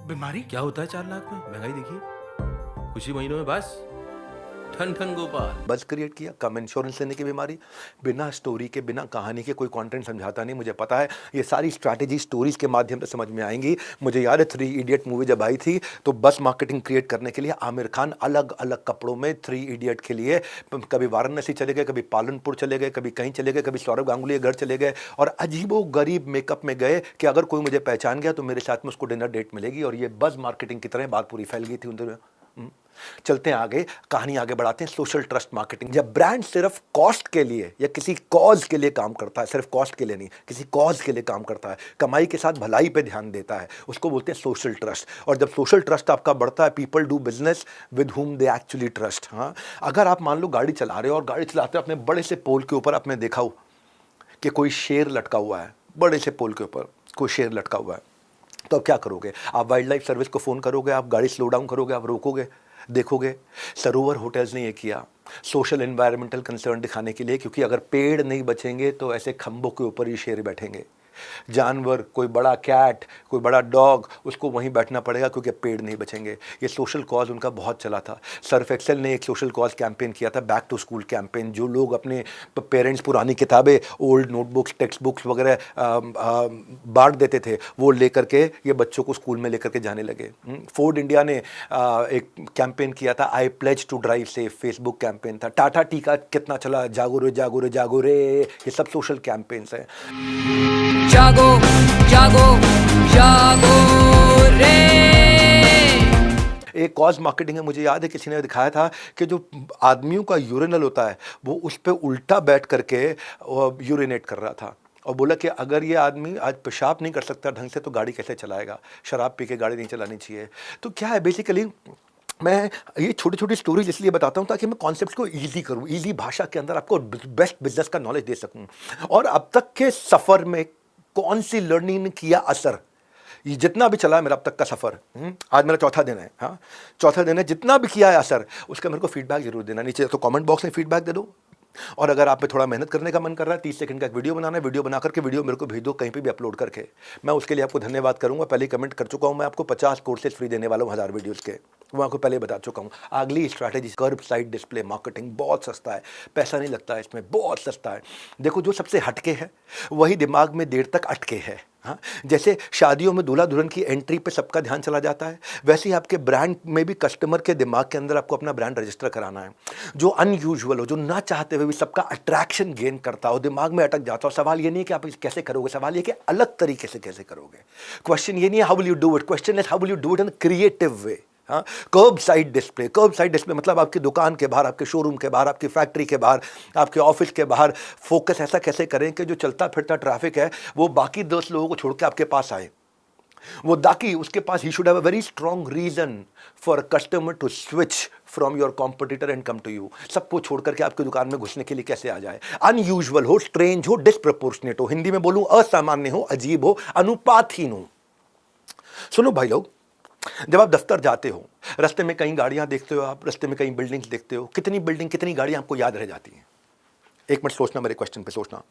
बीमारी क्या होता है 4 लाख में? महंगाई देखिए, कुछ ही महीनों में बस ठन ठन गोपाल। बज़ क्रिएट किया, कम इंश्योरेंस लेने की बीमारी। बिना स्टोरी के, बिना कहानी के कोई कंटेंट समझाता नहीं। मुझे पता है ये सारी स्ट्रैटेजी स्टोरीज के माध्यम से समझ में आएंगी। मुझे याद है 3 इडियट मूवी जब आई थी, तो बस मार्केटिंग क्रिएट करने के लिए आमिर खान अलग अलग कपड़ों में 3 इडियट के लिए कभी वाराणसी चले गए, कभी पालनपुर चले गए, कभी कहीं चले गए, कभी सौरभ गांगुली के घर चले गए, और अजीबो गरीब मेकअप में गए कि अगर कोई मुझे पहचान गया तो मेरे साथ में उसको डिनर डेट मिलेगी। और ये बज़ मार्केटिंग की तरह बात पूरी फैल गई थी उन। चलते हैं आगे, कहानी आगे बढ़ाते हैं। Social trust marketing. जब ब्रांड सिर्फ कॉस्ट के लिए या किसी कॉज के लिए काम करता है, सिर्फ कॉस्ट के लिए नहीं, किसी कॉज के लिए काम करता है, कमाई के साथ भलाई पे ध्यान देता है, उसको बोलते हैं सोशल ट्रस्ट। और जब सोशल ट्रस्ट आपका बढ़ता है, people do business with whom they actually trust. हाँ, अगर आप मान लो गाड़ी चला रहे हो और गाड़ी चलाते अपने बड़े से पोल के ऊपर आपने देखा हो कि कोई शेर लटका हुआ है, बड़े से पोल के ऊपर कोई शेर लटका हुआ है, तो अब क्या करोगे? आप वाइल्ड लाइफ सर्विस को फ़ोन करोगे, आप गाड़ी स्लो डाउन करोगे, आप रोकोगे, देखोगे। सरोवर होटल्स ने ये किया सोशल एनवायरमेंटल कंसर्न दिखाने के लिए, क्योंकि अगर पेड़ नहीं बचेंगे तो ऐसे खंभों के ऊपर ही शेर बैठेंगे। जानवर, कोई बड़ा कैट, कोई बड़ा डॉग, उसको वहीं बैठना पड़ेगा क्योंकि पेड़ नहीं बचेंगे। ये सोशल कॉज उनका बहुत चला था। सर्फ एक्सेल ने एक सोशल कॉज कैंपेन किया था, बैक टू स्कूल कैंपेन। जो लोग अपने पेरेंट्स पुरानी किताबें, ओल्ड नोटबुक्स, टेक्स्ट बुक्स वगैरह बांट देते थे, वो लेकर के ये बच्चों को स्कूल में लेकर के जाने लगे। फोर्ड इंडिया ने एक कैंपेन किया था, I pledge to drive safe, Facebook campaign था। टाटा टी का कितना चला, जागो रे जागो रे जागो रे, ये सब सोशल कैंपेन्स हैं। जागो जागो जागो रे। एक कॉज मार्केटिंग है, मुझे याद है किसी ने दिखाया था कि जो आदमियों का यूरिनल होता है वो उस पर उल्टा बैठ करके यूरिनेट कर रहा था, और बोला कि अगर ये आदमी आज पेशाब नहीं कर सकता ढंग से तो गाड़ी कैसे चलाएगा, शराब पी के गाड़ी नहीं चलानी चाहिए। तो क्या है बेसिकली, मैं ये छोटी छोटी स्टोरीज इसलिए बताता हूँ ताकि मैं कॉन्सेप्ट्स को इजी करूँ, इजी भाषा के अंदर आपको बेस्ट बिजनेस का नॉलेज दे सकूँ। और अब तक के सफ़र में कौन सी लर्निंग ने किया असर, ये जितना भी चला है मेरा अब तक का सफ़र, आज मेरा चौथा दिन है, हाँ चौथा दिन है, जितना भी किया है असर उसका मेरे को फीडबैक जरूर देना। नीचे तो कमेंट बॉक्स में फीडबैक दे दो। और अगर आप में थोड़ा मेहनत करने का मन कर रहा है, 30 सेकंड का एक वीडियो बनाना है, वीडियो बना करके वीडियो मेरे को भेज दो कहीं पे भी अपलोड करके, मैं उसके लिए आपको धन्यवाद करूंगा। पहले ही कमेंट कर चुका हूं, मैं आपको 50 कोर्सेज फ्री देने वाला हूं 1000 वीडियोस के, वो आपको पहले बता चुका हूँ। अगली स्ट्रैटेजी कर्ब साइड डिस्प्ले मार्केटिंग, बहुत सस्ता है, पैसा नहीं लगता है इसमें, बहुत सस्ता है। देखो जो सबसे हटके है वही दिमाग में देर तक अटके है। हाँ, जैसे शादियों में दूल्हा दुल्हन की एंट्री पे सबका ध्यान चला जाता है, वैसे ही आपके ब्रांड में भी कस्टमर के दिमाग के अंदर आपको अपना ब्रांड रजिस्टर कराना है। जो अनयूजुअल हो, जो ना चाहते हुए भी सबका अट्रैक्शन गेन करता हो, दिमाग में अटक जाता हो। सवाल ये नहीं कि आप इसे कैसे करोगे, सवाल ये कि अलग तरीके से कैसे करोगे। क्वेश्चन ये नहीं है how will you do it, question is how will you do it in creative way. हाँ, कर्ब साइड डिस्प्ले, कर्ब साइड डिस्प्ले मतलब आपकी दुकान के बाहर, आपके शोरूम के बाहर, आपकी फैक्ट्री के बाहर, आपके ऑफिस के बाहर फोकस ऐसा कैसे करें कि जो चलता फिरता ट्रैफिक है वो बाकी 10 लोगों को छोड़ के आपके पास आए। वो ताकि उसके पास ही should have a very strong reason for customer to switch from your competitor and come to you. सबको छोड़ करके आपकी दुकान में घुसने के लिए कैसे आ जाए। अनयूजुअल हो, स्ट्रेंज हो, डिस्प्रपोर्शनेट हो, हिंदी में बोलूं असामान्य हो, अजीब हो, अनुपातहीन हो। सुनो भाई लोग, जब आप दफ्तर जाते हो, रास्ते में कई गाड़ियां देखते हो, आप रास्ते में कई बिल्डिंग्स देखते हो, कितनी बिल्डिंग कितनी गाड़ियां आपको याद रह जाती हैं? एक मिनट सोचना, मेरे क्वेश्चन पे सोचना।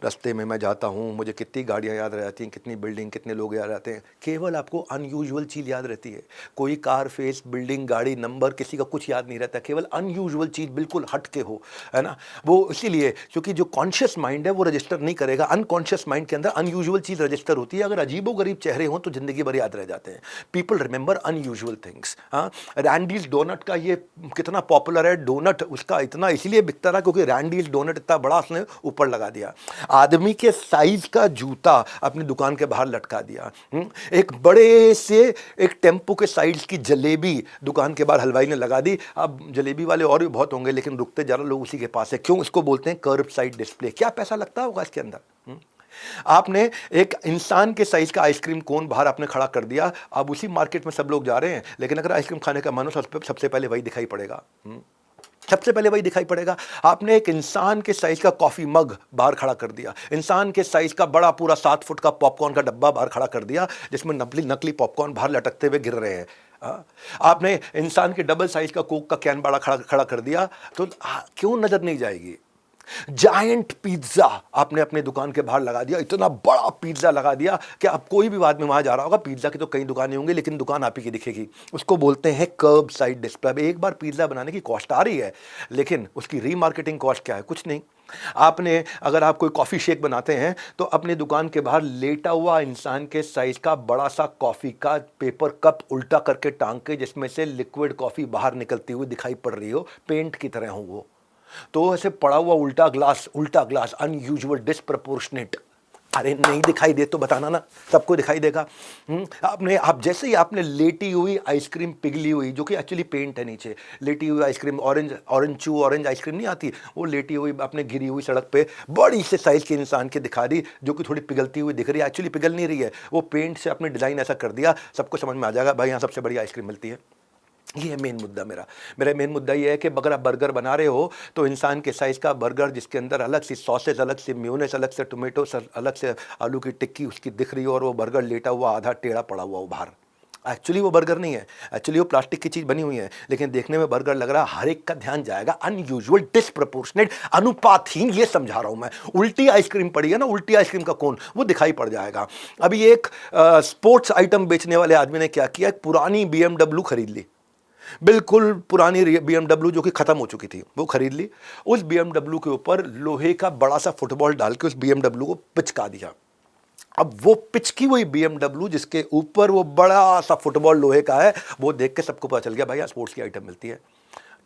रास्ते में मैं जाता हूँ, मुझे कितनी गाड़ियाँ याद रह जाती हैं, कितनी बिल्डिंग, कितने लोग याद रहते हैं? केवल आपको अनयूजुअल चीज़ याद रहती है। कोई कार, फेस, बिल्डिंग, गाड़ी, नंबर, किसी का कुछ याद नहीं रहता। केवल अनयूजुअल चीज़ बिल्कुल हट के हो, है ना। वो इसीलिए क्योंकि जो कॉन्शियस माइंड है वो रजिस्टर नहीं करेगा, अनकॉन्शियस माइंड के अंदर अनयूजुअल चीज़ रजिस्टर होती है। अगर अजीबोगरीब चेहरे हों तो ज़िंदगी भर याद रह जाते हैं। People remember unusual things. हाँ, रैंडीज डोनट का ये कितना पॉपुलर है डोनट, उसका इतना इसलिए बिकता रहा क्योंकि रैंडीज डोनट इतना बड़ा उसने ऊपर लगा दिया। आदमी के साइज का जूता अपनी दुकान के बाहर लटका दिया। एक बड़े से एक टेम्पो के साइज की जलेबी दुकान के बाहर हलवाई ने लगा दी। अब जलेबी वाले और भी बहुत होंगे लेकिन रुकते ज़्यादा लोग उसी के पास है। क्यों? इसको बोलते हैं कर्ब साइड डिस्प्ले। क्या पैसा लगता होगा इसके अंदर? आपने एक इंसान के साइज का आइसक्रीम कोन बाहर आपने खड़ा कर दिया। अब उसी मार्केट में सब लोग जा रहे हैं, लेकिन अगर आइसक्रीम खाने का मन हो सबसे पहले वही दिखाई पड़ेगा। सबसे पहले वही दिखाई पड़ेगा। आपने एक इंसान के साइज का कॉफी मग बाहर खड़ा कर दिया, इंसान के साइज का बड़ा पूरा 7 फुट का पॉपकॉर्न का डब्बा बाहर खड़ा कर दिया जिसमें नकली पॉपकॉर्न बाहर लटकते हुए गिर रहे हैं। आपने इंसान के डबल साइज का कोक का कैन बड़ा खड़ा कर दिया, तो क्यों नजर नहीं जाएगी? जायंट पिज्जा आपने अपने दुकान के बाहर लगा दिया, इतना बड़ा पिज्जा लगा दिया कि अब कोई भी आदमी वहां जा रहा होगा, पिज्जा की तो कई दुकानें होंगी लेकिन दुकान आप ही की दिखेगी। उसको बोलते हैं कर्ब साइड डिस्प्ले। एक बार पिज्जा बनाने की कॉस्ट आ रही है लेकिन उसकी रीमार्केटिंग कॉस्ट क्या है? कुछ नहीं। आपने अगर आप कोई कॉफ़ी शेक बनाते हैं तो अपनी दुकान के बाहर लेटा हुआ इंसान के साइज का बड़ा सा कॉफ़ी का पेपर कप उल्टा करके टांग के जिसमें से लिक्विड कॉफ़ी बाहर निकलती हुई दिखाई पड़ रही हो, पेंट की तरह हो वो, तो ऐसे पड़ा हुआ उल्टा ग्लास अनयूजुअल डिस्प्रपोर्शनेट। अरे नहीं दिखाई दे तो बताना ना, सबको दिखाई देगा। आप जैसे ही आपने लेटी हुई आइसक्रीम पिघली हुई, जो कि एक्चुअली पेंट है नीचे, लेटी हुई आइसक्रीम, ऑरेंज आइसक्रीम नहीं आती, वो लेटी हुई आपने गिरी हुई सड़क पे बड़ी से साइज के इंसान के दिखा दी जो कि थोड़ी पिघलती हुई दिख रही है। एक्चुअली पिघल नहीं रही है, वो पेंट से आपने डिज़ाइन ऐसा कर दिया, सबको समझ में आ जाएगा भाई यहाँ सबसे बड़ी आइसक्रीम मिलती है। ये है मेन मुद्दा मेरा मेन मुद्दा ये है कि अगर आप बर्गर बना रहे हो तो इंसान के साइज़ का बर्गर जिसके अंदर अलग से सॉसेज, अलग से मेयोनेज़, अलग से टोमेटो, अलग से आलू की टिक्की उसकी दिख रही हो और वो बर्गर लेटा हुआ आधा टेढ़ा पड़ा हुआ हो बाहर, एक्चुअली वो बर्गर नहीं है, एक्चुअली वो प्लास्टिक की चीज़ बनी हुई है, लेकिन देखने में बर्गर लग रहा है। हर एक का ध्यान जाएगा, अनयूजुअल, डिसप्रपोर्शनेट, अनुपातहीन, ये समझा रहा हूं मैं। उल्टी आइसक्रीम पड़ी है ना, उल्टी आइसक्रीम का कोन, वो दिखाई पड़ जाएगा। अभी एक स्पोर्ट्स आइटम बेचने वाले आदमी ने क्या किया, एक पुरानी BMW खरीद ली, बिल्कुल पुरानी BMW जो कि खत्म हो चुकी थी, वो खरीद ली। उस BMW के ऊपर लोहे का बड़ा सा फुटबॉल डाल के उस BMW को पिचका दिया। अब वो पिचकी हुई BMW जिसके ऊपर वो बड़ा सा फुटबॉल लोहे का है, वो देख के सबको पता चल गया भाई यहाँ स्पोर्ट्स की आइटम मिलती है।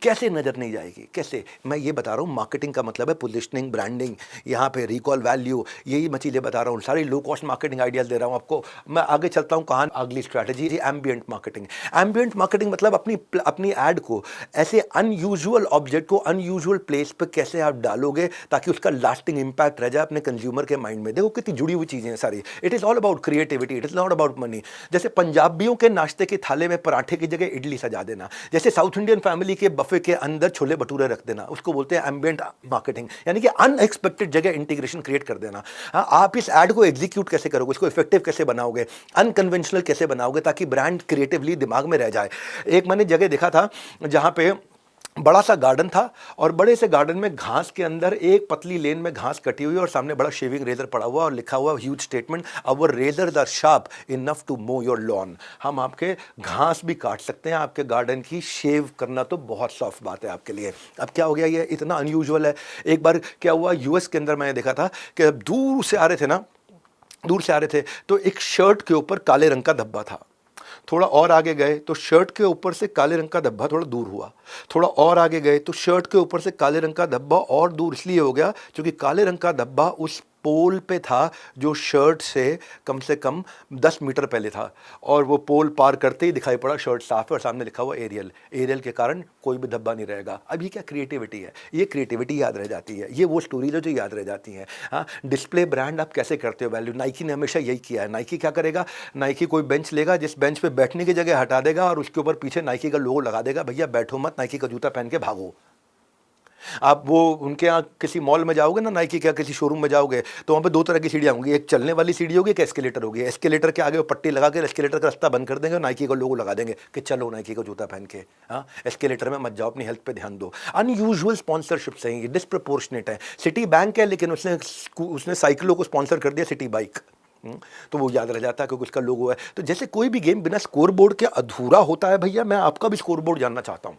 कैसे नजर नहीं जाएगी, कैसे? मैं ये बता रहा हूँ, मार्केटिंग का मतलब है पोजिशनिंग, ब्रांडिंग, यहाँ पे रिकॉल वैल्यू, यही मैं चीज़ें बता रहा हूँ। सारी लो कॉस्ट मार्केटिंग आइडियाज दे रहा हूँ आपको। मैं आगे चलता हूँ, कहाँ अगली strategy, ambient marketing. Ambient marketing मतलब अपनी एड को ऐसे अनयूजुअल ऑब्जेक्ट को अनयूजुअल प्लेस पे कैसे आप डालोगे ताकि उसका लास्टिंग इंपैक्ट रह जाए अपने कंज्यूमर के माइंड में। देखो कितनी जुड़ी हुई चीज़ें हैं सारी। It is all about creativity, it is not about money. जैसे पंजाबियों के नाश्ते के थाले में पराठे की जगह इडली सजा देना, जैसे साउथ इंडियन फैमिली के बफे के अंदर छोले भटूरे रख देना, उसको बोलते हैं एम्बिएंट मार्केटिंग, यानी कि अनएक्सपेक्टेड जगह इंटीग्रेशन क्रिएट कर देना। हाँ, आप इस एड को एग्जीक्यूट कैसे करोगे, इसको इफेक्टिव कैसे बनाओगे, अनकन्वेंशनल कैसे बनाओगे ताकि ब्रांड क्रिएटिवली दिमाग में रह जाए। एक मैंने जगह देखा था जहां पे बड़ा सा गार्डन था और बड़े से गार्डन में घास के अंदर एक पतली लेन में घास कटी हुई और सामने बड़ा शेविंग रेजर पड़ा हुआ और लिखा हुआ huge statement, our razors are sharp enough to mow your lawn. हम आपके घास भी काट सकते हैं, आपके गार्डन की शेव करना तो बहुत सॉफ्ट बात है आपके लिए। अब क्या हो गया, ये इतना अनयूजुअल है। एक बार क्या हुआ, US के अंदर मैंने देखा था कि दूर से आ रहे थे तो एक शर्ट के ऊपर काले रंग का धब्बा था। थोड़ा और आगे गए तो शर्ट के ऊपर से काले रंग का धब्बा थोड़ा दूर हुआ। थोड़ा और आगे गए तो शर्ट के ऊपर से काले रंग का धब्बा और दूर इसलिए हो गया क्योंकि काले रंग का धब्बा उस पोल पे था जो शर्ट से कम 10 मीटर पहले था और वो पोल पार करते ही दिखाई पड़ा शर्ट साफ है और सामने लिखा हुआ एरियल के कारण कोई भी धब्बा नहीं रहेगा। अब ये क्या क्रिएटिविटी है, ये क्रिएटिविटी याद रह जाती है, ये वो स्टोरीज है जो याद रह जाती हैं। हाँ, डिस्प्ले ब्रांड आप कैसे करते हो वैल्यू। नाइकी ने हमेशा यही किया है। नाइकी क्या करेगा, नाइकी कोई बेंच लेगा, जिस बेंच पे बैठने की जगह हटा देगा और उसके ऊपर पीछे नाइकी का लोगो लगा देगा, भैया बैठो मत, नाइकी का जूता पहन के भागो। आप वो उनके यहाँ किसी मॉल में जाओगे ना, नाइकी के किसी शोरूम में जाओगे तो वहाँ पे 2 तरह की सीढ़ियाँ होंगी, एक चलने वाली सीढ़ी होगी, एक एस्केलेटर होगी। एस्केलेटर के आगे वो पट्टी लगा के एस्केलेटर का रास्ता बंद कर देंगे और नाइकी का लोगो लगा देंगे कि चलो नाइकी का जूता पहन के। हाँ, एस्केलेटर में मत जाओ, अपनी हेल्थ पे ध्यान दो। अनयूजुअल स्पॉन्सरशिप्स हैं, ये डिसप्रपोर्शनेट है। सिटी बैंक है लेकिन उसने साइकिलों को स्पॉन्सर कर दिया सिटी बाइक, तो वो याद रह जाता है क्योंकि उसका लोगो है। तो जैसे कोई भी गेम बिना स्कोर बोर्ड के अधूरा होता है। भैया मैं आपका भी स्कोर बोर्ड जानना चाहता हूँ,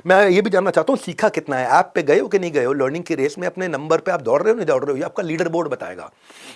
मैं ये भी जानना चाहता हूँ सीखा कितना है, ऐप पे गए हो कि नहीं गए हो, लर्निंग की रेस में अपने नंबर पे आप दौड़ रहे हो नहीं दौड़ रहे हो, ये आपका लीडर बोर्ड बताएगा।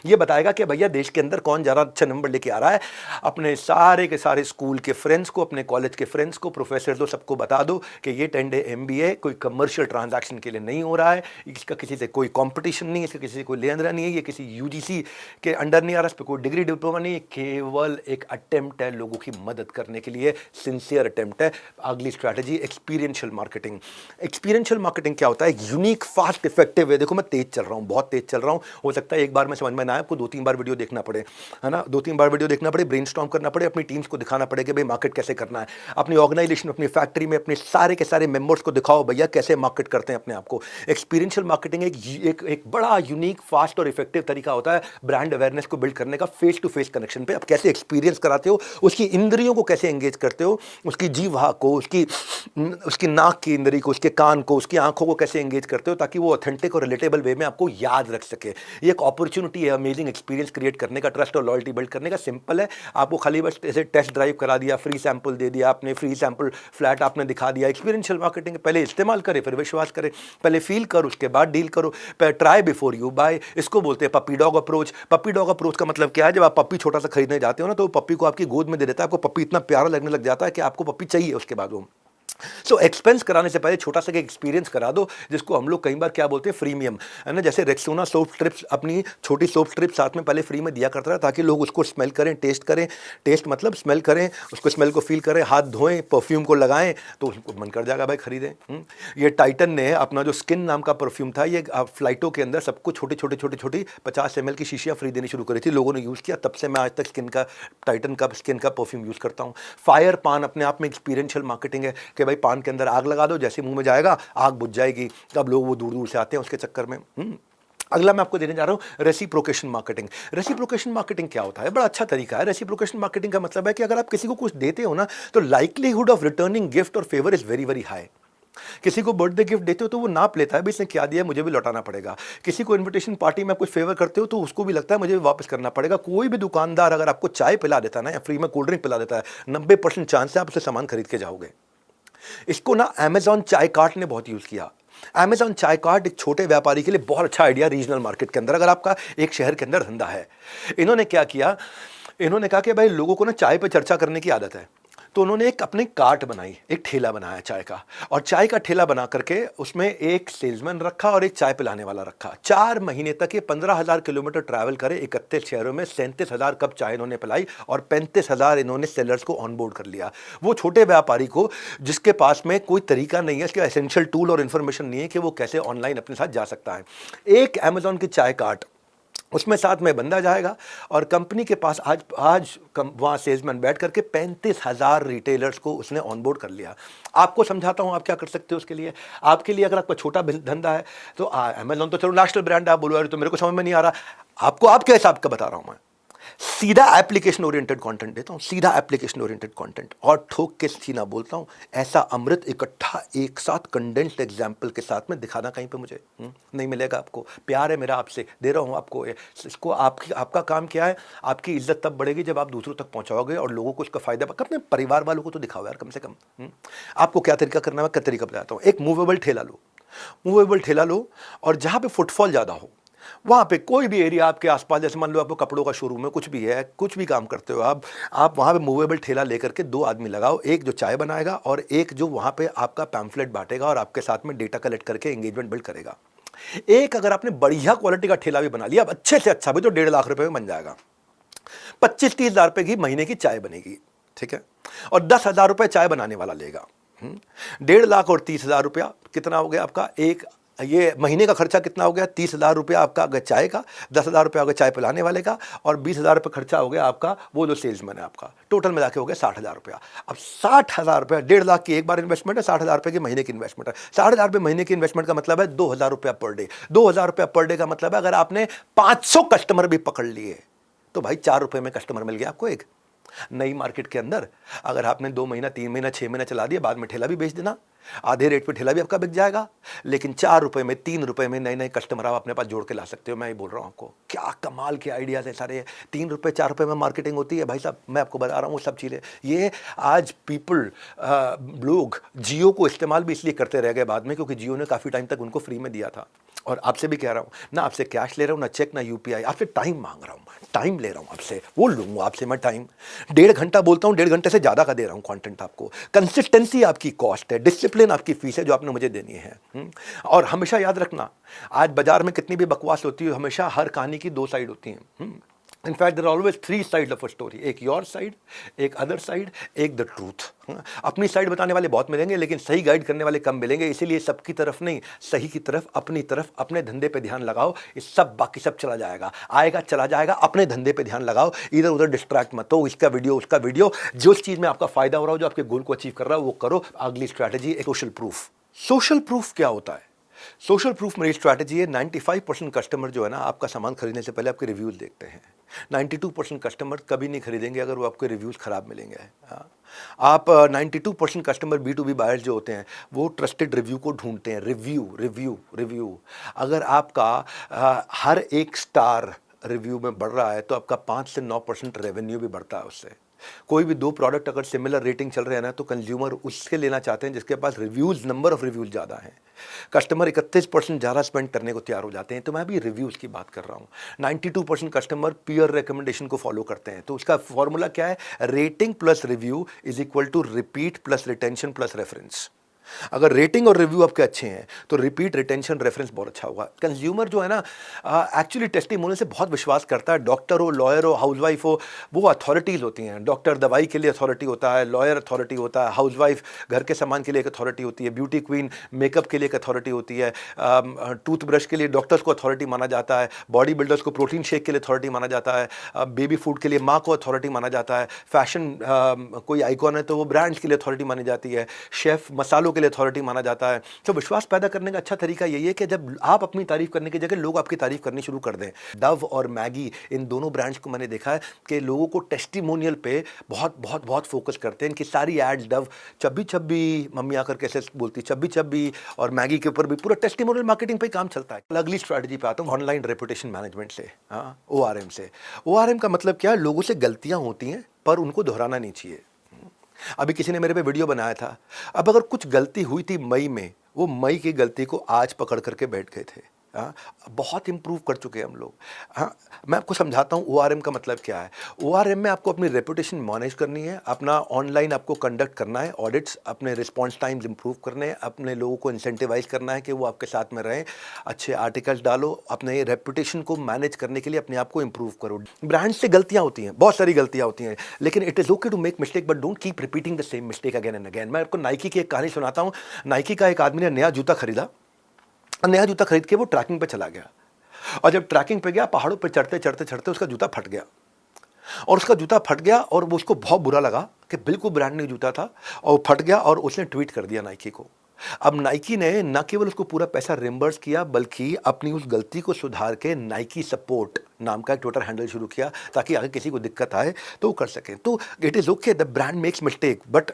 ये बताएगा कि भैया देश के अंदर कौन ज़्यादा अच्छा नंबर लेके आ रहा है। अपने सारे के सारे स्कूल के फ्रेंड्स को, अपने कॉलेज के फ्रेंड्स को, प्रोफेसर को, सबको बता दो कि ये 10 डे MBA कोई कमर्शियल ट्रांजैक्शन के लिए नहीं हो रहा है, इसका किसी से कोई कॉम्पिटिशन नहीं है, इसका किसी से कोई लेन देन नहीं है, ये किसी UGC के अंडर नहीं आ रहा, इस पर कोई डिग्री डिप्लोमा नहीं है, केवल एक अटेम्प्ट है लोगों की मदद करने के लिए, सिंसियर अटेम्प्ट है। अगली strategy experiential marketing. Experiential marketing क्या होता है, यूनिक, फास्ट, इफेक्टिव है। देखो मैं तेज चल रहा हूँ, बहुत तेज चल रहा हूँ, हो सकता है एक बार में समझ में ना आए, आपको 2-3 बार वीडियो देखना पड़े, है ना, 2-3 बार वीडियो देखना पड़े, ब्रेनस्टॉर्म करना पड़े, अपनी टीम्स को दिखाना पड़े कि भाई मार्केट कैसे करना है, अपनी ऑर्गेनाइजेशन, अपनी फैक्ट्री में अपने सारे के सारे मेंबर्स को दिखाओ भैया कैसे मार्केट करते हैं अपने आप को। एक्सपीरियंशियल मार्केटिंग एक बड़ा यूनिक, फास्ट और इफेक्टिव तरीका होता है ब्रांड अवेयरनेस को बिल्ड करने का, फेस टू फेस कनेक्शन पे। आप कैसे एक्सपीरियंस कराते हो, उसकी इंद्रियों को कैसे एंगेज करते हो, उसकी जीवा को, उसकी नाक की इंद्री को, उसके कान को, उसकी आंखों को कैसे एंगेज करते हो ताकि वो ऑथेंटिक और रिलेटेबल वे में आपको याद रख सके। ये एक अपॉर्चुनिटी है अमेजिंग एक्सपीरियंस क्रिएट करने का, ट्रस्ट और लॉयल्टी बिल्ड करने का। सिंपल है, आपको खाली बस ऐसे टेस्ट ड्राइव करा दिया, फ्री सैंपल दे दिया आपने, फ्री सैंपल फ्लैट आपने दिखा दिया। एक्सपीरियंशियल मार्केटिंग पहले इस्तेमाल करे फिर विश्वास करे, पहले फील करो उसके बाद डील करो, ट्राई बिफोर यू बाय। इसको बोलते हैं पप्पी डॉग अप्रोच। पप्पी डॉग अप्रोच का मतलब क्या है, जब आप पप्पी छोटा सा खरीदने जाते हो ना तो पप्पी को आपकी गोद में दे देता है, आपको पप्पी इतना प्यारा लगने लग जाता है कि आपको पप्पी चाहिए उसके बाद वो। सो एक्सपेंस कराने से पहले छोटा सा एक्सपीरियंस करा दो, जिसको हम लोग कई बार क्या बोलते हैं, फ्रीमियम, है ना। जैसे रेक्सोना सोप स्ट्रिप्स, अपनी छोटी सोप स्ट्रिप साथ में पहले फ्री में दिया करता था ताकि लोग उसको स्मेल करें, टेस्ट करें, टेस्ट मतलब स्मेल करें, उसको स्मेल को फील करें, हाथ धोएं, परफ्यूम को लगाएं तो उसको मन कर जाएगा भाई खरीदें। ये टाइटन ने अपना जो स्किन नाम का परफ्यूम था, ये फ्लाइटों के अंदर सबको छोटी 50 ml की शीशियाँ फ्री देनी शुरू करी थी, लोगों ने यूज़ किया, तब से मैं आज तक टाइटन का स्किन का परफ्यूम यूज़ करता हूँ। फायर पान अपने आप में एक्सपीरियंशियल मार्केटिंग है कि भाई पान के अंदर आग लगा दो, जैसे मुंह में जाएगा आग बुझ जाएगी। अब लोग वो दूर दूर से आते हैं उसके चक्कर में। अगला मैं आपको देने जा रहा हूं रेसिप्रोकेशन मार्केटिंग। रेसिप्रोकेशन मार्केटिंग क्या होता है? बड़ा अच्छा तरीका है। रेसिप्रोकेशन मार्केटिंग का मतलब है कि अगर आप किसी को कुछ देते हो ना, तो लाइक्लीहुड ऑफ रिटर्निंग गिफ्ट और favour is very very high. किसी को बर्थडे गिफ्ट देते हो तो वो नाप लेता है, भाई इसने क्या दिया, मुझे भी लौटाना पड़ेगा। किसी को इनविटेशन पार्टी में आप कुछ फेवर करते हो तो उसको भी लगता है मुझे भी वापस करना पड़ेगा। कोई भी दुकानदार अगर आपको चाय पिला देता है ना, या फ्री में कोल्ड ड्रिंक पिला देता है, 90% चांस है आप उससे सामान खरीद के जाओगे। इसको ना अमेजॉन चाय कार्ट ने बहुत यूज किया। अमेजॉन चाय कार्ट एक छोटे व्यापारी के लिए बहुत अच्छा आइडिया रीजनल मार्केट के अंदर, अगर आपका एक शहर के अंदर धंधा है। इन्होंने क्या किया, इन्होंने कहा कि भाई लोगों को ना चाय पे चर्चा करने की आदत है, तो उन्होंने एक अपनी कार्ट बनाई, एक ठेला बनाया चाय का, और चाय का ठेला बना करके उसमें एक सेल्समैन रखा और एक चाय पिलाने वाला रखा। 4 महीने तक ये 15,000 किलोमीटर ट्रैवल करे 31 शहरों में, 37,000 कप चाय इन्होंने पिलाई और 35,000 इन्होंने सेलर्स को ऑनबोर्ड कर लिया। वो छोटे व्यापारी को, जिसके पास में कोई तरीका नहीं है, इसका एसेंशियल टूल और इन्फॉर्मेशन नहीं है कि वो कैसे ऑनलाइन अपने साथ जा सकता है, एक अमेजॉन की चाय कार्ट, उसमें साथ में बंदा जाएगा और कंपनी के पास आज वहाँ सेल्समैन बैठ करके 35,000 रिटेलर्स को उसने ऑनबोर्ड कर लिया। आपको समझाता हूँ आप क्या कर सकते हो उसके लिए। आपके लिए अगर आपका छोटा धंधा है तो अमेज़न तो चलो नेशनल ब्रांड है, आप बोलो यार तो मेरे को समझ में नहीं आ रहा, आपको आपके हिसाब का बता रहा हूँ मैं। सीधा एप्लीकेशन ओरिएंटेड कंटेंट देता हूँ, सीधा एप्लीकेशन ओरिएंटेड कंटेंट, और ठोक के सीना बोलता हूँ, ऐसा अमृत इकट्ठा एक साथ कंडेंस्ड एग्जाम्पल के साथ में दिखाना कहीं पे मुझे नहीं मिलेगा। आपको प्यार है मेरा आपसे, दे रहा हूँ आपको इसको। आपका काम क्या है, आपकी इज्जत तब बढ़ेगी जब आप दूसरों तक पहुँचाओगे और लोगों को उसका फायदा, अपने परिवार वालों को तो दिखाओ यार कम से कम। आपको क्या तरीका करना है, मैं क्या तरीका बताता हूँ। एक मूवेबल ठेला लो, मूवेबल ठेला लो, और जहाँ पे फुटफॉल ज़्यादा हो वहाँ पे कोई भी एरिया आपके आसपास, जैसे मान लो आपको कपड़ों का शोरूम है, कुछ भी है, कुछ भी काम करते हो आप वहाँ पे मूवेबल ठेला लेकर के 2 आदमी लगाओ, एक जो चाय बनाएगा और एक जो वहाँ पे आपका पैम्फलेट बांटेगा और आपके साथ में डेटा कलेक्ट करके एंगेजमेंट बिल्ड करेगा। एक अगर आपने बढ़िया क्वालिटी का ठेला भी बना लिया, अब अच्छे से अच्छा भी, तो 1.5 लाख रुपए में बन जाएगा। 25-30 हज़ार रुपए की महीने की चाय बनेगी, ठीक है, और 10,000 रुपये चाय बनाने वाला लेगा। 1.5 लाख और 30,000 रुपया कितना हो गया आपका, एक ये महीने का खर्चा कितना हो गया, 30,000 रुपया आपका अगर चाय का, 10,000 रुपया हो गया चाय पिलाने वाले का, और 20,000 रुपये खर्चा हो गया आपका वो जो सेल्समैन है आपका। टोटल में जाके हो गया 60,000 रुपया। अब 60,000 रुपया, 1.5 लाख की एक बार इन्वेस्टमेंट है, 60,000 रुपये की महीने की इन्वेस्टमेंट है। 60,000 रुपये महीने की इन्वेस्टमेंट का मतलब है 2,000 रुपया पर डे। 2,000 रुपया पर डे का मतलब है अगर आपने 500 कस्टमर भी पकड़ लिए तो भाई 4 रुपये में कस्टमर मिल गया आपको एक। नई मार्केट के अंदर अगर आपने 2 महीना 3 महीना 6 महीना चला दिया, बाद में ठेला भी बेच देना, आधे रेट पे ठेला भी आपका बिक जाएगा, लेकिन 4 रुपए में 3 रुपए में नए नए कस्टमर आप अपने पास जोड़ के ला सकते हो। मैं ये बोल रहा हूँ आपको, क्या कमाल के आइडियाज है सारे। 3 रुपए 4 रुपए में मार्केटिंग होती है भाई साहब, मैं आपको बता रहा हूँ सब चीज़ें। ये आज लोग जियो को इस्तेमाल भी इसलिए करते रह गए बाद में, क्योंकि जियो ने काफ़ी टाइम तक उनको फ्री में दिया था। और आपसे भी कह रहा हूँ, ना आपसे कैश ले रहा हूँ, ना चेक, ना यूपीआई, आपसे टाइम मांग रहा हूँ, टाइम ले रहा हूँ आपसे, वो लूँगा आपसे मैं टाइम। 1.5 घंटा बोलता हूँ, 1.5 घंटे से ज़्यादा का दे रहा हूँ कंटेंट आपको। कंसिस्टेंसी आपकी कॉस्ट है, डिसिप्लिन आपकी फीस है जो आपने मुझे देनी है। और हमेशा याद रखना, आज बाजार में कितनी भी बकवास होती है, हमेशा हर कहानी की 2 साइड होती हैं। In fact there are always 3 sides of a story, एक योर साइड, एक अदर साइड, एक द ट्रूथ। अपनी साइड बताने वाले बहुत मिलेंगे, लेकिन सही गाइड करने वाले कम मिलेंगे। इसीलिए सबकी तरफ नहीं, सही की तरफ, अपनी तरफ, अपने धंधे पे ध्यान लगाओ। इस सब बाकी सब चला जाएगा, आएगा चला जाएगा। अपने धंधे पे ध्यान लगाओ, इधर उधर डिस्ट्रैक्ट मत हो। इसका वीडियो उसका वीडियो, जो चीज़ में आपका फायदा हो रहा हो, जो आपके गोल को अचीव कर रहा हो, वो करो। अगली strategy social proof. Social proof क्या होता है? सोशल प्रूफ मेरी स्ट्रैटेजी है। 95% कस्टमर जो है ना, आपका सामान खरीदने से पहले आपके रिव्यूज़ देखते हैं। 92% कस्टमर कभी नहीं खरीदेंगे अगर वो आपके रिव्यूज़ ख़राब मिलेंगे। आप 92% कस्टमर B2B बायर्स जो होते हैं वो ट्रस्टेड रिव्यू को ढूंढते हैं। रिव्यू अगर आपका हर एक स्टार रिव्यू में बढ़ रहा है तो आपका 5 से 9% रेवेन्यू भी बढ़ता है उससे। कोई भी 2 प्रोडक्ट अगर सिमिलर रेटिंग चल रहे हैं ना, तो कंज्यूमर उसके लेना चाहते हैं जिसके पास रिव्यूज़, नंबर ऑफ रिव्यूज़ ज़्यादा हैं। कस्टमर 31% ज़्यादा स्पेंड करने को तैयार हो जाते हैं। तो मैं भी रिव्यूज़ की बात कर रहा हूँ। 92% कस्टमर पीयर रिकमेंडेशन को फॉलो करते हैं। तो उसका फॉर्मूला क्या है? Rating plus review is equal to repeat plus retention plus reference. अगर रेटिंग और रिव्यू आपके अच्छे हैं तो रिपीट, रिटेंशन, रेफरेंस बहुत अच्छा होगा। कंज्यूमर जो है ना, एक्चुअली टेस्टिमोनियल से बहुत विश्वास करता है। डॉक्टर हो, लॉयर हो, हाउसवाइफ हो, वो अथॉरिटीज़ होती हैं। डॉक्टर दवाई के लिए अथॉरिटी होता है, लॉयर अथॉरिटी होता है, हाउसवाइफ घर के सामान के लिए एक अथॉरिटी होती है, ब्यूटी क्वीन मेकअप के लिए एक अथॉरिटी होती है, टूथब्रश के लिए डॉक्टर्स को अथॉरिटी माना जाता है, बॉडी बिल्डर्स को प्रोटीन शेक के लिए अथॉरिटी माना जाता है, बेबी फूड के लिए माँ को अथॉरिटी माना जाता है, फैशन कोई आइकॉन है तो वो ब्रांड्स के लिए अथॉरिटी मानी जाती है, शेफ़ मसालों के लिए अथॉरिटी माना जाता है। तो विश्वास पैदा करने का अच्छा तरीका यही है कि जब आप अपनी तारीफ करने की जगह लोग आपकी तारीफ करनी शुरू कर दें। डव और मैगी, इन दोनों ब्रांड्स को मैंने देखा है कि लोगों को टेस्टिमोनियल पे बहुत बहुत बहुत फोकस करते हैं। इनकी सारी ads, Dove chubby chubby, mummy आकर कैसे बोलती चब्बी चब्बी, और मैगी के ऊपर भी पूरा टेस्टिमोनियल मार्केटिंग पे काम चलता है। अगली स्ट्रैटेजी पे आता हूँ, ऑनलाइन रेपुटेशन मैनेजमेंट से, हाँ, ORM से। ORM का मतलब क्या है? लोगों से गलतियां होती हैं पर उनको दोहराना नहीं चाहिए। अभी किसी ने मेरे पे वीडियो बनाया था, अब अगर कुछ गलती हुई थी मई में, वो मई की गलती को आज पकड़ करके बैठ गए थे। हाँ, बहुत इंप्रूव कर चुके हैं हम लोग। हाँ, मैं आपको समझाता हूँ ORM का मतलब क्या है। ORM में आपको अपनी रेपुटेशन मैनेज करनी है, अपना ऑनलाइन आपको कंडक्ट करना है ऑडिट्स, अपने रिस्पॉन्स टाइम्स इंप्रूव करने हैं, अपने लोगों को इंसेंटिवाइज करना है कि वो आपके साथ में रहें, अच्छे आर्टिकल्स डालो, अपने रेपुटेशन को मैनेज करने के लिए अपने आप को इंप्रूव करो। ब्रांड से गलतियाँ होती हैं, बहुत सारी गलतियाँ होती हैं, लेकिन it is okay to make mistake but don't keep repeating the same mistake again and again. मैं आपको नाइकी की एक कहानी सुनाता हूँ। नाइकी का एक आदमी ने नया जूता खरीदा, नया जूता खरीद के वो ट्रैकिंग पे चला गया, और जब ट्रैकिंग पे गया पहाड़ों पे चढ़ते चढ़ते चढ़ते उसका जूता फट गया, और उसका जूता फट गया और वो उसको बहुत बुरा लगा कि बिल्कुल ब्रांड न्यू जूता था और वो फट गया, और उसने ट्वीट कर दिया नाइकी को। अब नाइकी ने न केवल उसको पूरा पैसा रिम्बर्स किया बल्कि अपनी उस गलती को सुधार के नाइकी सपोर्ट नाम का एक ट्विटर हैंडल शुरू किया ताकि अगर किसी को दिक्कत आए तो वो कर सकें। तो it is okay the brand makes mistake but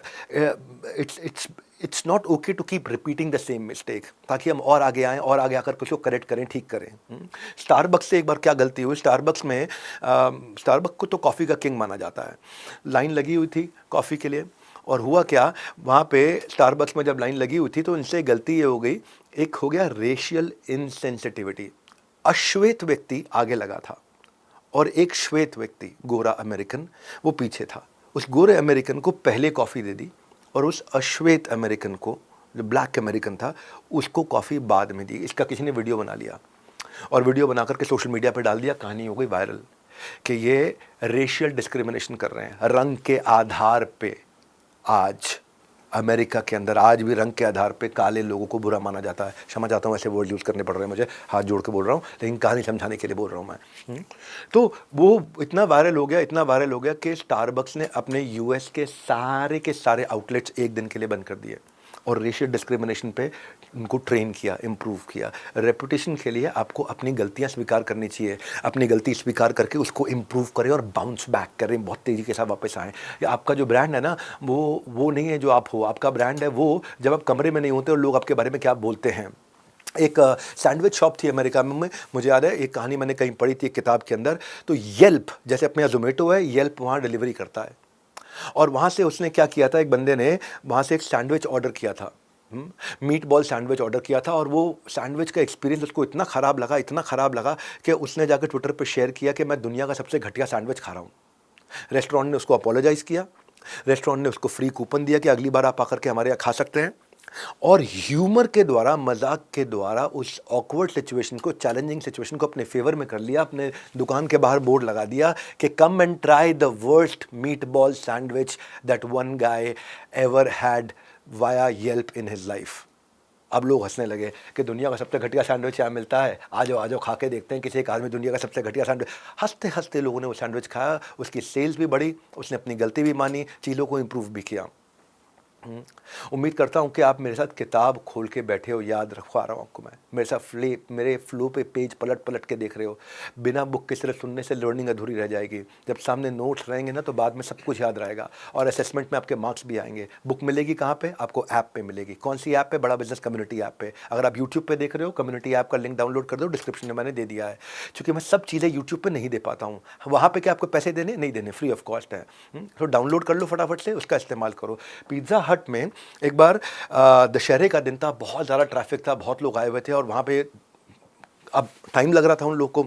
it's not okay to keep repeating the same mistake, ताकि हम और आगे आएँ और आगे आकर कुछ को करेक्ट करें, ठीक करें। स्टारबक्स से एक बार क्या गलती हुई, स्टारबक्स में स्टारबक्स को तो कॉफ़ी का किंग माना जाता है। लाइन लगी हुई थी कॉफ़ी के लिए, और हुआ क्या, वहाँ पे स्टारबक्स में जब लाइन लगी हुई थी तो इनसे गलती ये हो गई, एक हो गया रेशियल इनसेंसिटिविटी। अश्वेत व्यक्ति आगे लगा था और एक श्वेत व्यक्ति, गोरा अमेरिकन, वो पीछे था। उस गोरे अमेरिकन को पहले कॉफ़ी दे दी और उस अश्वेत अमेरिकन को, जो ब्लैक अमेरिकन था, उसको कॉफ़ी बाद में दी। इसका किसी ने वीडियो बना लिया और वीडियो बना करके सोशल मीडिया पे डाल दिया, कहानी हो गई वायरल कि ये रेशियल डिस्क्रिमिनेशन कर रहे हैं, रंग के आधार पे। आज अमेरिका के अंदर आज भी रंग के आधार पे काले लोगों को बुरा माना जाता है। क्षमा चाहता हूँ, ऐसे वर्ड यूज़ करने पड़ रहे हैं मुझे, हाथ जोड़ के बोल रहा हूँ, लेकिन कहानी समझाने के लिए बोल रहा हूँ मैं। तो वो इतना वायरल हो गया कि स्टारबक्स ने अपने US के सारे आउटलेट्स एक दिन के लिए बंद कर दिए और रेशियल डिस्क्रिमिनेशन पे उनको ट्रेन किया, इम्प्रूव किया। रेपुटेशन के लिए आपको अपनी गलतियां स्वीकार करनी चाहिए, अपनी गलती स्वीकार करके उसको इम्प्रूव करें और बाउंस बैक करें, बहुत तेज़ी के साथ वापस आएँ। आपका जो ब्रांड है ना, वो नहीं है जो आप हो, आपका ब्रांड है वो जब आप कमरे में नहीं होते और लोग आपके बारे में क्या बोलते हैं। एक सैंडविच शॉप थी अमेरिका में, मुझे याद है, एक कहानी मैंने कहीं पढ़ी थी एक किताब के अंदर। तो येल्प, जैसे अपने यहाँ जोमेटो है, येल्प वहाँ डिलीवरी करता है, और वहाँ से उसने क्या किया था, एक बंदे ने वहाँ से एक सैंडविच ऑर्डर किया था, मीट बॉल सैंडविच ऑर्डर किया था, और वो सैंडविच का एक्सपीरियंस उसको इतना ख़राब लगा कि उसने जाकर ट्विटर पे शेयर किया कि मैं दुनिया का सबसे घटिया सैंडविच खा रहा हूँ। रेस्टोरेंट ने उसको अपोलोजाइज़ किया, रेस्टोरेंट ने उसको फ्री कूपन दिया कि अगली बार आप आकर के हमारे यहाँ खा सकते हैं, और ह्यूमर के द्वारा, मजाक के द्वारा उस ऑकवर्ड सिचुएशन को, चैलेंजिंग सिचुएशन को अपने फेवर में कर लिया। अपने दुकान के बाहर बोर्ड लगा दिया कि come and try the worst meet ball sandwich that one guy ever had via Yelp in his life. अब लोग हंसने लगे कि दुनिया का सबसे घटिया सैंडविच यहाँ मिलता है, आ जाओ खा के देखते हैं किसी एक आदमी दुनिया का सबसे घटिया सैंडविच। हंसते हंसते लोगों ने वो सैंडविच खाया, उसकी सेल्स भी बढ़ी, उसने अपनी गलती भी मानी, चीज़ों को इम्प्रूव भी किया। उम्मीद करता हूँ कि आप मेरे साथ किताब खोल के बैठे हो, याद रखवा रहा हूँ आपको मैं, मेरे साथ मेरे फ्लो पे पेज पलट के देख रहे हो। बिना बुक के सिर्फ सुनने से लर्निंग अधूरी रह जाएगी। जब सामने नोट्स रहेंगे ना तो बाद में सब कुछ याद रहेगा, और असेसमेंट में आपके मार्क्स भी आएंगे। बुक मिलेगी कहाँ पे? आपको ऐप पे मिलेगी। कौन सी ऐप पे? बड़ा बिजनेस कम्युनिटी ऐप पे। अगर आप यूट्यूब पे देख रहे हो, कम्युनिटी ऐप का लिंक डाउनलोड कर दो, डिस्क्रिप्शन में मैंने दे दिया है। क्योंकि मैं सब चीज़ें यूट्यूब पे नहीं दे पाता हूँ, वहाँ पे क्या आपको पैसे देने नहीं देने, फ्री ऑफ कॉस्ट है। तो डाउनलोड कर लो फटाफट से, उसका इस्तेमाल करो। पिज़्ज़ा हट में एक बार दशहरे का दिन था, बहुत ज़्यादा ट्रैफिक था, बहुत लोग आए हुए थे, और वहाँ पे अब टाइम लग रहा था उन लोग को।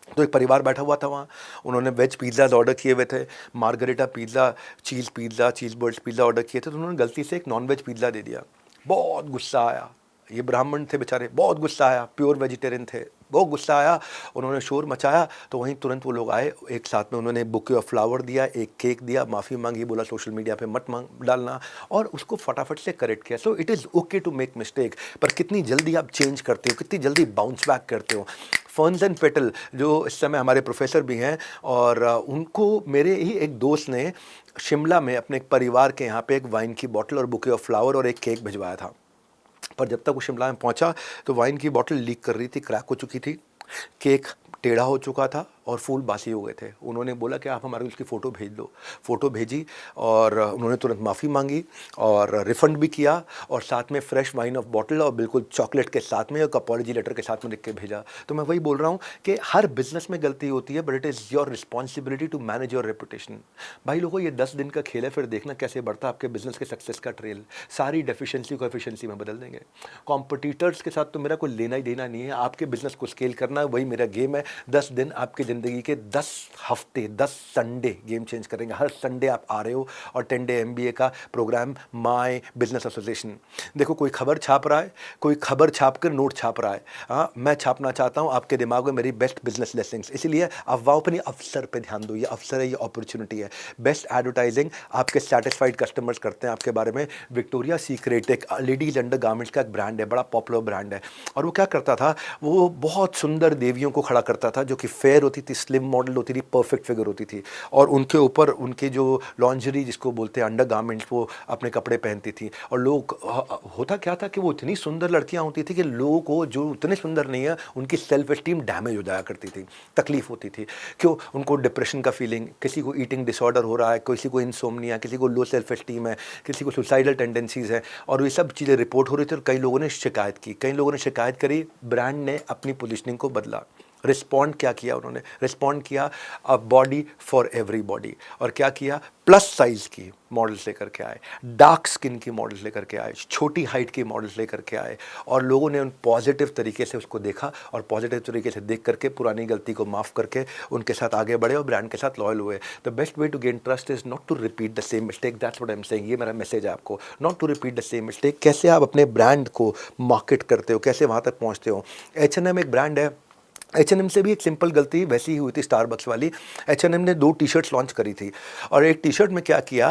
तो एक परिवार बैठा हुआ था वहाँ, उन्होंने वेज पिज़्ज़ाज ऑर्डर किए हुए थे, मार्गरेटा पिज़्ज़ा, चीज़ बर्ड्स पिज़्ज़ा ऑर्डर किए थे। तो उन्होंने गलती से एक नॉन वेज पिज़्ज़ा दे दिया। बहुत गुस्सा आया, ये ब्राह्मण थे बेचारे, बहुत गुस्सा आया, प्योर वेजिटेरियन थे, बहुत गुस्सा आया, उन्होंने शोर मचाया, तो वहीं तुरंत वो लोग आए, एक साथ में उन्होंने बुके ऑफ फ्लावर दिया, एक केक दिया, माफ़ी मांगी, बोला सोशल मीडिया पे मत डालना, और उसको फटाफट से करेक्ट किया। So it is okay to make mistake, पर कितनी जल्दी आप चेंज करते हो, कितनी जल्दी बाउंस बैक करते हो। फर्न्स एंड पेटल जो इस समय हमारे प्रोफेसर भी हैं, और उनको मेरे ही एक दोस्त ने शिमला में अपने एक परिवार के यहाँ पे एक वाइन की बॉटल और बुके ऑफ फ्लावर और एक केक भिजवाया था। पर जब तक वो शिमला में पहुंचा तो वाइन की बोतल लीक कर रही थी, क्रैक हो चुकी थी, केक टेढ़ा हो चुका था और फूल बासी हो गए थे। उन्होंने बोला कि आप हमारे को उसकी फ़ोटो भेज दो। फ़ोटो भेजी और उन्होंने तुरंत माफ़ी मांगी और रिफ़ंड भी किया, और साथ में फ्रेश वाइन ऑफ बॉटल और बिल्कुल चॉकलेट के साथ में एक अपॉलॉजी लेटर के साथ में लिख के भेजा। तो मैं वही बोल रहा हूँ कि हर बिजनेस में गलती होती है, but it is your responsibility to manage your reputation. भाई लोगों, ये 10 दिन का खेल है, फिर देखना कैसे बढ़ता आपके बिजनेस के सक्सेस का ट्रेल। सारी डेफिशिएंसी को एफिशिएंसी में बदल देंगे। कॉम्पिटिटर्स के साथ तो मेरा कोई लेना ही देना नहीं है, आपके बिजनेस को स्केल करना है, वही मेरा गेम है। 10 दिन आपकी ज़िंदगी के 10 हफ्ते 10 संडे गेम चेंज करेंगे। हर संडे आप आ रहे हो और 10 डे MBA का प्रोग्राम माय बिजनेस एसोसिएशन। देखो, कोई खबर छाप रहा है, कोई खबर छाप कर नोट छाप रहा है। हाँ, मैं छापना चाहता हूँ आपके दिमाग में मेरी बेस्ट बिजनेस लेसन्स। इसीलिए अफवाहों पर नहीं, अवसर पे ध्यान दो। ये अवसर है, ये अपॉर्चुनिटी है। बेस्ट एडवर्टाइजिंग आपके सेटिस्फाइड कस्टमर्स करते हैं आपके बारे में। विक्टोरिया सीक्रेट एक लेडीज अंडर गारमेंट्स का एक ब्रांड है, बड़ा पॉपुलर ब्रांड है, और वो क्या करता था, वो बहुत सुंदर देवियों को खड़ा करता था जो कि फेयर होती थी, स्लिम मॉडल होती थी, परफेक्ट फिगर होती थी, और उनके ऊपर उनके जो लॉन्जरी जिसको बोलते हैं अंडर गारमेंट्स, वो अपने कपड़े पहनती थी। और लोग, होता क्या था कि वो इतनी सुंदर लड़कियां होती थी कि लोगों को जो उतने सुंदर नहीं है उनकी सेल्फ एस्टीम डैमेज हो जाया करती थी, तकलीफ होती थी। क्यों? उनको डिप्रेशन का फीलिंग, किसी को ईटिंग डिसऑर्डर हो रहा है, किसी को इंसोम्निया, किसी को लो सेल्फ एस्टीम है, किसी को सुसाइडल टेंडेंसीज है, और ये सब चीज़ें रिपोर्ट हो रही थी। और कई लोगों ने शिकायत की, कई लोगों ने शिकायत करी। ब्रांड ने अपनी पोजीशनिंग को बदला। रिस्पॉन्ड क्या किया उन्होंने? रिस्पॉन्ड किया a body for every body. और क्या किया? प्लस साइज़ की मॉडल्स लेकर के आए, डार्क स्किन की मॉडल्स लेकर के आए, छोटी हाइट की मॉडल्स लेकर के आए, और लोगों ने उन पॉजिटिव तरीके से उसको देखा, और पॉजिटिव तरीके से देख करके पुरानी गलती को माफ़ करके उनके साथ आगे बढ़े और ब्रांड के साथ लॉयल हुए। The best way to gain trust is not to repeat the same mistake. That's what I am saying. ये मेरा मैसेज है आपको, not to repeat the same mistake. कैसे आप अपने ब्रांड को मार्केट करते हो, कैसे वहाँ तक पहुँचते हो। H&M एक ब्रांड है, H&M से भी एक सिंपल गलती वैसी ही हुई थी, स्टारबक्स वाली। H&M ने 2 टी-शर्ट्स लॉन्च करी थी, और एक टी-शर्ट में क्या किया,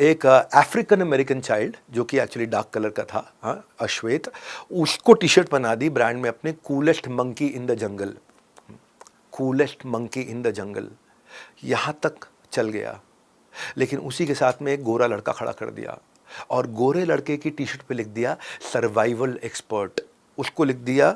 एक अफ्रीकन अमेरिकन चाइल्ड जो कि एक्चुअली डार्क कलर का था, हाँ, अश्वेत, उसको टी-शर्ट बना दी ब्रांड में अपने, coolest monkey in the jungle. Coolest monkey in the jungle, यहाँ तक चल गया। लेकिन उसी के साथ में एक गोरा लड़का खड़ा कर दिया, और गोरे लड़के की टी-शर्ट पे लिख दिया सर्वाइवल एक्सपर्ट। उसको लिख दिया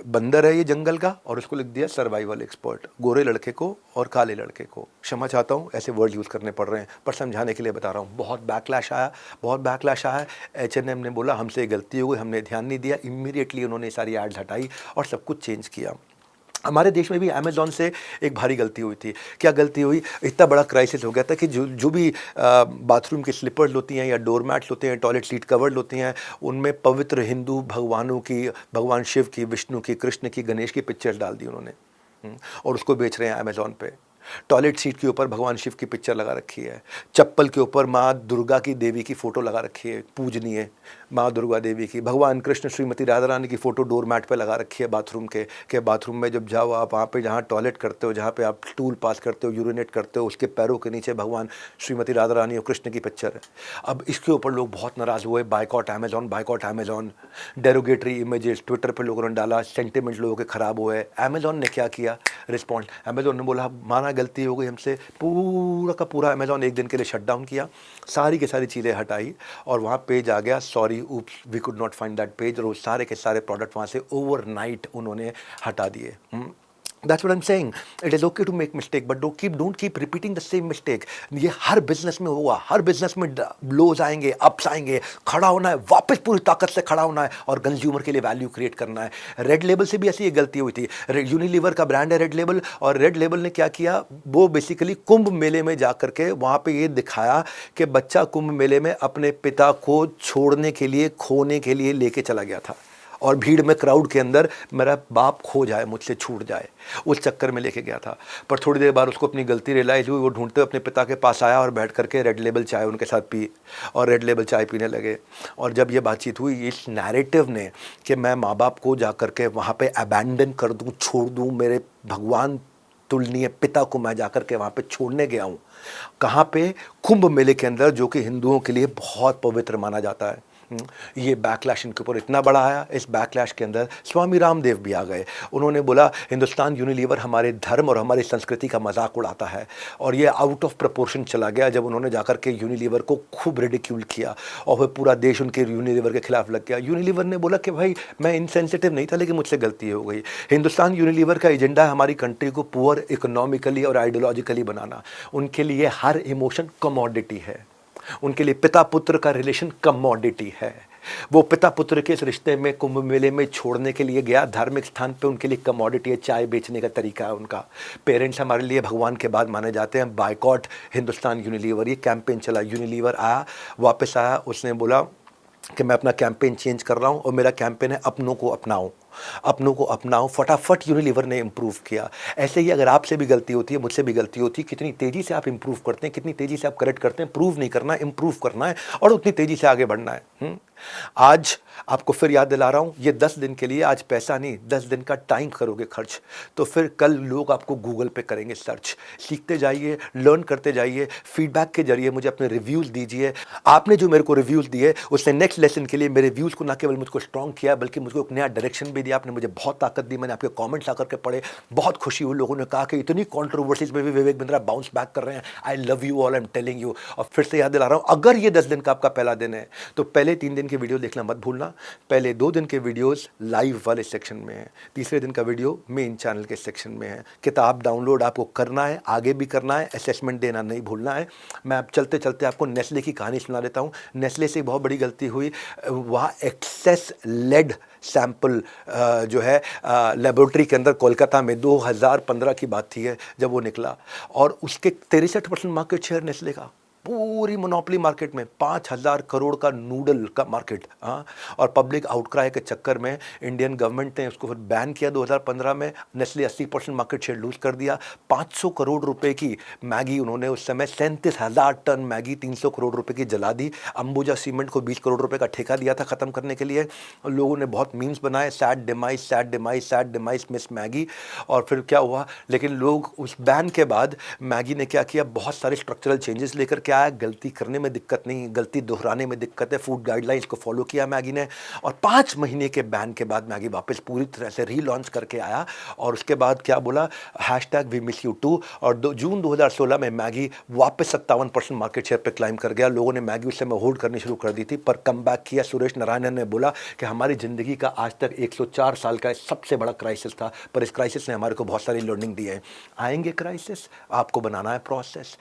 बंदर है ये जंगल का, और उसको लिख दिया सर्वाइवल एक्सपर्ट। गोरे लड़के को और काले लड़के को, क्षमा चाहता हूँ ऐसे वर्ड यूज़ करने पड़ रहे हैं, पर समझाने के लिए बता रहा हूँ। बहुत बैकलैश आया, बहुत बैकलैश आया। H&M ने बोला हमसे गलती हो गई, हमने ध्यान नहीं दिया। इमीडिएटली उन्होंने सारी एड्स हटाई और सब कुछ चेंज किया। हमारे देश में भी अमेज़ॉन से एक भारी गलती हुई थी। क्या गलती हुई? इतना बड़ा क्राइसिस हो गया था कि जो भी बाथरूम की स्लीपर्स होती हैं या डोरमैट्स होते हैं, टॉयलेट सीट कवर्ड होती हैं, उनमें पवित्र हिंदू भगवानों की, भगवान शिव की, विष्णु की, कृष्ण की, गणेश की पिक्चर्स डाल दी उन्होंने, और उसको बेच रहे हैं अमेज़ॉन पे। टॉयलेट सीट के ऊपर भगवान शिव की पिक्चर लगा रखी है, चप्पल के ऊपर माँ दुर्गा की देवी की फ़ोटो लगा रखी है, पूजनीय माँ दुर्गा देवी की। भगवान कृष्ण श्रीमती राधा रानी की फ़ोटो डोरमैट पे लगा रखी है बाथरूम के बाथरूम में जब जाओ आप, वहाँ पे जहाँ टॉयलेट करते हो, जहाँ पे आप स्टूल पास करते हो, यूरिनेट करते हो, उसके पैरों के नीचे भगवान श्रीमती राधा रानी और कृष्ण की पिक्चर है। अब इसके ऊपर लोग बहुत नाराज़ हुए, boycott Amazon, boycott Amazon, derogatory images Twitter पर लोगों ने डाला, सेंटिमेंट लोगों के ख़राब हुए। अमेज़ॉन ने क्या किया रिस्पॉन्ड? अमेज़ॉन ने बोला माना गलती हो गई हमसे, पूरा का पूरा अमेज़ॉन एक दिन के लिए शट डाउन किया, सारी की सारी चीज़ें हटाई, और वहाँ पेज आ गया sorry oops we could not find that page, और वो सारे के सारे प्रोडक्ट वहाँ से ओवरनाइट उन्होंने हटा दिए। That's what I'm saying. It is okay to make mistake, but don't keep repeating the same mistake. ये हर बिजनेस में होगा, हर बिजनेस में लोज आएंगे, अप्स आएंगे, खड़ा होना है, वापस पूरी ताकत से खड़ा होना है, और कंज्यूमर के लिए वैल्यू क्रिएट करना है। रेड लेबल से भी ऐसी ये गलती हुई थी। यूनिलीवर का ब्रांड है रेड लेबल, और रेड लेबल ने क्या किया, वो बेसिकली कुंभ मेले में जा करके वहाँ पे ये दिखाया कि बच्चा कुंभ मेले में अपने पिता को छोड़ने के लिए, खोने के लिए लेके चला गया था, और भीड़ में क्राउड के अंदर मेरा बाप खो जाए, मुझसे छूट जाए, उस चक्कर में लेके गया था। पर थोड़ी देर बाद उसको अपनी गलती रियलाइज़ हुई, वो ढूंढते अपने पिता के पास आया और बैठ करके रेड लेबल चाय उनके साथ पी और रेड लेबल चाय पीने लगे। और जब ये बातचीत हुई, इस नैरेटिव ने कि मैं माँ बाप को जा करके वहाँ पे अबैंडन कर दूँ, छोड़ दूँ, मेरे भगवान तुलनीय पिता को मैं जाकर के वहाँ पे छोड़ने गया हूँ। कहाँ पे? कुंभ मेले के अंदर, जो कि हिंदुओं के लिए बहुत पवित्र माना जाता है। ये बैकलैश इनके ऊपर इतना बड़ा आया। इस बैकलैश के अंदर स्वामी रामदेव भी आ गए। उन्होंने बोला हिंदुस्तान यूनिलीवर हमारे धर्म और हमारी संस्कृति का मजाक उड़ाता है, और ये आउट ऑफ प्रपोर्शन चला गया जब उन्होंने जाकर के यूनिलीवर को खूब रिडिक्यूल किया और वह पूरा देश उनके यूनिलीवर के खिलाफ लग गया। यूनिलीवर ने बोला कि भाई मैं इनसेंसिटिव नहीं था, लेकिन मुझसे गलती हो गई। हिंदुस्तान यूनिलीवर का एजेंडा है हमारी कंट्री को पुअर इकोनॉमिकली और आइडियोलॉजिकली बनाना। उनके लिए हर इमोशन कमोडिटी है, उनके लिए पिता पुत्र का रिलेशन कमोडिटी है। वो पिता पुत्र के इस रिश्ते में कुंभ मेले में छोड़ने के लिए गया। धार्मिक स्थान पे उनके लिए कमोडिटी है, चाय बेचने का तरीका है उनका। पेरेंट्स हमारे लिए भगवान के बाद माने जाते हैं। बायकॉट हिंदुस्तान यूनिलीवर, ये कैंपेन चला। यूनिलीवर आया, वापस आया, उसने बोला कि मैं अपना कैंपेन चेंज कर रहा हूँ और मेरा कैंपेन है अपनों को अपनाओ, अपनों को अपनाओ। फटाफट यूनिलीवर ने इम्प्रूव किया। ऐसे ही अगर आपसे भी गलती होती है, मुझसे भी गलती होती है, कितनी तेज़ी से आप इम्प्रूव करते हैं, कितनी तेज़ी से आप करेक्ट करते हैं। प्रूव नहीं करना, इम्प्रूव करना है और उतनी तेज़ी से आगे बढ़ना है। आज आपको फिर याद दिला रहा हूँ, ये 10 दिन के लिए आज पैसा नहीं, 10 दिन का टाइम करोगे खर्च, तो फिर कल लोग आपको गूगल पे करेंगे सर्च। सीखते जाइए, लर्न करते जाइए, फीडबैक के जरिए मुझे अपने रिव्यूज़ दीजिए। आपने जो मेरे को रिव्यूज़ दिए, उसने नेक्स्ट लेसन के लिए मेरे व्यूज़ को न केवल मुझको स्ट्रॉन्ग किया, बल्कि मुझको एक नया डायरेक्शन भी दिया। आपने मुझे बहुत ताकत दी। मैंने आपके कमेंट्स आकर के पढ़े, बहुत खुशी हुई। लोगों ने कहा कि इतनी कंट्रोवर्सीज में भी विवेक बिंद्रा बाउंस बैक कर रहे हैं। I love you all, I am telling you. और फिर से याद दिला रहा हूँ, अगर ये 10 दिन का आपका पहला दिन है तो पहले 3 दिन की वीडियो देखना मत भूलना। पहले 2 दिन के वीडियोस लाइव वाले सेक्शन में है, तीसरे दिन का वीडियो मेन चैनल के सेक्शन में है। किताब डाउनलोड आपको करना है, आगे भी करना है, असेसमेंट देना नहीं भूलना है। मैं अब चलते चलते आपको नेस्ले की कहानी सुना देता हूँ। नेस्ले से बहुत बड़ी गलती हुई, वहाँ एक्सेस लेड सैंपल जो है लेबोरेटरी के अंदर कोलकाता में 2015 की बात थी है जब वो निकला, और उसके 63% मार्केट शेयर नेस्ले का पूरी मोनोपोली मार्केट में। 5,000 करोड़ का नूडल का मार्केट। हाँ, और पब्लिक आउटक्राई के चक्कर में इंडियन गवर्नमेंट ने उसको फिर बैन किया 2015 में। नेस्ले 80% मार्केट शेयर लूज कर दिया। 500 करोड़ रुपए की मैगी उन्होंने उस समय 37,000 टन मैगी 300 करोड़ रुपए की जला दी। अंबुजा सीमेंट को 20 करोड़ रुपए का ठेका दिया था ख़त्म करने के लिए। लोगों ने बहुत मीम्स बनाए, sad demise, sad demise, sad demise miss Maggi. और फिर क्या हुआ, लेकिन लोग उस बैन के बाद मैगी ने क्या किया, बहुत सारे स्ट्रक्चरल चेंजेस लेकर के आया। गलती करने में दिक्कत नहीं, गलती दोहराने में दिक्कत है। फूड गाइडलाइंस को फॉलो किया मैगी ने, और 5 महीने के बैन के बाद मैगी वापस पूरी तरह से रीलॉन्च करके आया। और उसके बाद क्या बोला, #वी मिस यू टू। और जून 2016 में मैगी वापस 57% मार्केट शेयर पे क्लाइम कर गया। लोगों ने मैगी उस समय होल्ड करनी शुरू कर दी थी, पर कम बैक किया। सुरेश नारायणन ने बोला कि हमारी ज़िंदगी का आज तक 104 साल का सबसे बड़ा क्राइसिस था, पर इस क्राइसिस ने हमारे को बहुत सारी लर्निंग दी है। आएंगे क्राइसिस, आपको बनाना है प्रोसेस,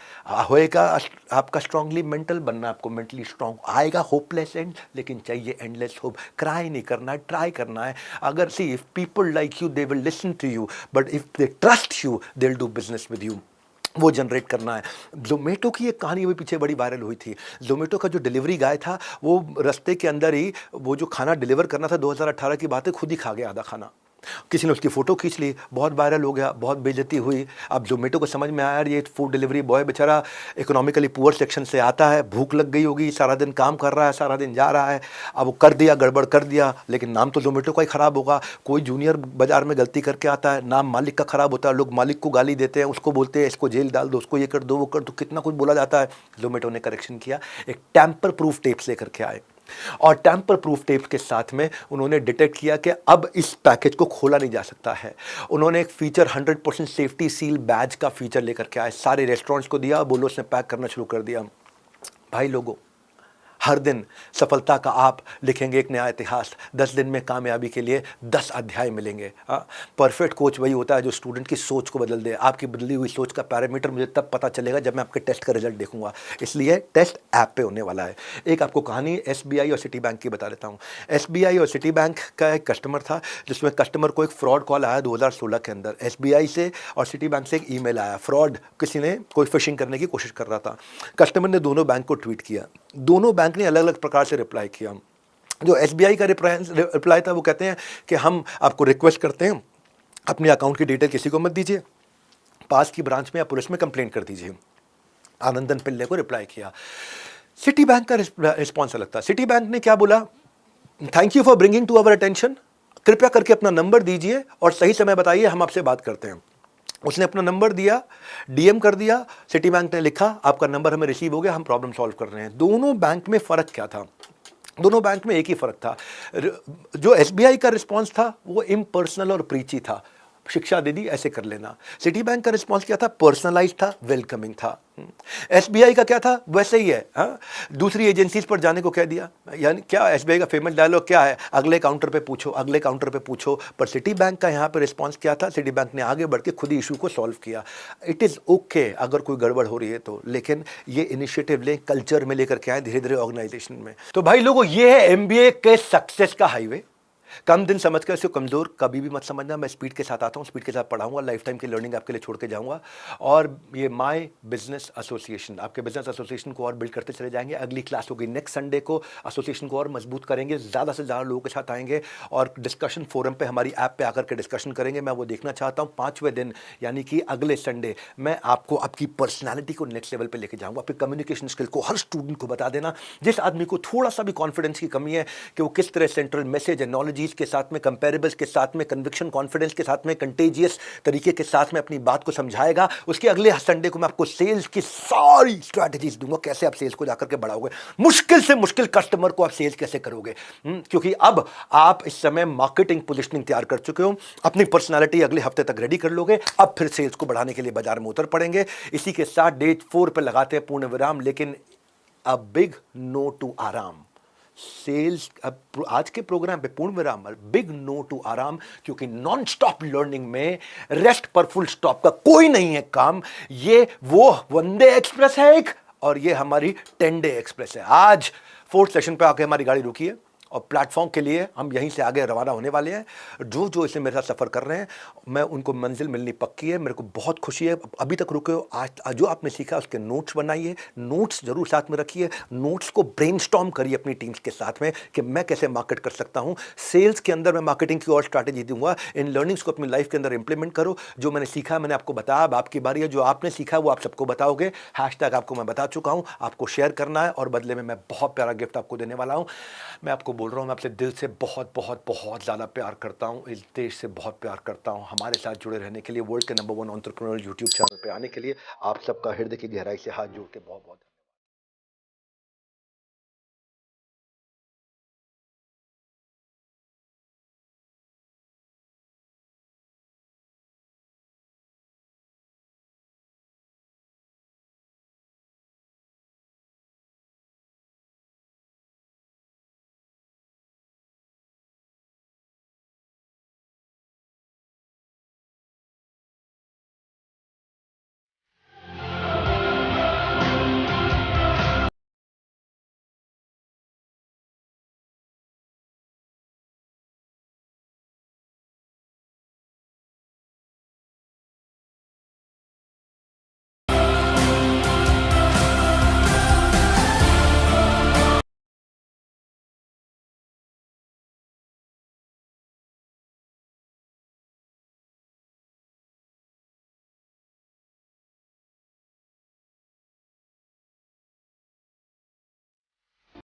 होएगा आपका स्ट्रांगली मेंटल बनना, आपको मेंटली स्ट्रांग। आएगा होपलेस एंड, लेकिन चाहिए एंडलेस होप। क्राई नहीं करना है, ट्राई करना है। अगर see if people like you they will listen to you, but if they trust you they will do business with you. वो जनरेट करना है। जोमेटो की एक कहानी भी पीछे बड़ी वायरल हुई थी। जोमेटो का जो डिलीवरी गाय था, वो रास्ते के अंदर ही वो जो खाना डिलीवर करना था, 2018 की बात है, खुद ही खा गया आधा खाना। किसी ने उसकी फ़ोटो खींच ली, बहुत वायरल हो गया, बहुत बेइज्जती हुई। अब जोमेटो को समझ में आया यार, ये फूड डिलीवरी बॉय बेचारा इकोनॉमिकली पुअर सेक्शन से आता है, भूख लग गई होगी, सारा दिन काम कर रहा है, सारा दिन जा रहा है। अब वो कर दिया, गड़बड़ कर दिया, लेकिन नाम तो जोमेटो का ही ख़राब होगा। कोई जूनियर बाजार में गलती करके आता है, नाम मालिक का ख़राब होता है, लोग मालिक को गाली देते हैं, उसको बोलते हैं इसको जेल डाल दो, उसको ये कर दो, वो कर दो, कितना कुछ बोला जाता है। जोमेटो ने करेक्शन किया, एक टैम्पर प्रूफ टेप्स लेकर के आए, और टैम्पर प्रूफ टेप के साथ में उन्होंने डिटेक्ट किया कि अब इस पैकेज को खोला नहीं जा सकता है। उन्होंने एक फीचर 100% सेफ्टी सील बैज का फीचर लेकर के आए, सारे रेस्टोरेंट्स को दिया, बोलो उसने पैक करना शुरू कर दिया। भाई लोगों, हर दिन सफलता का आप लिखेंगे एक नया इतिहास। 10 दिन में कामयाबी के लिए 10 अध्याय मिलेंगे। हाँ, परफेक्ट कोच वही होता है जो स्टूडेंट की सोच को बदल दे। आपकी बदली हुई सोच का पैरामीटर मुझे तब पता चलेगा जब मैं आपके टेस्ट का रिजल्ट देखूंगा। इसलिए टेस्ट ऐप पे होने वाला है। एक आपको कहानी SBI और सिटी बैंक की बता देता हूँ। SBI और सिटी बैंक का एक कस्टमर था, जिसमें कस्टमर को एक फ्रॉड कॉल आया 2016 के अंदर। SBI से और सिटी बैंक से एक ईमेल आया, फ्रॉड, किसी ने कोई फिशिंग करने की कोशिश कर रहा था। कस्टमर ने दोनों बैंक को ट्वीट किया, दोनों बैंक ने अलग अलग प्रकार से रिप्लाई किया। जो SBI का रिप्लाई था वो कहते हैं कि हम आपको रिक्वेस्ट करते हैं अपने अकाउंट की डिटेल किसी को मत दीजिए, पास की ब्रांच में या पुलिस में कंप्लेंट कर दीजिए। आनंदन पिल्ले को रिप्लाई किया। सिटी बैंक का रिस्पॉन्स अलग था। सिटी बैंक ने क्या बोला, thank you for bringing to our attention, कृपया करके अपना नंबर दीजिए और सही समय बताइए, हम आपसे बात करते हैं। उसने अपना नंबर दिया, DM कर दिया, सिटी बैंक ने लिखा आपका नंबर हमें रिसीव हो गया, हम प्रॉब्लम सॉल्व कर रहे हैं। दोनों बैंक में फ़र्क क्या था? दोनों बैंक में एक ही फ़र्क था, जो SBI का रिस्पॉन्स था वो इम्पर्सनल और प्रीची था, शिक्षा दे दी ऐसे कर लेना। सिटी बैंक का रिस्पॉन्स क्या था? पर्सनलाइज था, वेलकमिंग था। SBI का क्या था? वैसे ही है। हाँ, दूसरी एजेंसीज पर जाने को कह दिया। यानी क्या SBI का फेमस डायलॉग क्या है? अगले काउंटर पे पूछो, अगले काउंटर पे पूछो। पर सिटी बैंक का यहाँ पे रिस्पॉन्स क्या था? सिटी बैंक ने आगे बढ़ के खुद ही इशू को सॉल्व किया। इट इज़ ओके अगर कोई गड़बड़ हो रही है तो, लेकिन ये इनिशिएटिव लें, कल्चर में लेकर के आए धीरे धीरे ऑर्गेनाइजेशन में। तो भाई लोगों, ये है MBA के सक्सेस का हाईवे। कम दिन समझकर इसको कमज़ोर कभी भी मत समझना। मैं स्पीड के साथ आता हूँ, स्पीड के साथ पढ़ाऊंगा, लाइफ टाइम की लर्निंग आपके लिए छोड़ के जाऊंगा। और ये माय बिजनेस एसोसिएशन, आपके बिजनेस एसोसिएशन को और बिल्ड करते चले जाएंगे। अगली क्लास होगी नेक्स्ट संडे को, एसोसिएशन को और मजबूत करेंगे, ज़्यादा से ज़्यादा लोगों के साथ आएंगे और डिस्कशन फोरम पे हमारी ऐप पे आकर के डिस्कशन करेंगे। मैं वो देखना चाहता हूँ। 5वें दिन यानी कि अगले संडे मैं आपको आपकी पर्सनैलिटी को नेक्स्ट लेवल पर लेके जाऊँगा, आपकी कम्युनिकेशन स्किल को हर स्टूडेंट को बता देना। जिस आदमी को थोड़ा सा भी कॉन्फिडेंस की कमी है कि वो किस तरह सेंट्रल मैसेज एंड नॉलेज के साथ में, कंपेरेबल्स के साथ में, कन्विक्शन कॉन्फिडेंस के साथ में, कंटेजियस तरीके के साथ में अपनी बात को समझाएगा, उसके अगले संडे को मैं आपको सेल्स की सारी स्ट्रैटेजीज दूंगा, कैसे आप सेल्स को जाकर के बढ़ाओगे, मुश्किल से मुश्किल कस्टमर को आप सेल्स कैसे करोगे। क्योंकि अब आप इस समय मार्केटिंग पोजिशनिंग तैयार कर चुके हो, अपनी पर्सनालिटी अगले हफ्ते तक रेडी कर लोगे, अब फिर सेल्स को बढ़ाने के लिए बाजार में उतर पड़ेंगे। इसी के साथ डे 4 पर लगाते हैं पूर्ण विराम, लेकिन अ बिग नो टू आराम। सेल्स अब आज के प्रोग्राम पे पूर्ण विराम, बिग नो टू आराम, क्योंकि नॉन स्टॉप लर्निंग में रेस्ट पर फुल स्टॉप का कोई नहीं है काम। ये वो वंदे एक्सप्रेस है एक, और ये हमारी 10 डे एक्सप्रेस है। आज 4th सेशन पे आके हमारी गाड़ी रुकी है और प्लेटफॉर्म के लिए हम यहीं से आगे रवाना होने वाले हैं। जो जो इसे मेरे साथ सफ़र कर रहे हैं, मैं उनको मंजिल मिलनी पक्की है। मेरे को बहुत खुशी है अभी तक रुके हो। आज जो आपने सीखा उसके नोट्स बनाइए, नोट्स जरूर साथ में रखिए, नोट्स को ब्रेनस्टॉर्म करिए अपनी टीम्स के साथ में कि मैं कैसे मार्केट कर सकता हूँ। सेल्स के अंदर मैं मार्केटिंग की और स्ट्रैटेजी दूंगा। इन लर्निंग्स को अपनी लाइफ के अंदर इंप्लीमेंट करो। जो मैंने सीखा मैंने आपको बताया, अब आपकी बारी है। जो आपने सीखा वो आप सबको बताओगे। हैशटैग आपको मैं बता चुका हूँ, आपको शेयर करना है और बदले में मैं बहुत प्यारा गिफ्ट आपको देने वाला हूँ। मैं आपको बोल रहा हूँ, मैं आपसे दिल से बहुत बहुत बहुत ज़्यादा प्यार करता हूँ, इस देश से बहुत प्यार करता हूँ। हमारे साथ जुड़े रहने के लिए, वर्ल्ड के नंबर 1 एंटरप्रेन्योर यूट्यूब चैनल पे आने के लिए आप सबका हृदय की गहराई से हाथ जोड़ के बहुत बहुत